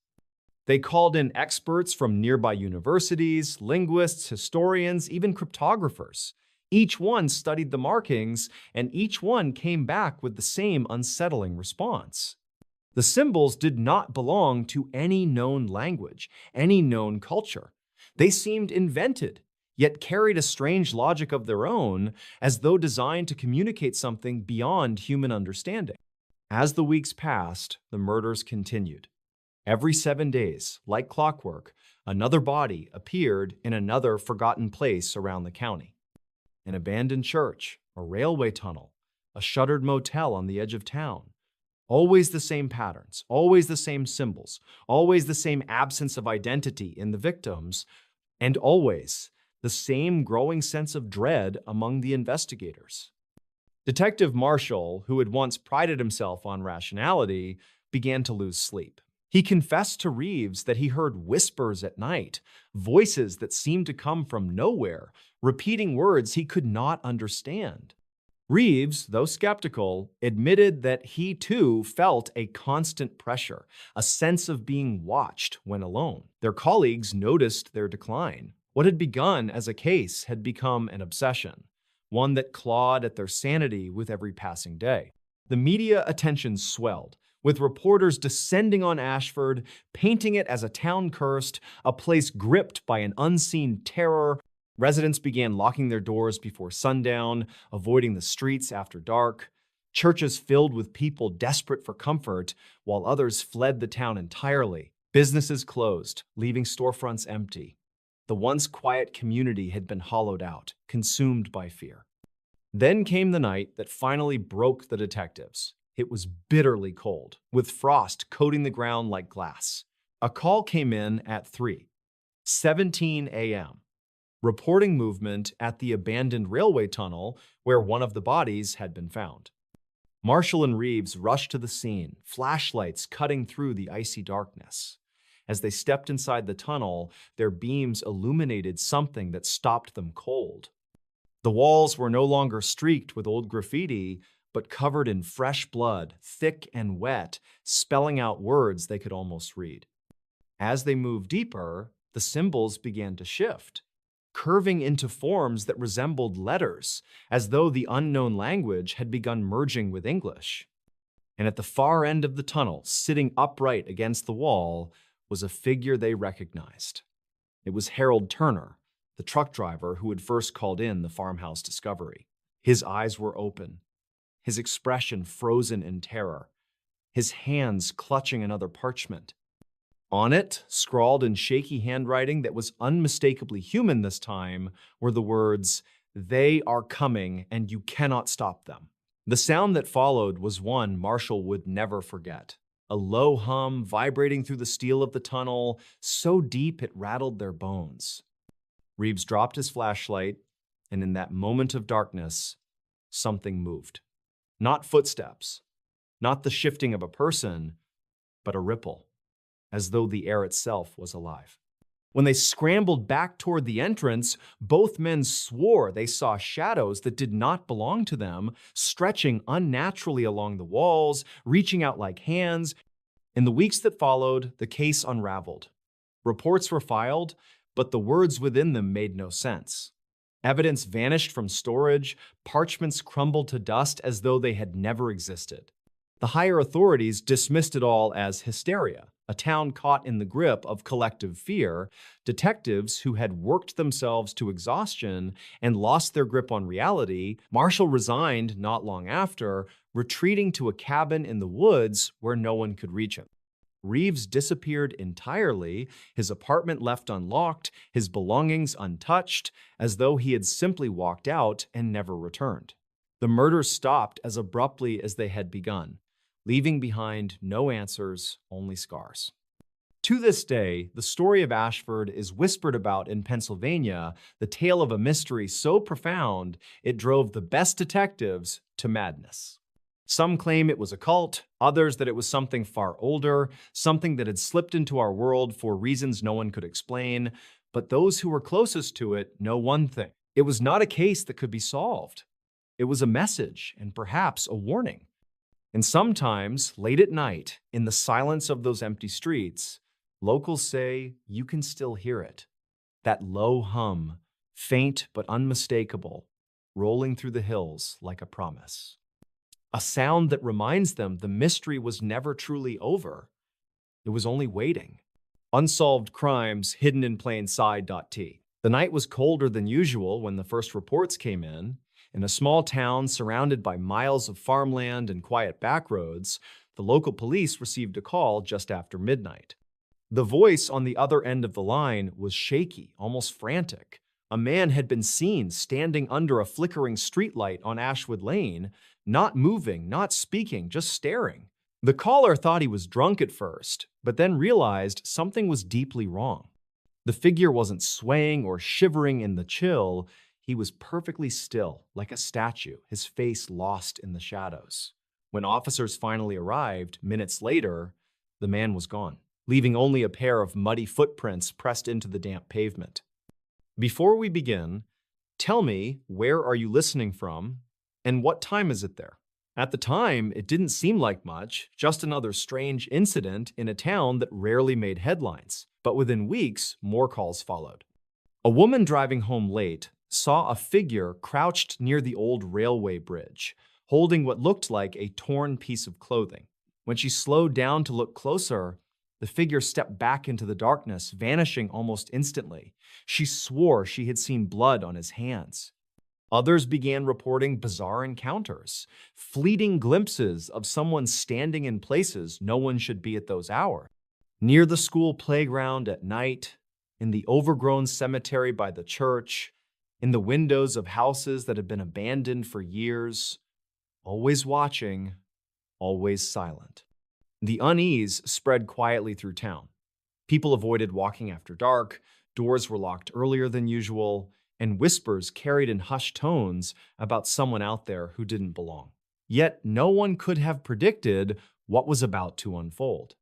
They called in experts from nearby universities, linguists, historians, even cryptographers. Each one studied the markings, and each one came back with the same unsettling response. The symbols did not belong to any known language, any known culture. They seemed invented, yet carried a strange logic of their own, as though designed to communicate something beyond human understanding. As the weeks passed, the murders continued. Every 7 days, like clockwork, another body appeared in another forgotten place around the county. An abandoned church, a railway tunnel, a shuttered motel on the edge of town. Always the same patterns, always the same symbols, always the same absence of identity in the victims, and always the same growing sense of dread among the investigators. Detective Marshall, who had once prided himself on rationality, began to lose sleep. He confessed to Reeves that he heard whispers at night, voices that seemed to come from nowhere, repeating words he could not understand. Reeves, though skeptical, admitted that he too felt a constant pressure, a sense of being watched when alone. Their colleagues noticed their decline. What had begun as a case had become an obsession, one that clawed at their sanity with every passing day. The media attention swelled, with reporters descending on Ashford, painting it as a town cursed, a place gripped by an unseen terror. Residents began locking their doors before sundown, avoiding the streets after dark. Churches filled with people desperate for comfort, while others fled the town entirely. Businesses closed, leaving storefronts empty. The once quiet community had been hollowed out, consumed by fear. Then came the night that finally broke the detectives. It was bitterly cold, with frost coating the ground like glass. A call came in at 3:17 a.m., reporting movement at the abandoned railway tunnel where one of the bodies had been found. Marshall and Reeves rushed to the scene, flashlights cutting through the icy darkness. As they stepped inside the tunnel, their beams illuminated something that stopped them cold. The walls were no longer streaked with old graffiti, but covered in fresh blood, thick and wet, spelling out words they could almost read. As they moved deeper, the symbols began to shift, curving into forms that resembled letters, as though the unknown language had begun merging with English. And at the far end of the tunnel, sitting upright against the wall, was a figure they recognized. It was Harold Turner, the truck driver who had first called in the farmhouse discovery. His eyes were open, his expression frozen in terror, his hands clutching another parchment. On it, scrawled in shaky handwriting that was unmistakably human this time, were the words, "They are coming and you cannot stop them." The sound that followed was one Marshall would never forget. A low hum vibrating through the steel of the tunnel, so deep it rattled their bones. Reeves dropped his flashlight, and in that moment of darkness, something moved. Not footsteps, not the shifting of a person, but a ripple, as though the air itself was alive. When they scrambled back toward the entrance, both men swore they saw shadows that did not belong to them, stretching unnaturally along the walls, reaching out like hands. In the weeks that followed, the case unraveled. Reports were filed, but the words within them made no sense. Evidence vanished from storage, parchments crumbled to dust as though they had never existed. The higher authorities dismissed it all as hysteria, A town caught in the grip of collective fear, detectives who had worked themselves to exhaustion and lost their grip on reality. Marshall resigned not long after, retreating to a cabin in the woods where no one could reach him. Reeves disappeared entirely, his apartment left unlocked, his belongings untouched, as though he had simply walked out and never returned. The murders stopped as abruptly as they had begun, leaving behind no answers, only scars. To this day, the story of Ashford is whispered about in Pennsylvania, the tale of a mystery so profound it drove the best detectives to madness. Some claim it was a cult, others that it was something far older, something that had slipped into our world for reasons no one could explain. But those who were closest to it know one thing. It was not a case that could be solved. It was a message and perhaps a warning. And sometimes, late at night, in the silence of those empty streets, locals say you can still hear it. That low hum, faint but unmistakable, rolling through the hills like a promise. A sound that reminds them the mystery was never truly over. It was only waiting. Unsolved crimes hidden in plain sight.t. The night was colder than usual when the first reports came in. In a small town surrounded by miles of farmland and quiet back roads, the local police received a call just after midnight. The voice on the other end of the line was shaky, almost frantic. A man had been seen standing under a flickering streetlight on Ashwood Lane, not moving, not speaking, just staring. The caller thought he was drunk at first, but then realized something was deeply wrong. The figure wasn't swaying or shivering in the chill. He was perfectly still, like a statue, his face lost in the shadows. When officers finally arrived, minutes later, the man was gone, leaving only a pair of muddy footprints pressed into the damp pavement. Before we begin, tell me, where are you listening from, and what time is it there? At the time, it didn't seem like much, just another strange incident in a town that rarely made headlines. But within weeks, more calls followed. A woman driving home late saw a figure crouched near the old railway bridge, holding what looked like a torn piece of clothing. When she slowed down to look closer, the figure stepped back into the darkness, vanishing almost instantly. She swore she had seen blood on his hands. Others began reporting bizarre encounters, fleeting glimpses of someone standing in places no one should be at those hours. Near the school playground at night, in the overgrown cemetery by the church, in the windows of houses that had been abandoned for years, always watching, always silent. The unease spread quietly through town. People avoided walking after dark, doors were locked earlier than usual, and whispers carried in hushed tones about someone out there who didn't belong. Yet no one could have predicted what was about to unfold.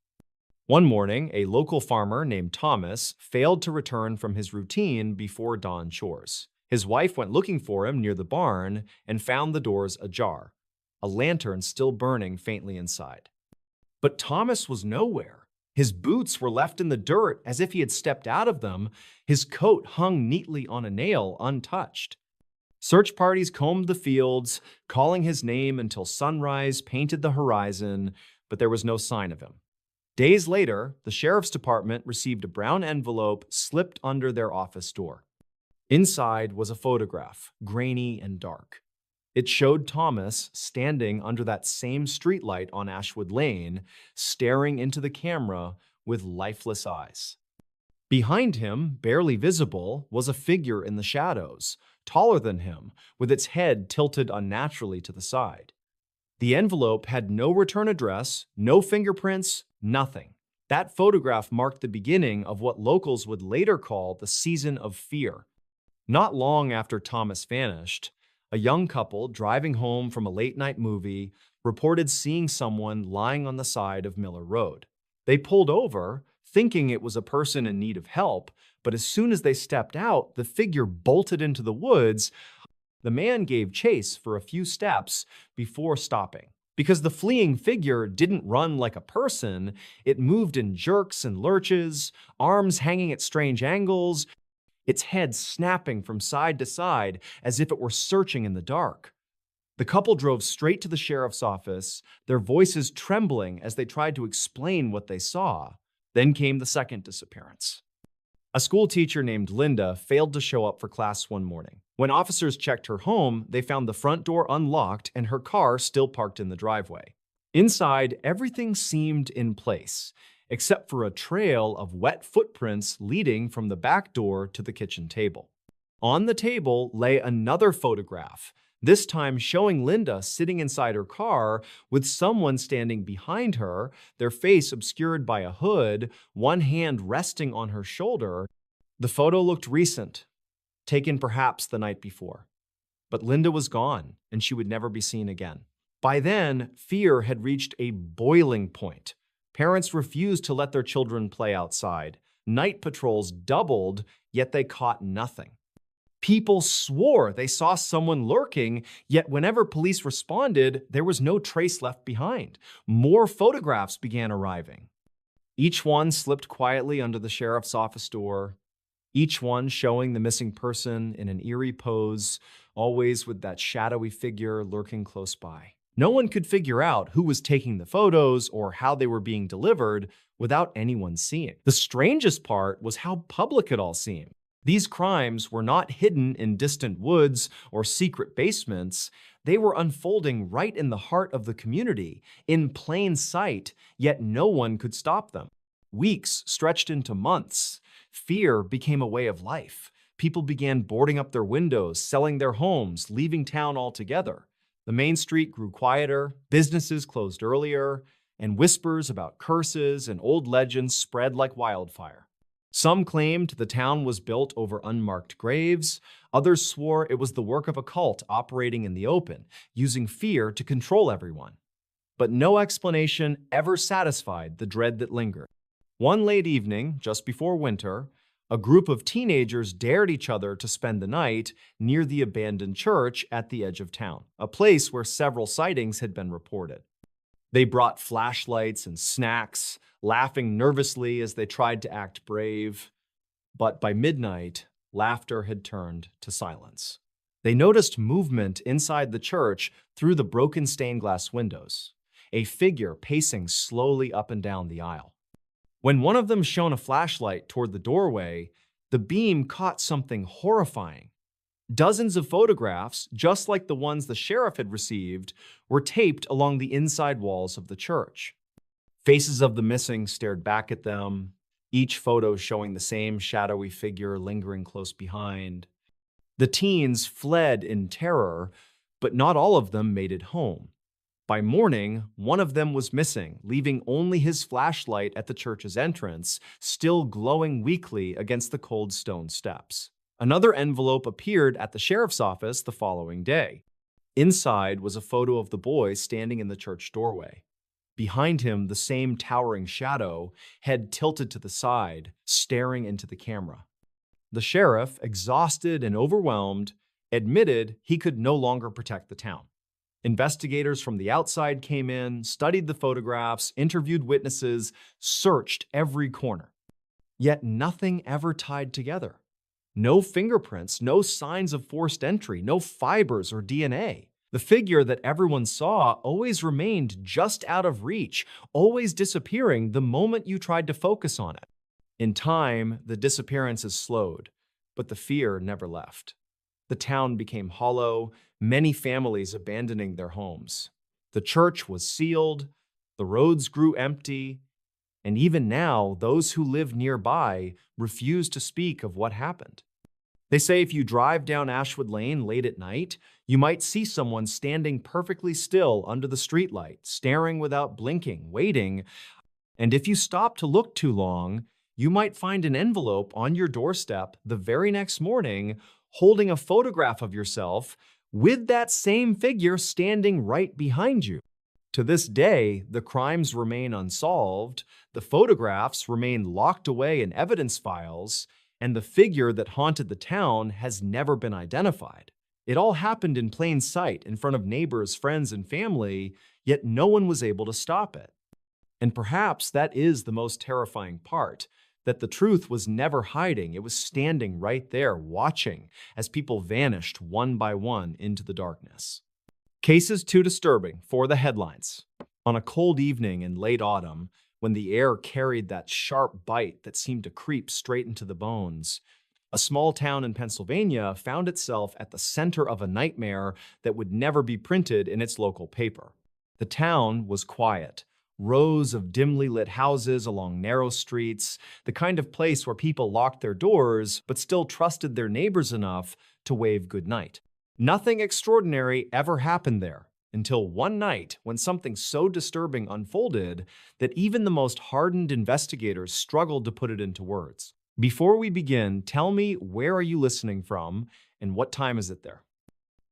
One morning, a local farmer named Thomas failed to return from his routine before dawn chores. His wife went looking for him near the barn and found the doors ajar, a lantern still burning faintly inside. But Thomas was nowhere. His boots were left in the dirt as if he had stepped out of them. His coat hung neatly on a nail, untouched. Search parties combed the fields, calling his name until sunrise painted the horizon, but there was no sign of him. Days later, the sheriff's department received a brown envelope slipped under their office door. Inside was a photograph, grainy and dark. It showed Thomas standing under that same streetlight on Ashwood Lane, staring into the camera with lifeless eyes. Behind him, barely visible, was a figure in the shadows, taller than him, with its head tilted unnaturally to the side. The envelope had no return address, no fingerprints, nothing. That photograph marked the beginning of what locals would later call the season of fear. Not long after Thomas vanished, a young couple driving home from a late-night movie reported seeing someone lying on the side of Miller Road. They pulled over, thinking it was a person in need of help, but as soon as they stepped out, the figure bolted into the woods. The man gave chase for a few steps before stopping. Because the fleeing figure didn't run like a person, it moved in jerks and lurches, arms hanging at strange angles, its head snapping from side to side as if it were searching in the dark. The couple drove straight to the sheriff's office, their voices trembling as they tried to explain what they saw. Then came the second disappearance. A school teacher named Linda failed to show up for class one morning. When officers checked her home, they found the front door unlocked and her car still parked in the driveway. Inside, everything seemed in place, except for a trail of wet footprints leading from the back door to the kitchen table. On the table lay another photograph, this time showing Linda sitting inside her car with someone standing behind her, their face obscured by a hood, one hand resting on her shoulder. The photo looked recent, taken perhaps the night before. But Linda was gone, and she would never be seen again. By then, fear had reached a boiling point. Parents refused to let their children play outside. Night patrols doubled, yet they caught nothing. People swore they saw someone lurking, yet whenever police responded, there was no trace left behind. More photographs began arriving. Each one slipped quietly under the sheriff's office door, each one showing the missing person in an eerie pose, always with that shadowy figure lurking close by. No one could figure out who was taking the photos or how they were being delivered without anyone seeing. The strangest part was how public it all seemed. These crimes were not hidden in distant woods or secret basements. They were unfolding right in the heart of the community, in plain sight, yet no one could stop them. Weeks stretched into months. Fear became a way of life. People began boarding up their windows, selling their homes, leaving town altogether. The main street grew quieter, businesses closed earlier, and whispers about curses and old legends spread like wildfire. Some claimed the town was built over unmarked graves. Others swore it was the work of a cult operating in the open, using fear to control everyone. But no explanation ever satisfied the dread that lingered. One late evening, just before winter, a group of teenagers dared each other to spend the night near the abandoned church at the edge of town, a place where several sightings had been reported. They brought flashlights and snacks, laughing nervously as they tried to act brave. But by midnight, laughter had turned to silence. They noticed movement inside the church through the broken stained glass windows, a figure pacing slowly up and down the aisle. When one of them shone a flashlight toward the doorway, the beam caught something horrifying. Dozens of photographs, just like the ones the sheriff had received, were taped along the inside walls of the church. Faces of the missing stared back at them, each photo showing the same shadowy figure lingering close behind. The teens fled in terror, but not all of them made it home. By morning, one of them was missing, leaving only his flashlight at the church's entrance, still glowing weakly against the cold stone steps. Another envelope appeared at the sheriff's office the following day. Inside was a photo of the boy standing in the church doorway. Behind him, the same towering shadow, head tilted to the side, staring into the camera. The sheriff, exhausted and overwhelmed, admitted he could no longer protect the town. Investigators from the outside came in, studied the photographs, interviewed witnesses, searched every corner. Yet nothing ever tied together. No fingerprints, no signs of forced entry, no fibers or DNA. The figure that everyone saw always remained just out of reach, always disappearing the moment you tried to focus on it. In time, the disappearances slowed, but the fear never left. The town became hollow, many families abandoning their homes. The church was sealed, the roads grew empty, and even now, those who live nearby refuse to speak of what happened. They say if you drive down Ashwood Lane late at night, you might see someone standing perfectly still under the streetlight, staring without blinking, waiting. And if you stop to look too long, you might find an envelope on your doorstep the very next morning holding a photograph of yourself with that same figure standing right behind you. To this day, the crimes remain unsolved, the photographs remain locked away in evidence files, and the figure that haunted the town has never been identified. It all happened in plain sight in front of neighbors, friends, and family, yet no one was able to stop it. And perhaps that is the most terrifying part, that the truth was never hiding. It was standing right there, watching as people vanished one by one into the darkness. Cases too disturbing for the headlines. On a cold evening in late autumn, when the air carried that sharp bite that seemed to creep straight into the bones. A small town in Pennsylvania found itself at the center of a nightmare that would never be printed in its local paper. The town was quiet. Rows of dimly lit houses along narrow streets, the kind of place where people locked their doors but still trusted their neighbors enough to wave goodnight. Nothing extraordinary ever happened there until one night when something so disturbing unfolded that even the most hardened investigators struggled to put it into words. Before we begin, tell me, where are you listening from and what time is it there?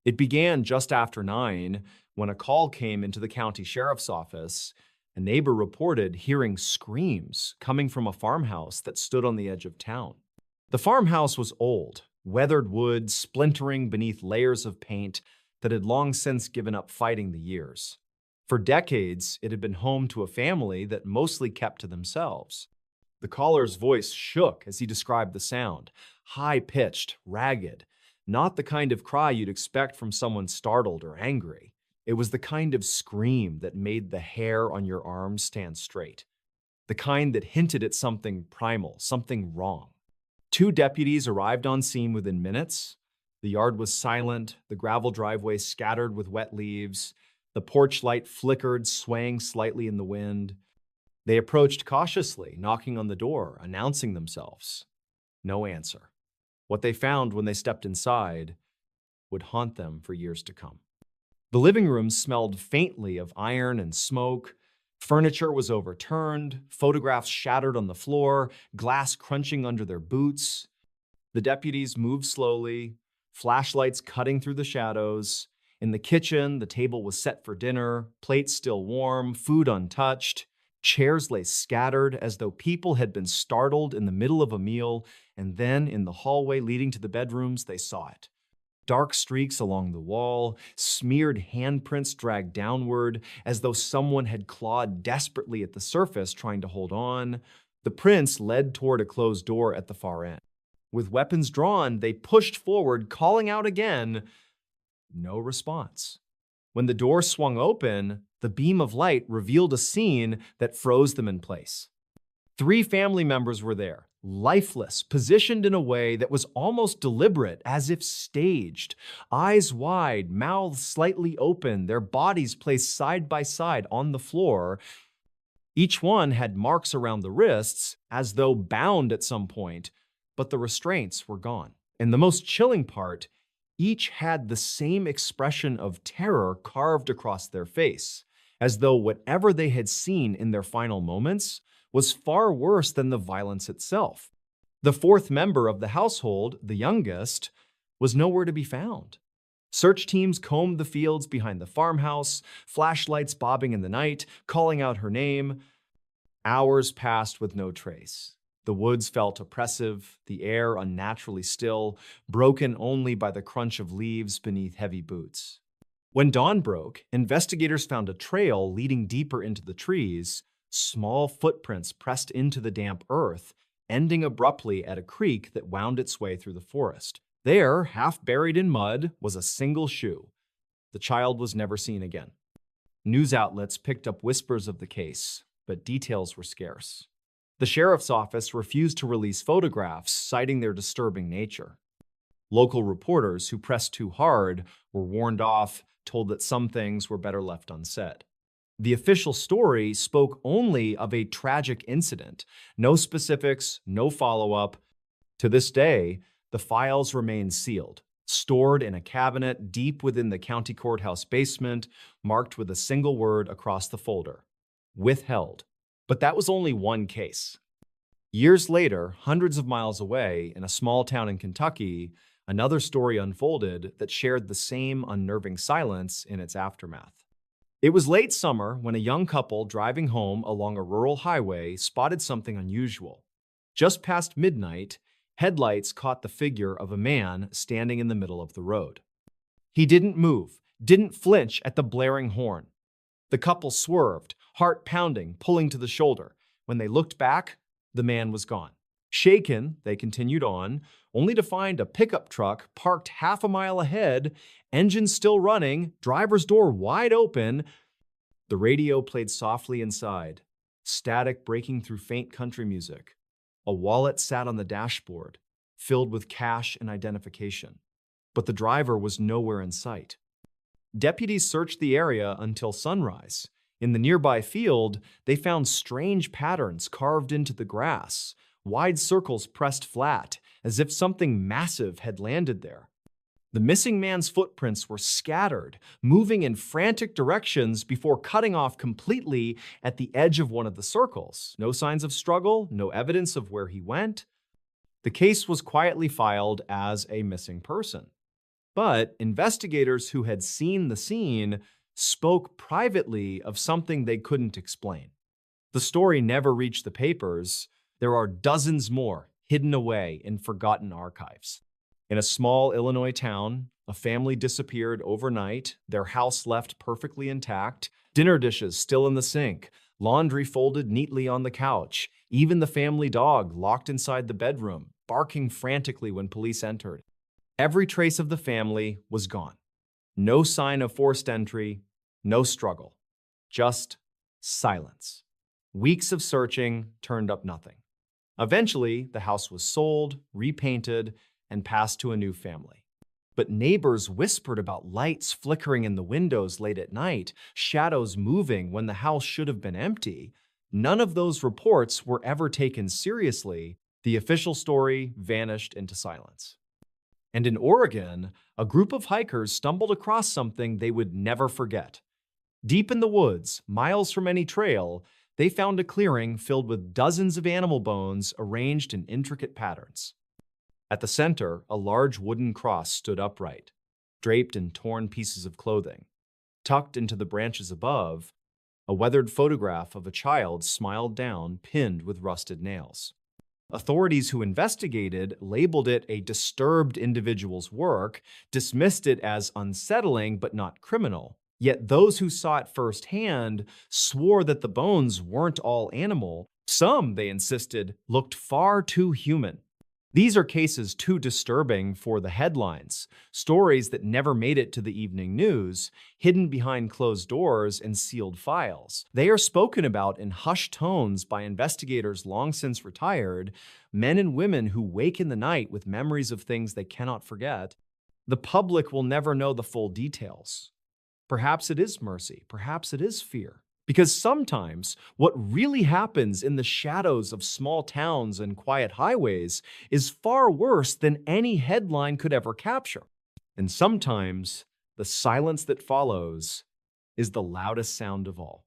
It began just after 9 when a call came into the county sheriff's office. A neighbor reported hearing screams coming from a farmhouse that stood on the edge of town. The farmhouse was old, weathered wood splintering beneath layers of paint that had long since given up fighting the years. For decades, it had been home to a family that mostly kept to themselves. The caller's voice shook as he described the sound, high-pitched, ragged, not the kind of cry you'd expect from someone startled or angry. It was the kind of scream that made the hair on your arms stand straight, the kind that hinted at something primal, something wrong. 2 deputies arrived on scene within minutes. The yard was silent, the gravel driveway scattered with wet leaves, the porch light flickered, swaying slightly in the wind. They approached cautiously, knocking on the door, announcing themselves. No answer. What they found when they stepped inside would haunt them for years to come. The living room smelled faintly of iron and smoke. Furniture was overturned, photographs shattered on the floor, glass crunching under their boots. The deputies moved slowly, flashlights cutting through the shadows. In the kitchen, the table was set for dinner, plates still warm, food untouched. Chairs lay scattered as though people had been startled in the middle of a meal, and then in the hallway leading to the bedrooms, they saw it. Dark streaks along the wall, smeared handprints dragged downward, as though someone had clawed desperately at the surface trying to hold on. The prints led toward a closed door at the far end. With weapons drawn, they pushed forward, calling out again. No response. When the door swung open, the beam of light revealed a scene that froze them in place. 3 family members were there, lifeless, positioned in a way that was almost deliberate, as if staged. Eyes wide, mouths slightly open, their bodies placed side by side on the floor. Each one had marks around the wrists, as though bound at some point, but the restraints were gone. And the most chilling part, each had the same expression of terror carved across their face, as though whatever they had seen in their final moments was far worse than the violence itself. The 4th member of the household, the youngest, was nowhere to be found. Search teams combed the fields behind the farmhouse, flashlights bobbing in the night, calling out her name. Hours passed with no trace. The woods felt oppressive, the air unnaturally still, broken only by the crunch of leaves beneath heavy boots. When dawn broke, investigators found a trail leading deeper into the trees, small footprints pressed into the damp earth, ending abruptly at a creek that wound its way through the forest. There, half buried in mud, was a single shoe. The child was never seen again. News outlets picked up whispers of the case, but details were scarce. The sheriff's office refused to release photographs, citing their disturbing nature. Local reporters who pressed too hard were warned off, told that some things were better left unsaid. The official story spoke only of a tragic incident. No specifics, no follow-up. To this day, the files remain sealed, stored in a cabinet deep within the county courthouse basement, marked with a single word across the folder: withheld. But that was only one case. Years later, hundreds of miles away, in a small town in Kentucky, another story unfolded that shared the same unnerving silence in its aftermath. It was late summer when a young couple driving home along a rural highway spotted something unusual. Just past midnight, headlights caught the figure of a man standing in the middle of the road. He didn't move, didn't flinch at the blaring horn. The couple swerved, heart pounding, pulling to the shoulder. When they looked back, the man was gone. Shaken, they continued on, only to find a pickup truck parked half a mile ahead, engine still running, driver's door wide open. The radio played softly inside. static breaking through faint country music. A wallet sat on the dashboard, filled with cash and identification. But the driver was nowhere in sight. Deputies searched the area until sunrise. In the nearby field, they found strange patterns carved into the grass, wide circles pressed flat, as if something massive had landed there. The missing man's footprints were scattered, moving in frantic directions before cutting off completely at the edge of one of the circles. No signs of struggle, no evidence of where he went. The case was quietly filed as a missing person. But investigators who had seen the scene spoke privately of something they couldn't explain. The story never reached the papers. There are dozens more hidden away in forgotten archives. In a small Illinois town, a family disappeared overnight, their house left perfectly intact, dinner dishes still in the sink, laundry folded neatly on the couch, even the family dog locked inside the bedroom, barking frantically when police entered. Every trace of the family was gone. No sign of forced entry, no struggle, just silence. Weeks of searching turned up nothing. Eventually, the house was sold, repainted, and passed to a new family. But neighbors whispered about lights flickering in the windows late at night, shadows moving when the house should have been empty. None of those reports were ever taken seriously. The official story vanished into silence. And in Oregon, a group of hikers stumbled across something they would never forget. Deep in the woods, miles from any trail, they found a clearing filled with dozens of animal bones arranged in intricate patterns. At the center, a large wooden cross stood upright, draped in torn pieces of clothing. Tucked into the branches above, a weathered photograph of a child smiled down, pinned with rusted nails. Authorities who investigated labeled it a disturbed individual's work, dismissed it as unsettling but not criminal. Yet those who saw it firsthand swore that the bones weren't all animal. Some, they insisted, looked far too human. These are cases too disturbing for the headlines, stories that never made it to the evening news, hidden behind closed doors and sealed files. They are spoken about in hushed tones by investigators long since retired, men and women who wake in the night with memories of things they cannot forget. The public will never know the full details. Perhaps it is mercy, perhaps it is fear. Because sometimes what really happens in the shadows of small towns and quiet highways is far worse than any headline could ever capture. And sometimes the silence that follows is the loudest sound of all.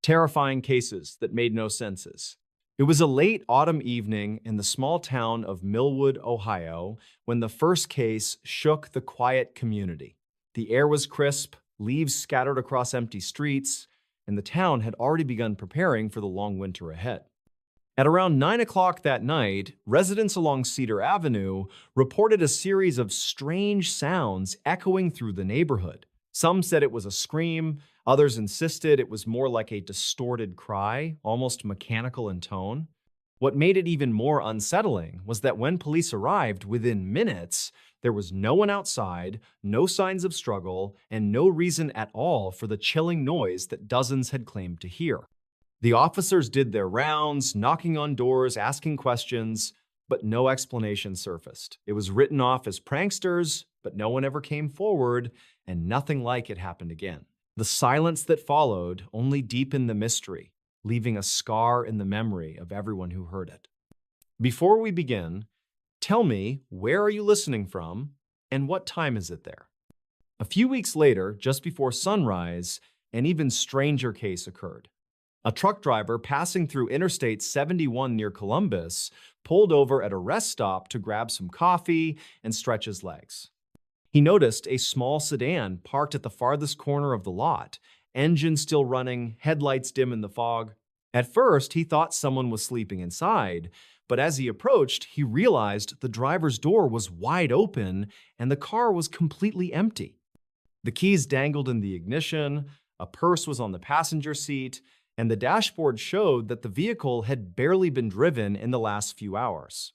Terrifying cases that made no senses. It was a late autumn evening in the small town of Millwood, Ohio, when the first case shook the quiet community. The air was crisp, leaves scattered across empty streets, and the town had already begun preparing for the long winter ahead. At around 9 o'clock that night, residents along Cedar Avenue reported a series of strange sounds echoing through the neighborhood. Some said it was a scream, others insisted it was more like a distorted cry, almost mechanical in tone. What made it even more unsettling was that when police arrived, within minutes, there was no one outside, no signs of struggle, and no reason at all for the chilling noise that dozens had claimed to hear. The officers did their rounds, knocking on doors, asking questions, but no explanation surfaced. It was written off as pranksters, but no one ever came forward, and nothing like it happened again. The silence that followed only deepened the mystery, leaving a scar in the memory of everyone who heard it. Before we begin, tell me, where are you listening from, and what time is it there? A few weeks later, just before sunrise, an even stranger case occurred. A truck driver passing through Interstate 71 near Columbus pulled over at a rest stop to grab some coffee and stretch his legs. He noticed a small sedan parked at the farthest corner of the lot, engine still running, headlights dim in the fog. At first, he thought someone was sleeping inside, but as he approached, he realized the driver's door was wide open and the car was completely empty. The keys dangled in the ignition, a purse was on the passenger seat, and the dashboard showed that the vehicle had barely been driven in the last few hours.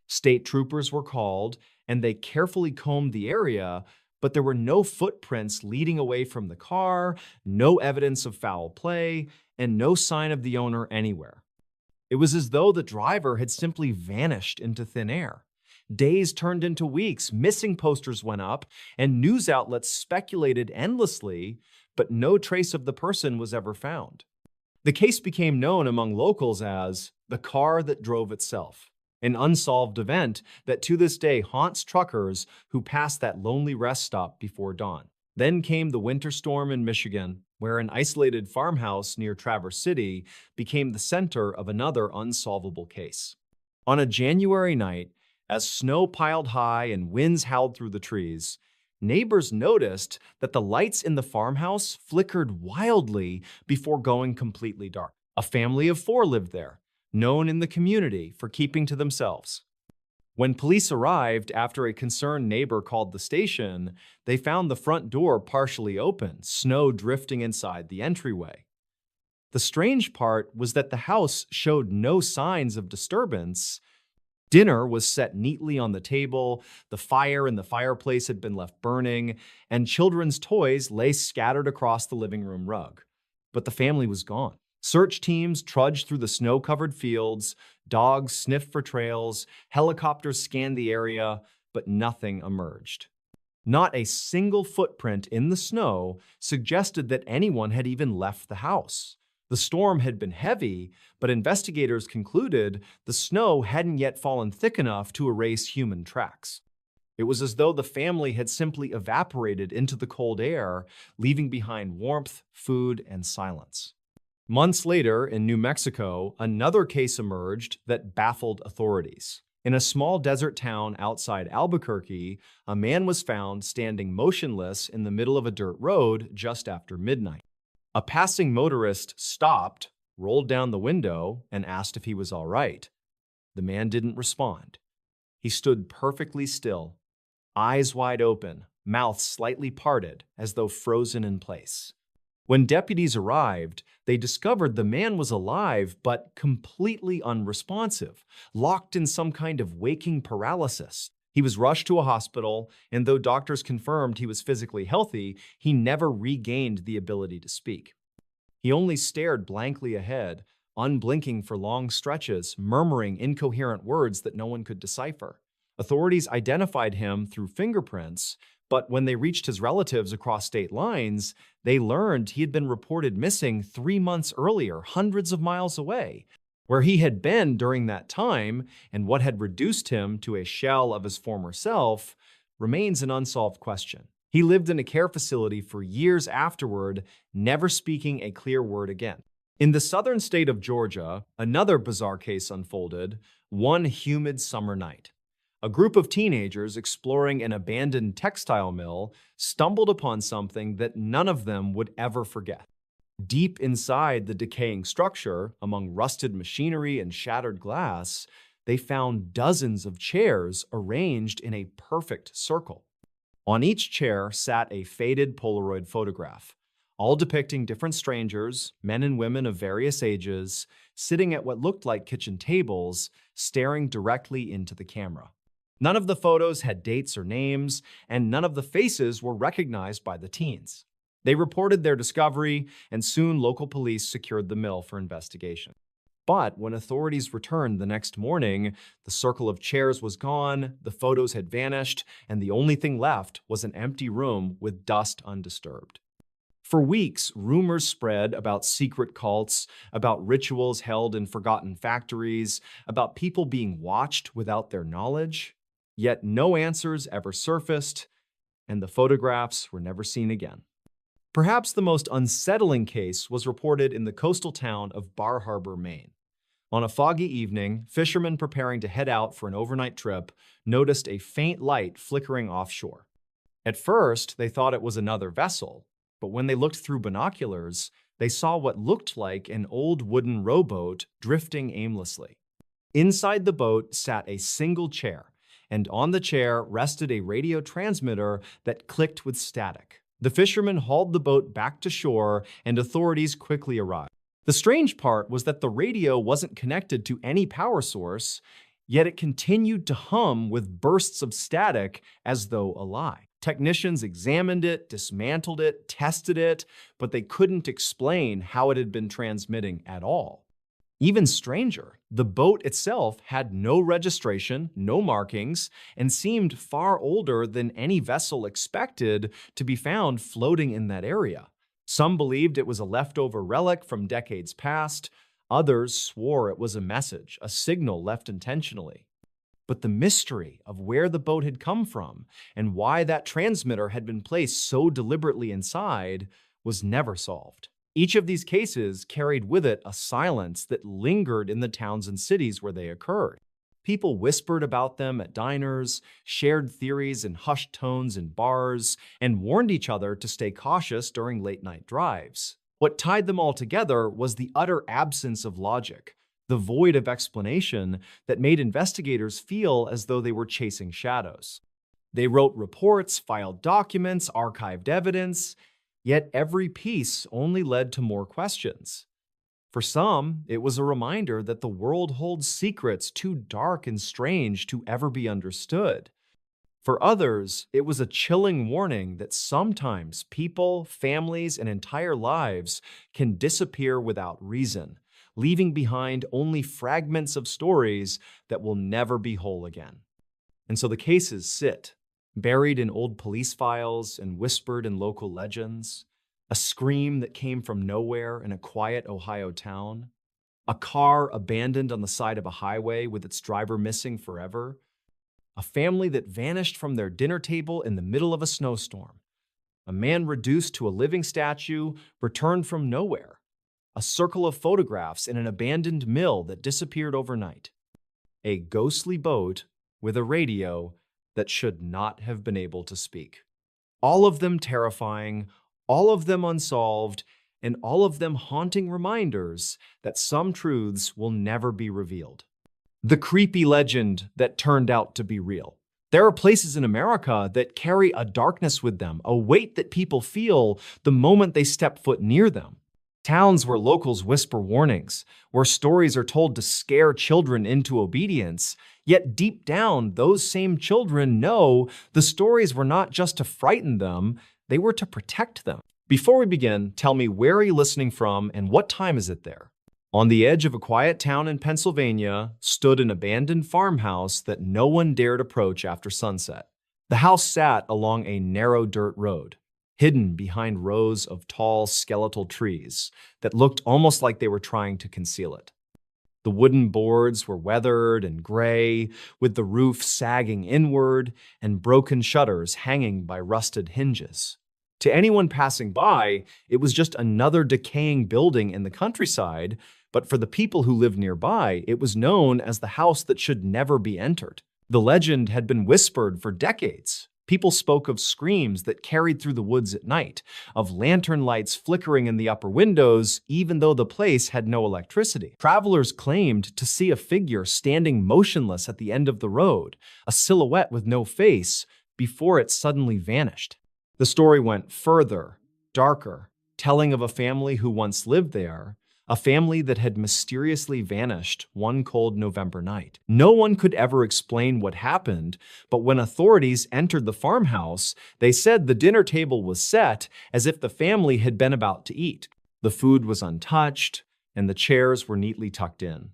State troopers were called, and they carefully combed the area, but there were no footprints leading away from the car, no evidence of foul play, and no sign of the owner anywhere. It was as though the driver had simply vanished into thin air. Days turned into weeks, missing posters went up, and news outlets speculated endlessly, but no trace of the person was ever found. The case became known among locals as the car that drove itself, an unsolved event that to this day haunts truckers who pass that lonely rest stop before dawn. Then came the winter storm in Michigan, where an isolated farmhouse near Traverse City became the center of another unsolvable case. On a January night, as snow piled high and winds howled through the trees, neighbors noticed that the lights in the farmhouse flickered wildly before going completely dark. A family of 4 lived there, known in the community for keeping to themselves. When police arrived after a concerned neighbor called the station, they found the front door partially open, snow drifting inside the entryway. The strange part was that the house showed no signs of disturbance. Dinner was set neatly on the table, the fire in the fireplace had been left burning, and children's toys lay scattered across the living room rug. But the family was gone. Search teams trudged through the snow-covered fields, dogs sniffed for trails, helicopters scanned the area, but nothing emerged. Not a single footprint in the snow suggested that anyone had even left the house. The storm had been heavy, but investigators concluded the snow hadn't yet fallen thick enough to erase human tracks. It was as though the family had simply evaporated into the cold air, leaving behind warmth, food, and silence. Months later, in New Mexico, another case emerged that baffled authorities. In a small desert town outside Albuquerque, a man was found standing motionless in the middle of a dirt road just after midnight. A passing motorist stopped, rolled down the window, and asked if he was all right. The man didn't respond. He stood perfectly still, eyes wide open, mouth slightly parted, as though frozen in place. When deputies arrived, they discovered the man was alive but completely unresponsive, locked in some kind of waking paralysis. He was rushed to a hospital, and though doctors confirmed he was physically healthy, he never regained the ability to speak. He only stared blankly ahead, unblinking for long stretches, murmuring incoherent words that no one could decipher. Authorities identified him through fingerprints, but when they reached his relatives across state lines, they learned he had been reported missing 3 months earlier, hundreds of miles away. Where he had been during that time and what had reduced him to a shell of his former self remains an unsolved question. He lived in a care facility for years afterward, never speaking a clear word again. In the southern state of Georgia, another bizarre case unfolded one humid summer night. A group of teenagers exploring an abandoned textile mill stumbled upon something that none of them would ever forget. Deep inside the decaying structure, among rusted machinery and shattered glass, they found dozens of chairs arranged in a perfect circle. On each chair sat a faded Polaroid photograph, all depicting different strangers, men and women of various ages, sitting at what looked like kitchen tables, staring directly into the camera. None of the photos had dates or names, and none of the faces were recognized by the teens. They reported their discovery, and soon local police secured the mill for investigation. But when authorities returned the next morning, the circle of chairs was gone, the photos had vanished, and the only thing left was an empty room with dust undisturbed. For weeks, rumors spread about secret cults, about rituals held in forgotten factories, about people being watched without their knowledge. Yet no answers ever surfaced, and the photographs were never seen again. Perhaps the most unsettling case was reported in the coastal town of Bar Harbor, Maine. On a foggy evening, fishermen preparing to head out for an overnight trip noticed a faint light flickering offshore. At first, they thought it was another vessel, but when they looked through binoculars, they saw what looked like an old wooden rowboat drifting aimlessly. Inside the boat sat a single chair, and on the chair rested a radio transmitter that clicked with static. The fishermen hauled the boat back to shore, and authorities quickly arrived. The strange part was that the radio wasn't connected to any power source, yet it continued to hum with bursts of static as though alive. Technicians examined it, dismantled it, tested it, but they couldn't explain how it had been transmitting at all. Even stranger, the boat itself had no registration, no markings, and seemed far older than any vessel expected to be found floating in that area. Some believed it was a leftover relic from decades past. Others swore it was a message, a signal left intentionally. But the mystery of where the boat had come from and why that transmitter had been placed so deliberately inside was never solved. Each of these cases carried with it a silence that lingered in the towns and cities where they occurred. People whispered about them at diners, shared theories in hushed tones in bars, and warned each other to stay cautious during late-night drives. What tied them all together was the utter absence of logic, the void of explanation that made investigators feel as though they were chasing shadows. They wrote reports, filed documents, archived evidence, yet every piece only led to more questions. For some, it was a reminder that the world holds secrets too dark and strange to ever be understood. For others, it was a chilling warning that sometimes people, families, and entire lives can disappear without reason, leaving behind only fragments of stories that will never be whole again. And so the cases sit, buried in old police files and whispered in local legends. A scream that came from nowhere in a quiet Ohio town. A car abandoned on the side of a highway with its driver missing forever. A family that vanished from their dinner table in the middle of a snowstorm. A man reduced to a living statue returned from nowhere. A circle of photographs in an abandoned mill that disappeared overnight. A ghostly boat with a radio that should not have been able to speak. All of them terrifying, all of them unsolved, and all of them haunting reminders that some truths will never be revealed. The creepy legend that turned out to be real. There are places in America that carry a darkness with them, a weight that people feel the moment they step foot near them. Towns where locals whisper warnings, where stories are told to scare children into obedience, yet deep down, those same children know the stories were not just to frighten them, they were to protect them. Before we begin, tell me, where are you listening from and what time is it there? On the edge of a quiet town in Pennsylvania stood an abandoned farmhouse that no one dared approach after sunset. The house sat along a narrow dirt road, hidden behind rows of tall skeletal trees that looked almost like they were trying to conceal it. The wooden boards were weathered and gray, with the roof sagging inward and broken shutters hanging by rusted hinges. To anyone passing by, it was just another decaying building in the countryside, but for the people who lived nearby, it was known as the house that should never be entered. The legend had been whispered for decades. People spoke of screams that carried through the woods at night, of lantern lights flickering in the upper windows, even though the place had no electricity. Travelers claimed to see a figure standing motionless at the end of the road, a silhouette with no face, before it suddenly vanished. The story went further, darker, telling of a family who once lived there, a family that had mysteriously vanished one cold November night. No one could ever explain what happened, but when authorities entered the farmhouse, they said the dinner table was set as if the family had been about to eat. The food was untouched, and the chairs were neatly tucked in.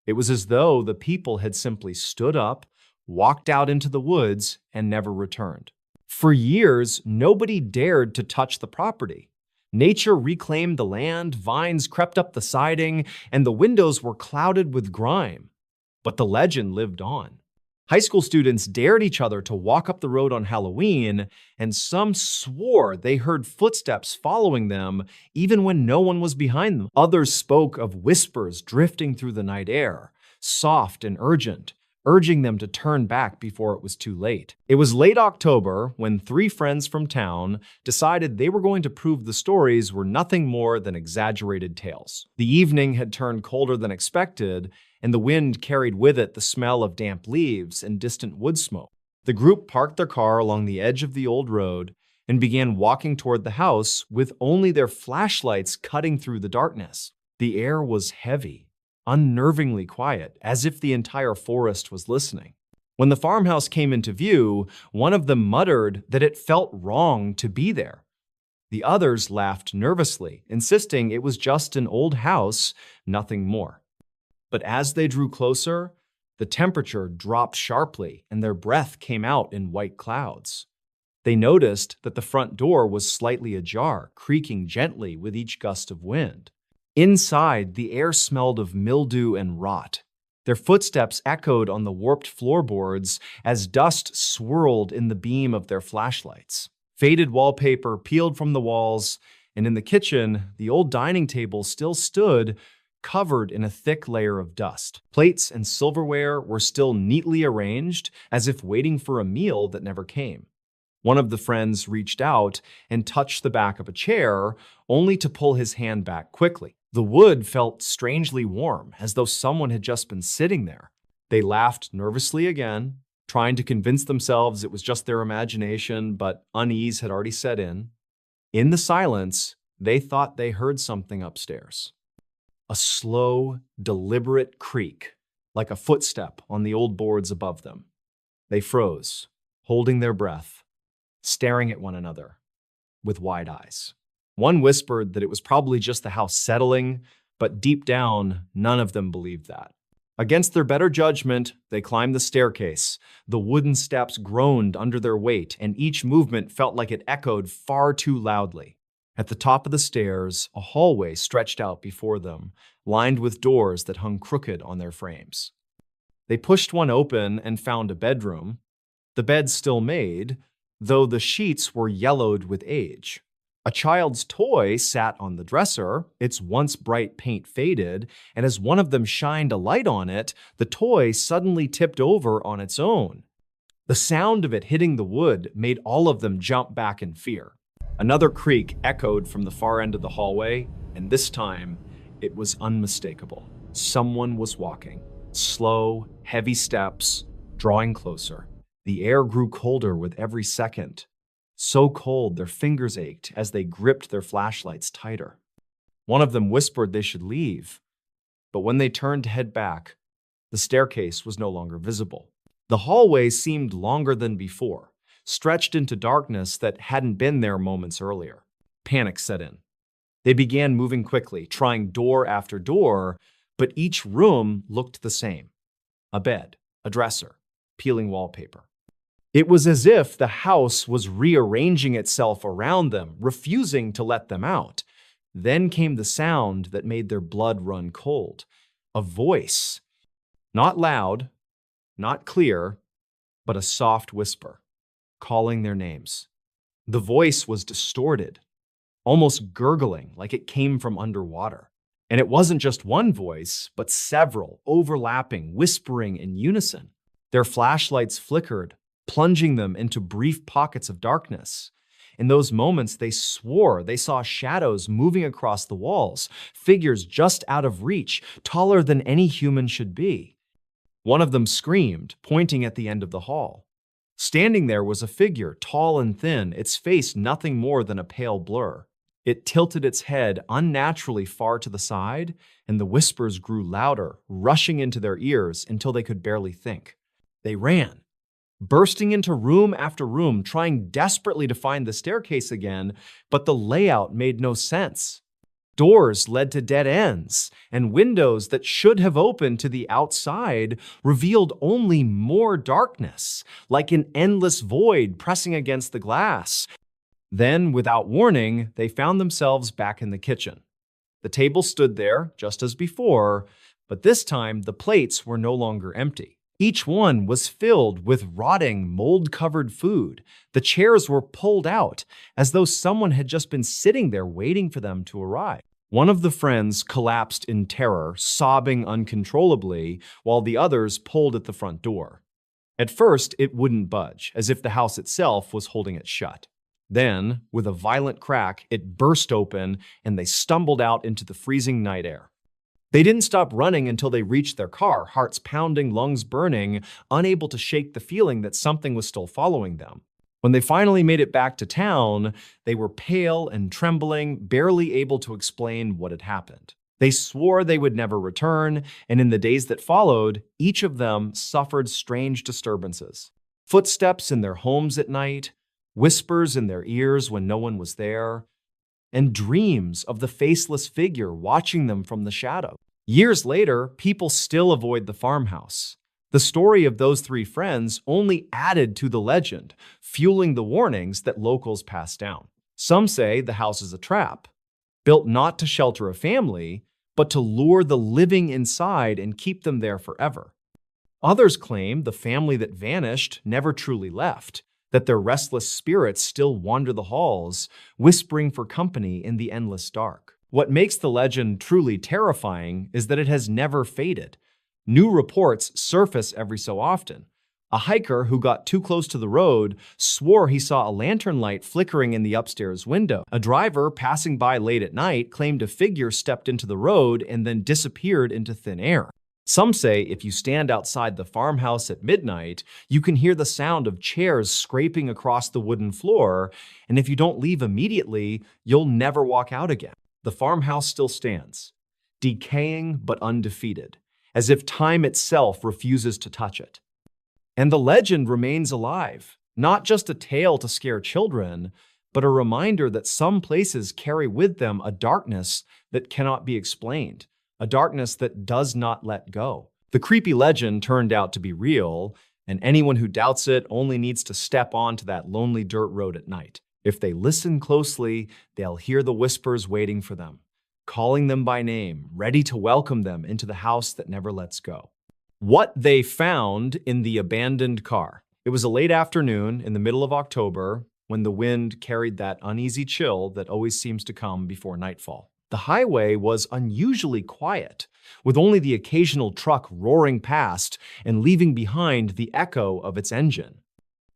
It was as though the people had simply stood up, walked out into the woods, and never returned. For years, nobody dared to touch the property. Nature reclaimed the land, vines crept up the siding, and the windows were clouded with grime. But the legend lived on. High school students dared each other to walk up the road on Halloween, and some swore they heard footsteps following them even when no one was behind them. Others spoke of whispers drifting through the night air, soft and urgent, urging them to turn back before it was too late. It was late October when three friends from town decided they were going to prove the stories were nothing more than exaggerated tales. The evening had turned colder than expected, and the wind carried with it the smell of damp leaves and distant wood smoke. The group parked their car along the edge of the old road and began walking toward the house with only their flashlights cutting through the darkness. The air was heavy, unnervingly quiet, as if the entire forest was listening. When the farmhouse came into view, one of them muttered that it felt wrong to be there. The others laughed nervously, insisting it was just an old house, nothing more. But as they drew closer, the temperature dropped sharply and their breath came out in white clouds. They noticed that the front door was slightly ajar, creaking gently with each gust of wind. Inside, the air smelled of mildew and rot. Their footsteps echoed on the warped floorboards as dust swirled in the beam of their flashlights. Faded wallpaper peeled from the walls, and in the kitchen, the old dining table still stood, covered in a thick layer of dust. Plates and silverware were still neatly arranged, as if waiting for a meal that never came. One of the friends reached out and touched the back of a chair, only to pull his hand back quickly. The wood felt strangely warm, as though someone had just been sitting there. They laughed nervously again, trying to convince themselves it was just their imagination, but unease had already set in. In the silence, they thought they heard something upstairs. A slow, deliberate creak, like a footstep on the old boards above them. They froze, holding their breath, staring at one another with wide eyes. One whispered that it was probably just the house settling, but deep down, none of them believed that. Against their better judgment, they climbed the staircase. The wooden steps groaned under their weight, and each movement felt like it echoed far too loudly. At the top of the stairs, a hallway stretched out before them, lined with doors that hung crooked on their frames. They pushed one open and found a bedroom. The bed still made, though the sheets were yellowed with age. A child's toy sat on the dresser, its once bright paint faded, and as one of them shined a light on it, the toy suddenly tipped over on its own. The sound of it hitting the wood made all of them jump back in fear. Another creak echoed from the far end of the hallway, and this time, it was unmistakable. Someone was walking. Slow, heavy steps, drawing closer. The air grew colder with every second. So cold, their fingers ached as they gripped their flashlights tighter. One of them whispered they should leave, but when they turned to head back, the staircase was no longer visible. The hallway seemed longer than before, stretched into darkness that hadn't been there moments earlier. Panic set in. They began moving quickly, trying door after door, but each room looked the same. A bed, a dresser, peeling wallpaper. It was as if the house was rearranging itself around them, refusing to let them out. Then came the sound that made their blood run cold. A voice. Not loud, not clear, but a soft whisper, calling their names. The voice was distorted, almost gurgling like it came from underwater. And it wasn't just one voice, but several, overlapping, whispering in unison. Their flashlights flickered, plunging them into brief pockets of darkness. In those moments, they swore they saw shadows moving across the walls, figures just out of reach, taller than any human should be. One of them screamed, pointing at the end of the hall. Standing there was a figure, tall and thin, its face nothing more than a pale blur. It tilted its head unnaturally far to the side, and the whispers grew louder, rushing into their ears until they could barely think. They ran, bursting into room after room, trying desperately to find the staircase again, but the layout made no sense. Doors led to dead ends, and windows that should have opened to the outside revealed only more darkness, like an endless void pressing against the glass. Then, without warning, they found themselves back in the kitchen. The table stood there, just as before, but this time the plates were no longer empty. Each one was filled with rotting, mold-covered food. The chairs were pulled out, as though someone had just been sitting there waiting for them to arrive. One of the friends collapsed in terror, sobbing uncontrollably, while the others pulled at the front door. At first, it wouldn't budge, as if the house itself was holding it shut. Then, with a violent crack, it burst open, and they stumbled out into the freezing night air. They didn't stop running until they reached their car, hearts pounding, lungs burning, unable to shake the feeling that something was still following them. When they finally made it back to town, they were pale and trembling, barely able to explain what had happened. They swore they would never return, and in the days that followed, each of them suffered strange disturbances. Footsteps in their homes at night, whispers in their ears when no one was there, and dreams of the faceless figure watching them from the shadow. Years later, people still avoid the farmhouse. The story of those three friends only added to the legend, fueling the warnings that locals passed down. Some say the house is a trap, built not to shelter a family, but to lure the living inside and keep them there forever. Others claim the family that vanished never truly left, that their restless spirits still wander the halls, whispering for company in the endless dark. What makes the legend truly terrifying is that it has never faded. New reports surface every so often. A hiker who got too close to the road swore he saw a lantern light flickering in the upstairs window. A driver passing by late at night claimed a figure stepped into the road and then disappeared into thin air. Some say if you stand outside the farmhouse at midnight, you can hear the sound of chairs scraping across the wooden floor, and if you don't leave immediately, you'll never walk out again. The farmhouse still stands, decaying but undefeated, as if time itself refuses to touch it. And the legend remains alive, not just a tale to scare children, but a reminder that some places carry with them a darkness that cannot be explained, a darkness that does not let go. The creepy legend turned out to be real, and anyone who doubts it only needs to step onto that lonely dirt road at night. If they listen closely, they'll hear the whispers waiting for them, calling them by name, ready to welcome them into the house that never lets go. What they found in the abandoned car. It was a late afternoon in the middle of October when the wind carried that uneasy chill that always seems to come before nightfall. The highway was unusually quiet, with only the occasional truck roaring past and leaving behind the echo of its engine.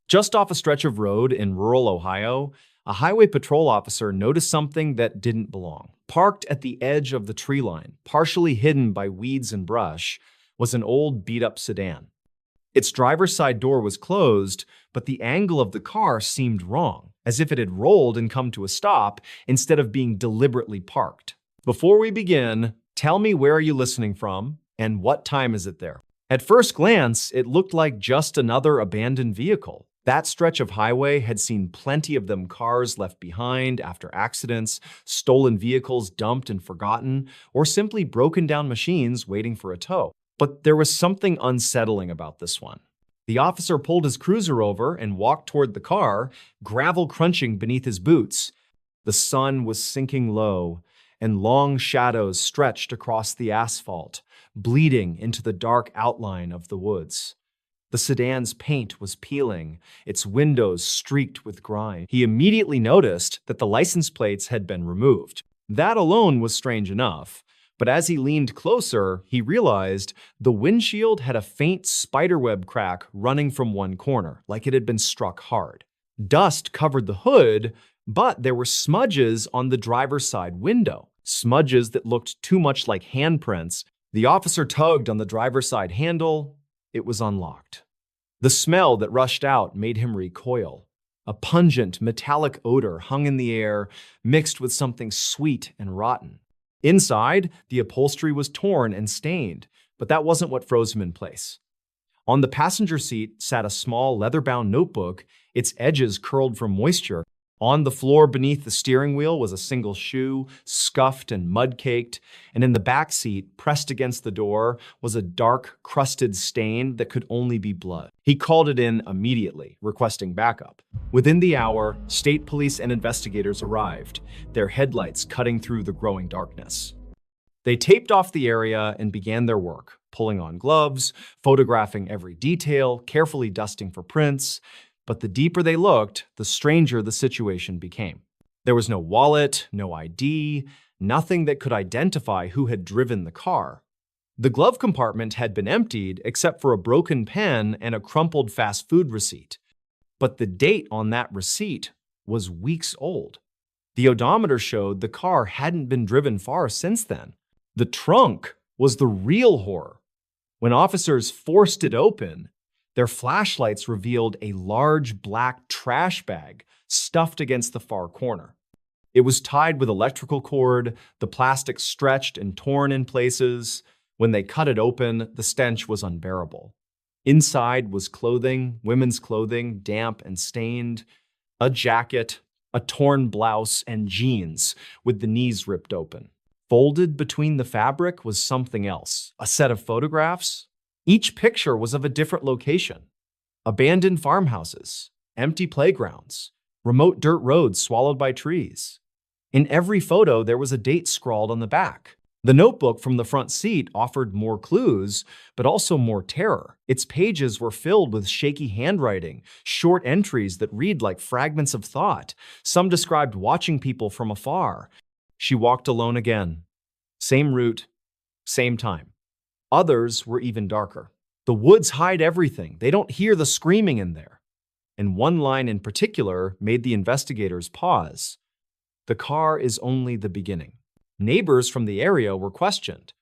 Just off a stretch of road in rural Ohio, a highway patrol officer noticed something that didn't belong. Parked at the edge of the tree line, partially hidden by weeds and brush, was an old beat-up sedan. Its driver's side door was closed, but the angle of the car seemed wrong, as if it had rolled and come to a stop instead of being deliberately parked. Before we begin, tell me where are you listening from and what time is it there? At first glance, it looked like just another abandoned vehicle. That stretch of highway had seen plenty of them cars left behind after accidents, stolen vehicles dumped and forgotten, or simply broken down machines waiting for a tow. But there was something unsettling about this one. The officer pulled his cruiser over and walked toward the car, gravel crunching beneath his boots. The sun was sinking low, and long shadows stretched across the asphalt, bleeding into the dark outline of the woods. The sedan's paint was peeling, its windows streaked with grime. He immediately noticed that the license plates had been removed. That alone was strange enough, but as he leaned closer, he realized the windshield had a faint spiderweb crack running from one corner, like it had been struck hard. Dust covered the hood, but there were smudges on the driver's side window, smudges that looked too much like handprints. The officer tugged on the driver's side handle. It was unlocked. The smell that rushed out made him recoil. A pungent, metallic odor hung in the air, mixed with something sweet and rotten. Inside, the upholstery was torn and stained, but that wasn't what froze him in place. On the passenger seat sat a small leather-bound notebook, its edges curled from moisture. On the floor beneath the steering wheel was a single shoe, scuffed and mud-caked, and in the back seat, pressed against the door, was a dark, crusted stain that could only be blood. He called it in immediately, requesting backup. Within the hour, state police and investigators arrived, their headlights cutting through the growing darkness. They taped off the area and began their work, pulling on gloves, photographing every detail, carefully dusting for prints. But the deeper they looked, the stranger the situation became. There was no wallet, no ID, nothing that could identify who had driven the car. The glove compartment had been emptied except for a broken pen and a crumpled fast food receipt. But the date on that receipt was weeks old. The odometer showed the car hadn't been driven far since then. The trunk was the real horror. When officers forced it open, their flashlights revealed a large black trash bag stuffed against the far corner. It was tied with electrical cord, the plastic stretched and torn in places. When they cut it open, the stench was unbearable. Inside was clothing, women's clothing, damp and stained, a jacket, a torn blouse, and jeans with the knees ripped open. Folded between the fabric was something else, a set of photographs. Each picture was of a different location. Abandoned farmhouses, empty playgrounds, remote dirt roads swallowed by trees. In every photo, there was a date scrawled on the back. The notebook from the front seat offered more clues, but also more terror. Its pages were filled with shaky handwriting, short entries that read like fragments of thought. Some described watching people from afar. She walked alone again. Same route, same time. Others were even darker. The woods hide everything. They don't hear the screaming in there. And one line in particular made the investigators pause. The car is only the beginning. Neighbors from the area were questioned.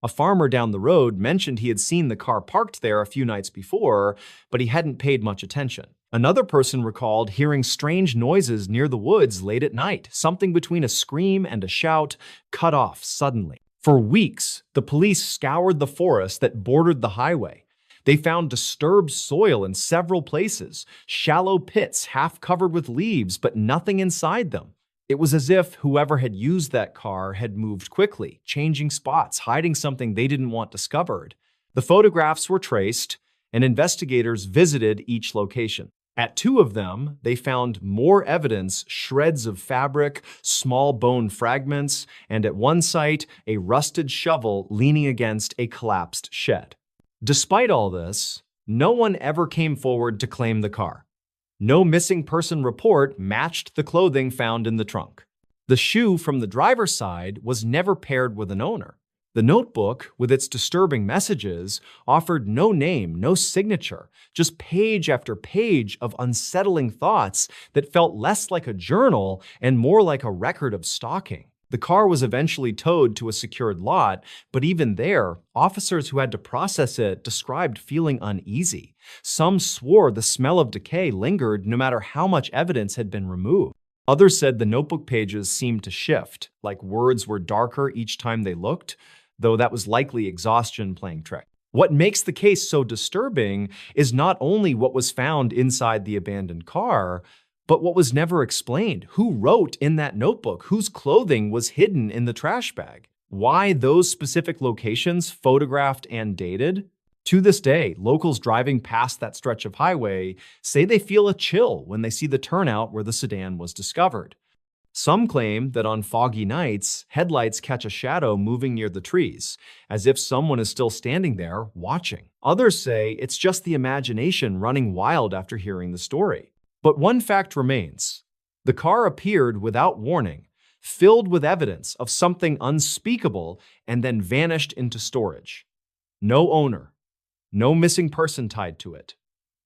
A farmer down the road mentioned he had seen the car parked there a few nights before, but he hadn't paid much attention. Another person recalled hearing strange noises near the woods late at night, something between a scream and a shout, cut off suddenly. For weeks, the police scoured the forest that bordered the highway. They found disturbed soil in several places, shallow pits half covered with leaves, but nothing inside them. It was as if whoever had used that car had moved quickly, changing spots, hiding something they didn't want discovered. The photographs were traced, and investigators visited each location. At two of them, they found more evidence, shreds of fabric, small bone fragments, and at one site, a rusted shovel leaning against a collapsed shed. Despite all this, no one ever came forward to claim the car. No missing person report matched the clothing found in the trunk. The shoe from the driver's side was never paired with an owner. The notebook, with its disturbing messages, offered no name, no signature, just page after page of unsettling thoughts that felt less like a journal and more like a record of stalking. The car was eventually towed to a secured lot, but even there, officers who had to process it described feeling uneasy. Some swore the smell of decay lingered no matter how much evidence had been removed. Others said the notebook pages seemed to shift, like words were darker each time they looked, though that was likely exhaustion playing trick. What makes the case so disturbing is not only what was found inside the abandoned car, but what was never explained. Who wrote in that notebook? Whose clothing was hidden in the trash bag? Why those specific locations photographed and dated? To this day, locals driving past that stretch of highway say they feel a chill when they see the turnout where the sedan was discovered. Some claim that on foggy nights, headlights catch a shadow moving near the trees, as if someone is still standing there watching. Others say it's just the imagination running wild after hearing the story. But one fact remains. The car appeared without warning, filled with evidence of something unspeakable, and then vanished into storage. No owner, no missing person tied to it,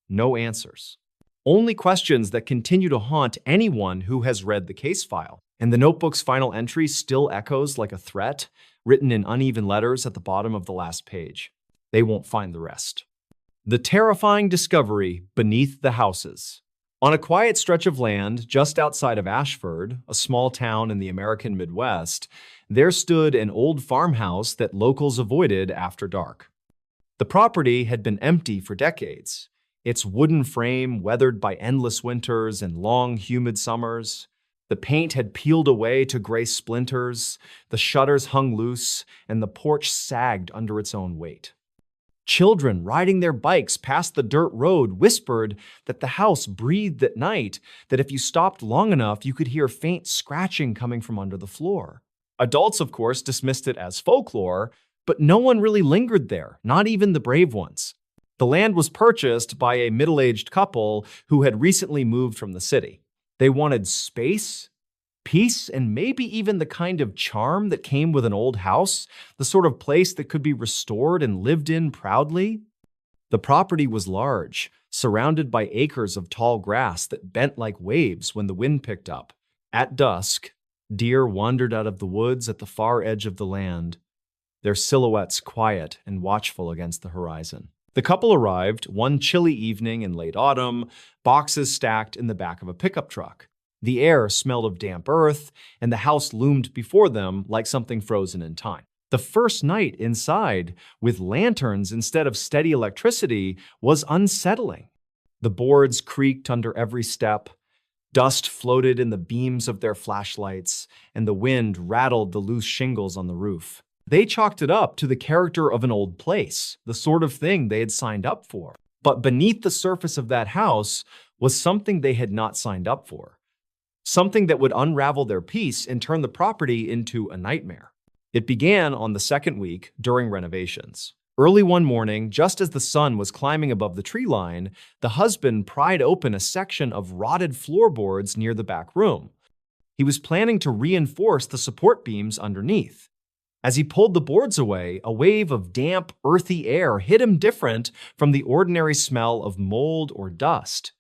no answers. Only questions that continue to haunt anyone who has read the case file. And the notebook's final entry still echoes like a threat, written in uneven letters at the bottom of the last page. They won't find the rest. The terrifying discovery beneath the houses. On a quiet stretch of land just outside of Ashford, a small town in the American Midwest, there stood an old farmhouse that locals avoided after dark. The property had been empty for decades, its wooden frame weathered by endless winters and long, humid summers. The paint had peeled away to gray splinters, the shutters hung loose, and the porch sagged under its own weight. Children riding their bikes past the dirt road whispered that the house breathed at night, that if you stopped long enough, you could hear faint scratching coming from under the floor. Adults, of course, dismissed it as folklore, but no one really lingered there, not even the brave ones. The land was purchased by a middle-aged couple who had recently moved from the city. They wanted space, peace, and maybe even the kind of charm that came with an old house, the sort of place that could be restored and lived in proudly. The property was large, surrounded by acres of tall grass that bent like waves when the wind picked up. At dusk, deer wandered out of the woods at the far edge of the land, their silhouettes quiet and watchful against the horizon. The couple arrived one chilly evening in late autumn, boxes stacked in the back of a pickup truck. The air smelled of damp earth, and the house loomed before them like something frozen in time. The first night inside, with lanterns instead of steady electricity, was unsettling. The boards creaked under every step, dust floated in the beams of their flashlights, and the wind rattled the loose shingles on the roof. They chalked it up to the character of an old place, the sort of thing they had signed up for. But beneath the surface of that house was something they had not signed up for. Something that would unravel their peace and turn the property into a nightmare. It began on the second week during renovations. Early one morning, just as the sun was climbing above the tree line, the husband pried open a section of rotted floorboards near the back room. He was planning to reinforce the support beams underneath. As he pulled the boards away, a wave of damp, earthy air hit him different from the ordinary smell of mold or dust.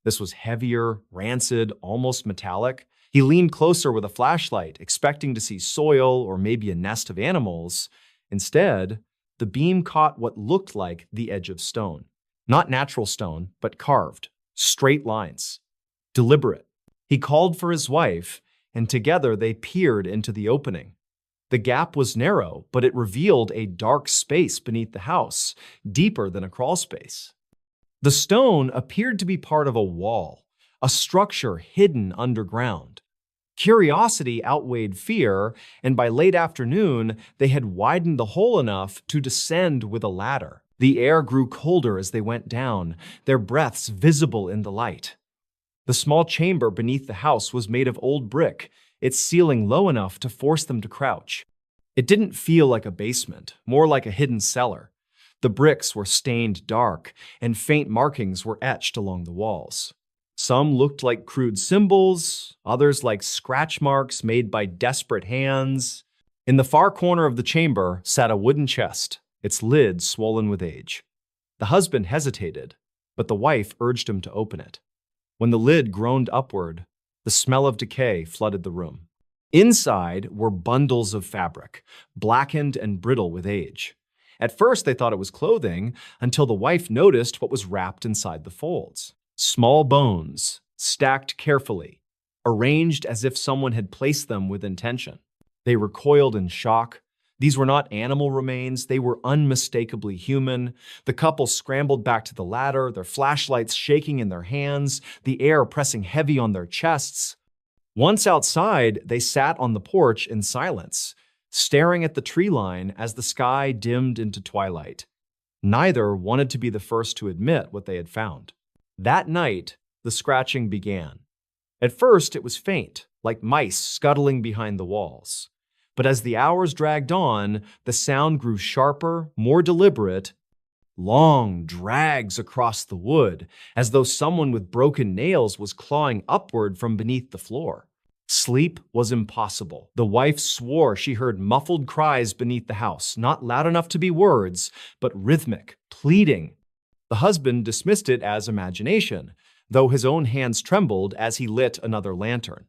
This was heavier, rancid, almost metallic. He leaned closer with a flashlight, expecting to see soil or maybe a nest of animals. Instead, the beam caught what looked like the edge of stone. Not natural stone, but carved, straight lines, deliberate. He called for his wife, and together they peered into the opening. The gap was narrow, but it revealed a dark space beneath the house, deeper than a crawl space. The stone appeared to be part of a wall, a structure hidden underground. Curiosity outweighed fear, and by late afternoon, they had widened the hole enough to descend with a ladder. The air grew colder as they went down, their breaths visible in the light. The small chamber beneath the house was made of old brick, its ceiling low enough to force them to crouch. It didn't feel like a basement, more like a hidden cellar. The bricks were stained dark, and faint markings were etched along the walls. Some looked like crude symbols, others like scratch marks made by desperate hands. In the far corner of the chamber sat a wooden chest, its lid swollen with age. The husband hesitated, but the wife urged him to open it. When the lid groaned upward, the smell of decay flooded the room. Inside were bundles of fabric, blackened and brittle with age. At first, they thought it was clothing, until the wife noticed what was wrapped inside the folds. Small bones, stacked carefully, arranged as if someone had placed them with intention. They recoiled in shock. These were not animal remains, they were unmistakably human. The couple scrambled back to the ladder, their flashlights shaking in their hands, the air pressing heavy on their chests. Once outside, they sat on the porch in silence, staring at the tree line as the sky dimmed into twilight. Neither wanted to be the first to admit what they had found. That night, the scratching began. At first, it was faint, like mice scuttling behind the walls. But as the hours dragged on, the sound grew sharper, more deliberate. Long drags across the wood, as though someone with broken nails was clawing upward from beneath the floor. Sleep was impossible. The wife swore she heard muffled cries beneath the house, not loud enough to be words, but rhythmic, pleading. The husband dismissed it as imagination, though his own hands trembled as he lit another lantern.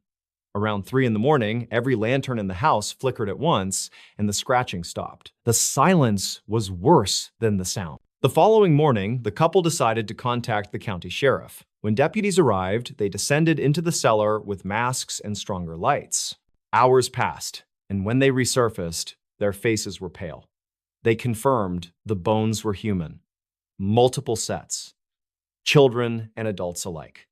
Around 3 a.m, every lantern in the house flickered at once, and the scratching stopped. The silence was worse than the sound. The following morning, the couple decided to contact the county sheriff. When deputies arrived, they descended into the cellar with masks and stronger lights. Hours passed, and when they resurfaced, their faces were pale. They confirmed the bones were human. Multiple sets. Children and adults alike.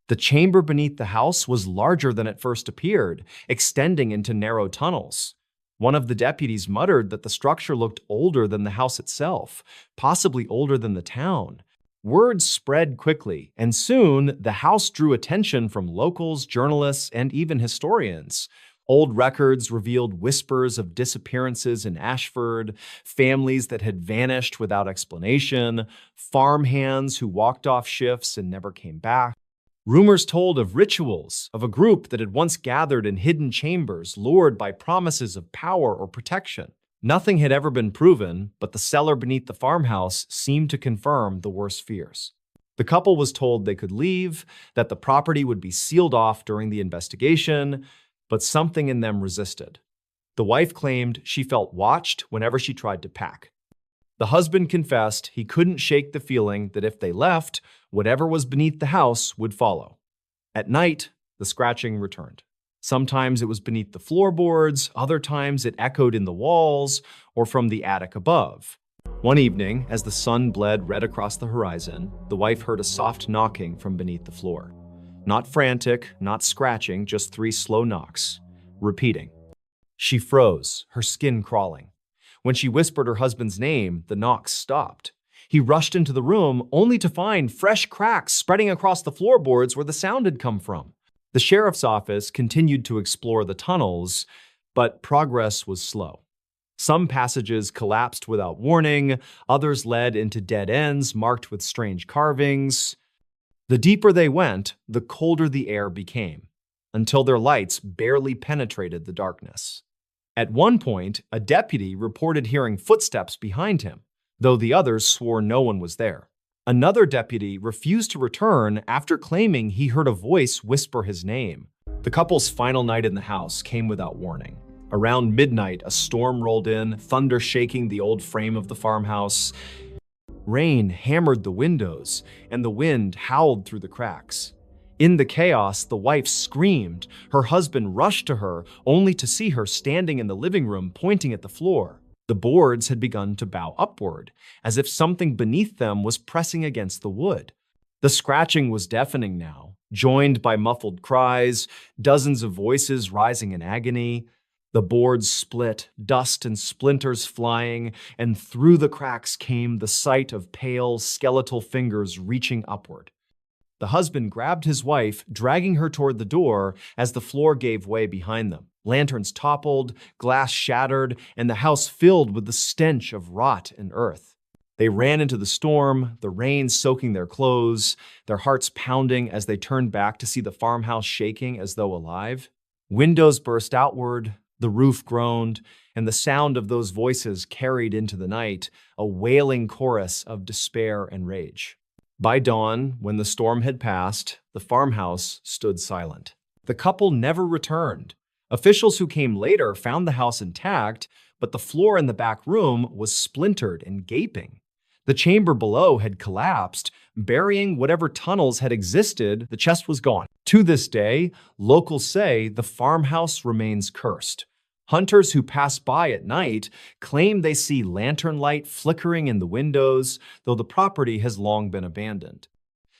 The chamber beneath the house was larger than it first appeared, extending into narrow tunnels. One of the deputies muttered that the structure looked older than the house itself, possibly older than the town. Word spread quickly, and soon the house drew attention from locals, journalists, and even historians. Old records revealed whispers of disappearances in Ashford, families that had vanished without explanation, farmhands who walked off shifts and never came back. Rumors told of rituals, of a group that had once gathered in hidden chambers, lured by promises of power or protection. Nothing had ever been proven, but the cellar beneath the farmhouse seemed to confirm the worst fears. The couple was told they could leave, that the property would be sealed off during the investigation, but something in them resisted. The wife claimed she felt watched whenever she tried to pack. The husband confessed he couldn't shake the feeling that if they left, whatever was beneath the house would follow. At night, the scratching returned. Sometimes it was beneath the floorboards, other times it echoed in the walls or from the attic above. One evening, as the sun bled red across the horizon, the wife heard a soft knocking from beneath the floor. Not frantic, not scratching, just 3 slow knocks, repeating. She froze, her skin crawling. When she whispered her husband's name, the knocks stopped. He rushed into the room, only to find fresh cracks spreading across the floorboards where the sound had come from. The sheriff's office continued to explore the tunnels, but progress was slow. Some passages collapsed without warning, others led into dead ends marked with strange carvings. The deeper they went, the colder the air became, until their lights barely penetrated the darkness. At one point, a deputy reported hearing footsteps behind him, though the others swore no one was there. Another deputy refused to return after claiming he heard a voice whisper his name. The couple's final night in the house came without warning. Around midnight, a storm rolled in, thunder shaking the old frame of the farmhouse. Rain hammered the windows, and the wind howled through the cracks. In the chaos, the wife screamed. Her husband rushed to her, only to see her standing in the living room pointing at the floor. The boards had begun to bow upward, as if something beneath them was pressing against the wood. The scratching was deafening now, joined by muffled cries, dozens of voices rising in agony. The boards split, dust and splinters flying, and through the cracks came the sight of pale, skeletal fingers reaching upward. The husband grabbed his wife, dragging her toward the door as the floor gave way behind them. Lanterns toppled, glass shattered, and the house filled with the stench of rot and earth. They ran into the storm, the rain soaking their clothes, their hearts pounding as they turned back to see the farmhouse shaking as though alive. Windows burst outward, the roof groaned, and the sound of those voices carried into the night, a wailing chorus of despair and rage. By dawn, when the storm had passed, the farmhouse stood silent. The couple never returned. Officials who came later found the house intact, but the floor in the back room was splintered and gaping. The chamber below had collapsed, burying whatever tunnels had existed. The chest was gone. To this day, locals say the farmhouse remains cursed. Hunters who pass by at night claim they see lantern light flickering in the windows, though the property has long been abandoned.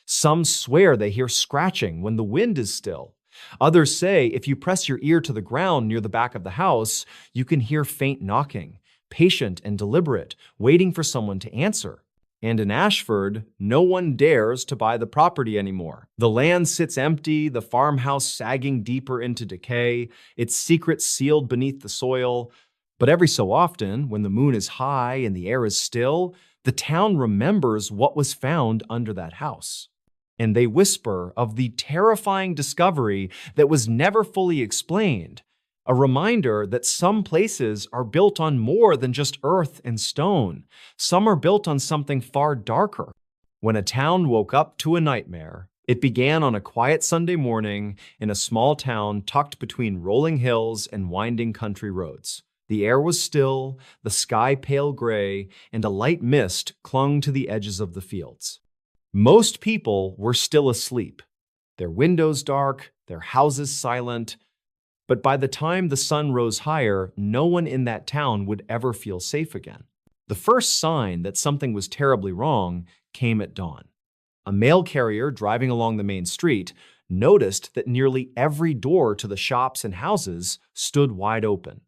Some swear they hear scratching when the wind is still. Others say if you press your ear to the ground near the back of the house, you can hear faint knocking, patient and deliberate, waiting for someone to answer. And in Ashford, no one dares to buy the property anymore. The land sits empty, the farmhouse sagging deeper into decay, its secrets sealed beneath the soil. But every so often, when the moon is high and the air is still, the town remembers what was found under that house. And they whisper of the terrifying discovery that was never fully explained, a reminder that some places are built on more than just earth and stone. Some are built on something far darker. When a town woke up to a nightmare, it began on a quiet Sunday morning in a small town tucked between rolling hills and winding country roads. The air was still, the sky pale gray, and a light mist clung to the edges of the fields. Most people were still asleep, their windows dark, their houses silent. But by the time the sun rose higher, no one in that town would ever feel safe again. The first sign that something was terribly wrong came at dawn. A mail carrier driving along the main street noticed that nearly every door to the shops and houses stood wide open.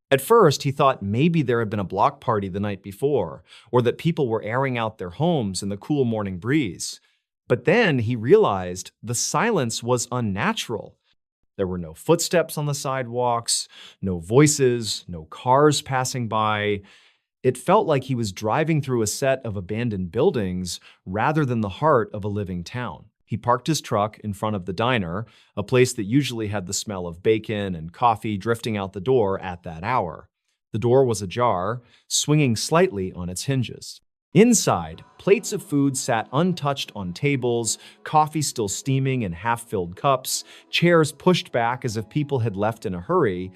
At first, he thought maybe there had been a block party the night before, or that people were airing out their homes in the cool morning breeze. But then he realized the silence was unnatural. There were no footsteps on the sidewalks, no voices, no cars passing by. It felt like he was driving through a set of abandoned buildings rather than the heart of a living town. He parked his truck in front of the diner, a place that usually had the smell of bacon and coffee drifting out the door at that hour. The door was ajar, swinging slightly on its hinges. Inside, plates of food sat untouched on tables, coffee still steaming in half-filled cups, chairs pushed back as if people had left in a hurry,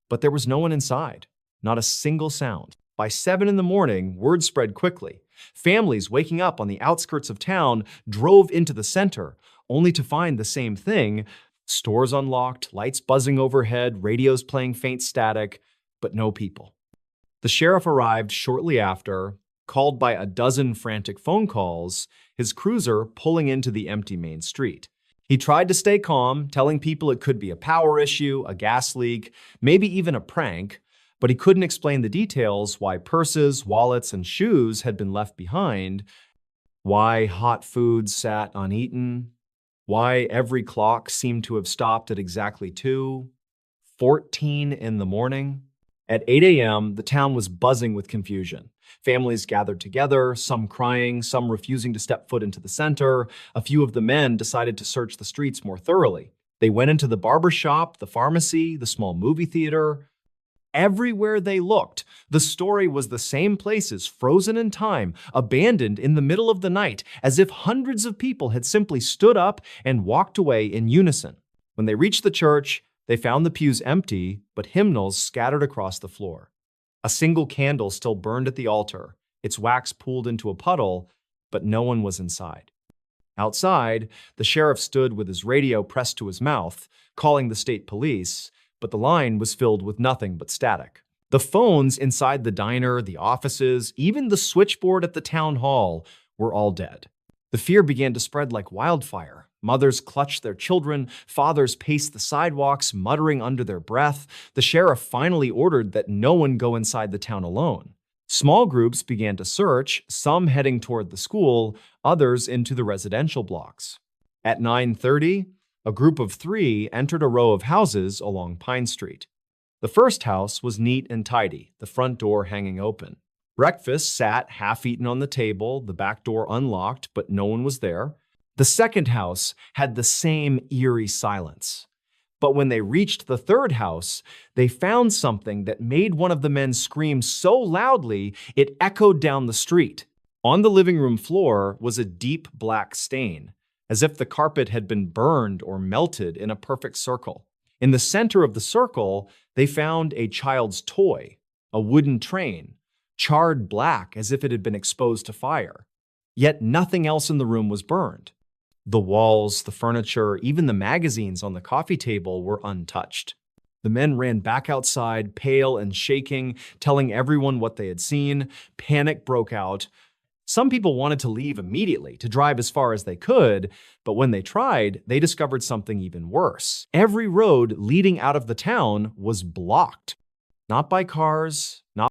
but there was no one inside, not a single sound. By 7 in the morning, word spread quickly. Families waking up on the outskirts of town drove into the center, only to find the same thing, Stores unlocked, lights buzzing overhead, radios playing faint static, but no people. The sheriff arrived shortly after, called by a dozen frantic phone calls, his cruiser pulling into the empty main street. He tried to stay calm, telling people it could be a power issue, a gas leak, maybe even a prank, but he couldn't explain the details: why purses, wallets, and shoes had been left behind, why hot food sat uneaten, why every clock seemed to have stopped at exactly 2:14 in the morning. At 8 a.m., the town was buzzing with confusion. Families gathered together, some crying, some refusing to step foot into the center. A few of the men decided to search the streets more thoroughly. They went into the barber shop, the pharmacy, the small movie theater. Everywhere they looked, the story was the same places, frozen in time, abandoned in the middle of the night, as if hundreds of people had simply stood up and walked away in unison. When they reached the church, they found the pews empty, but hymnals scattered across the floor. A single candle still burned at the altar, its wax pooled into a puddle, but no one was inside. Outside, the sheriff stood with his radio pressed to his mouth, calling the state police, but the line was filled with nothing but static. The phones inside the diner, the offices, even the switchboard at the town hall were all dead. The fear began to spread like wildfire. Mothers clutched their children, fathers paced the sidewalks, muttering under their breath. The sheriff finally ordered that no one go inside the town alone. Small groups began to search, some heading toward the school, others into the residential blocks. At 9:30, a group of 3 entered a row of houses along Pine Street. The first house was neat and tidy, the front door hanging open. Breakfast sat half-eaten on the table, the back door unlocked, but no one was there. The second house had the same eerie silence. But when they reached the third house, they found something that made one of the men scream so loudly it echoed down the street. On the living room floor was a deep black stain, as if the carpet had been burned or melted in a perfect circle. In the center of the circle, they found a child's toy, a wooden train, charred black as if it had been exposed to fire. Yet nothing else in the room was burned. The walls, the furniture, even the magazines on the coffee table were untouched. The men ran back outside, pale and shaking, telling everyone what they had seen. Panic broke out. Some people wanted to leave immediately, to drive as far as they could, but when they tried, they discovered something even worse. Every road leading out of the town was blocked. Not by cars, not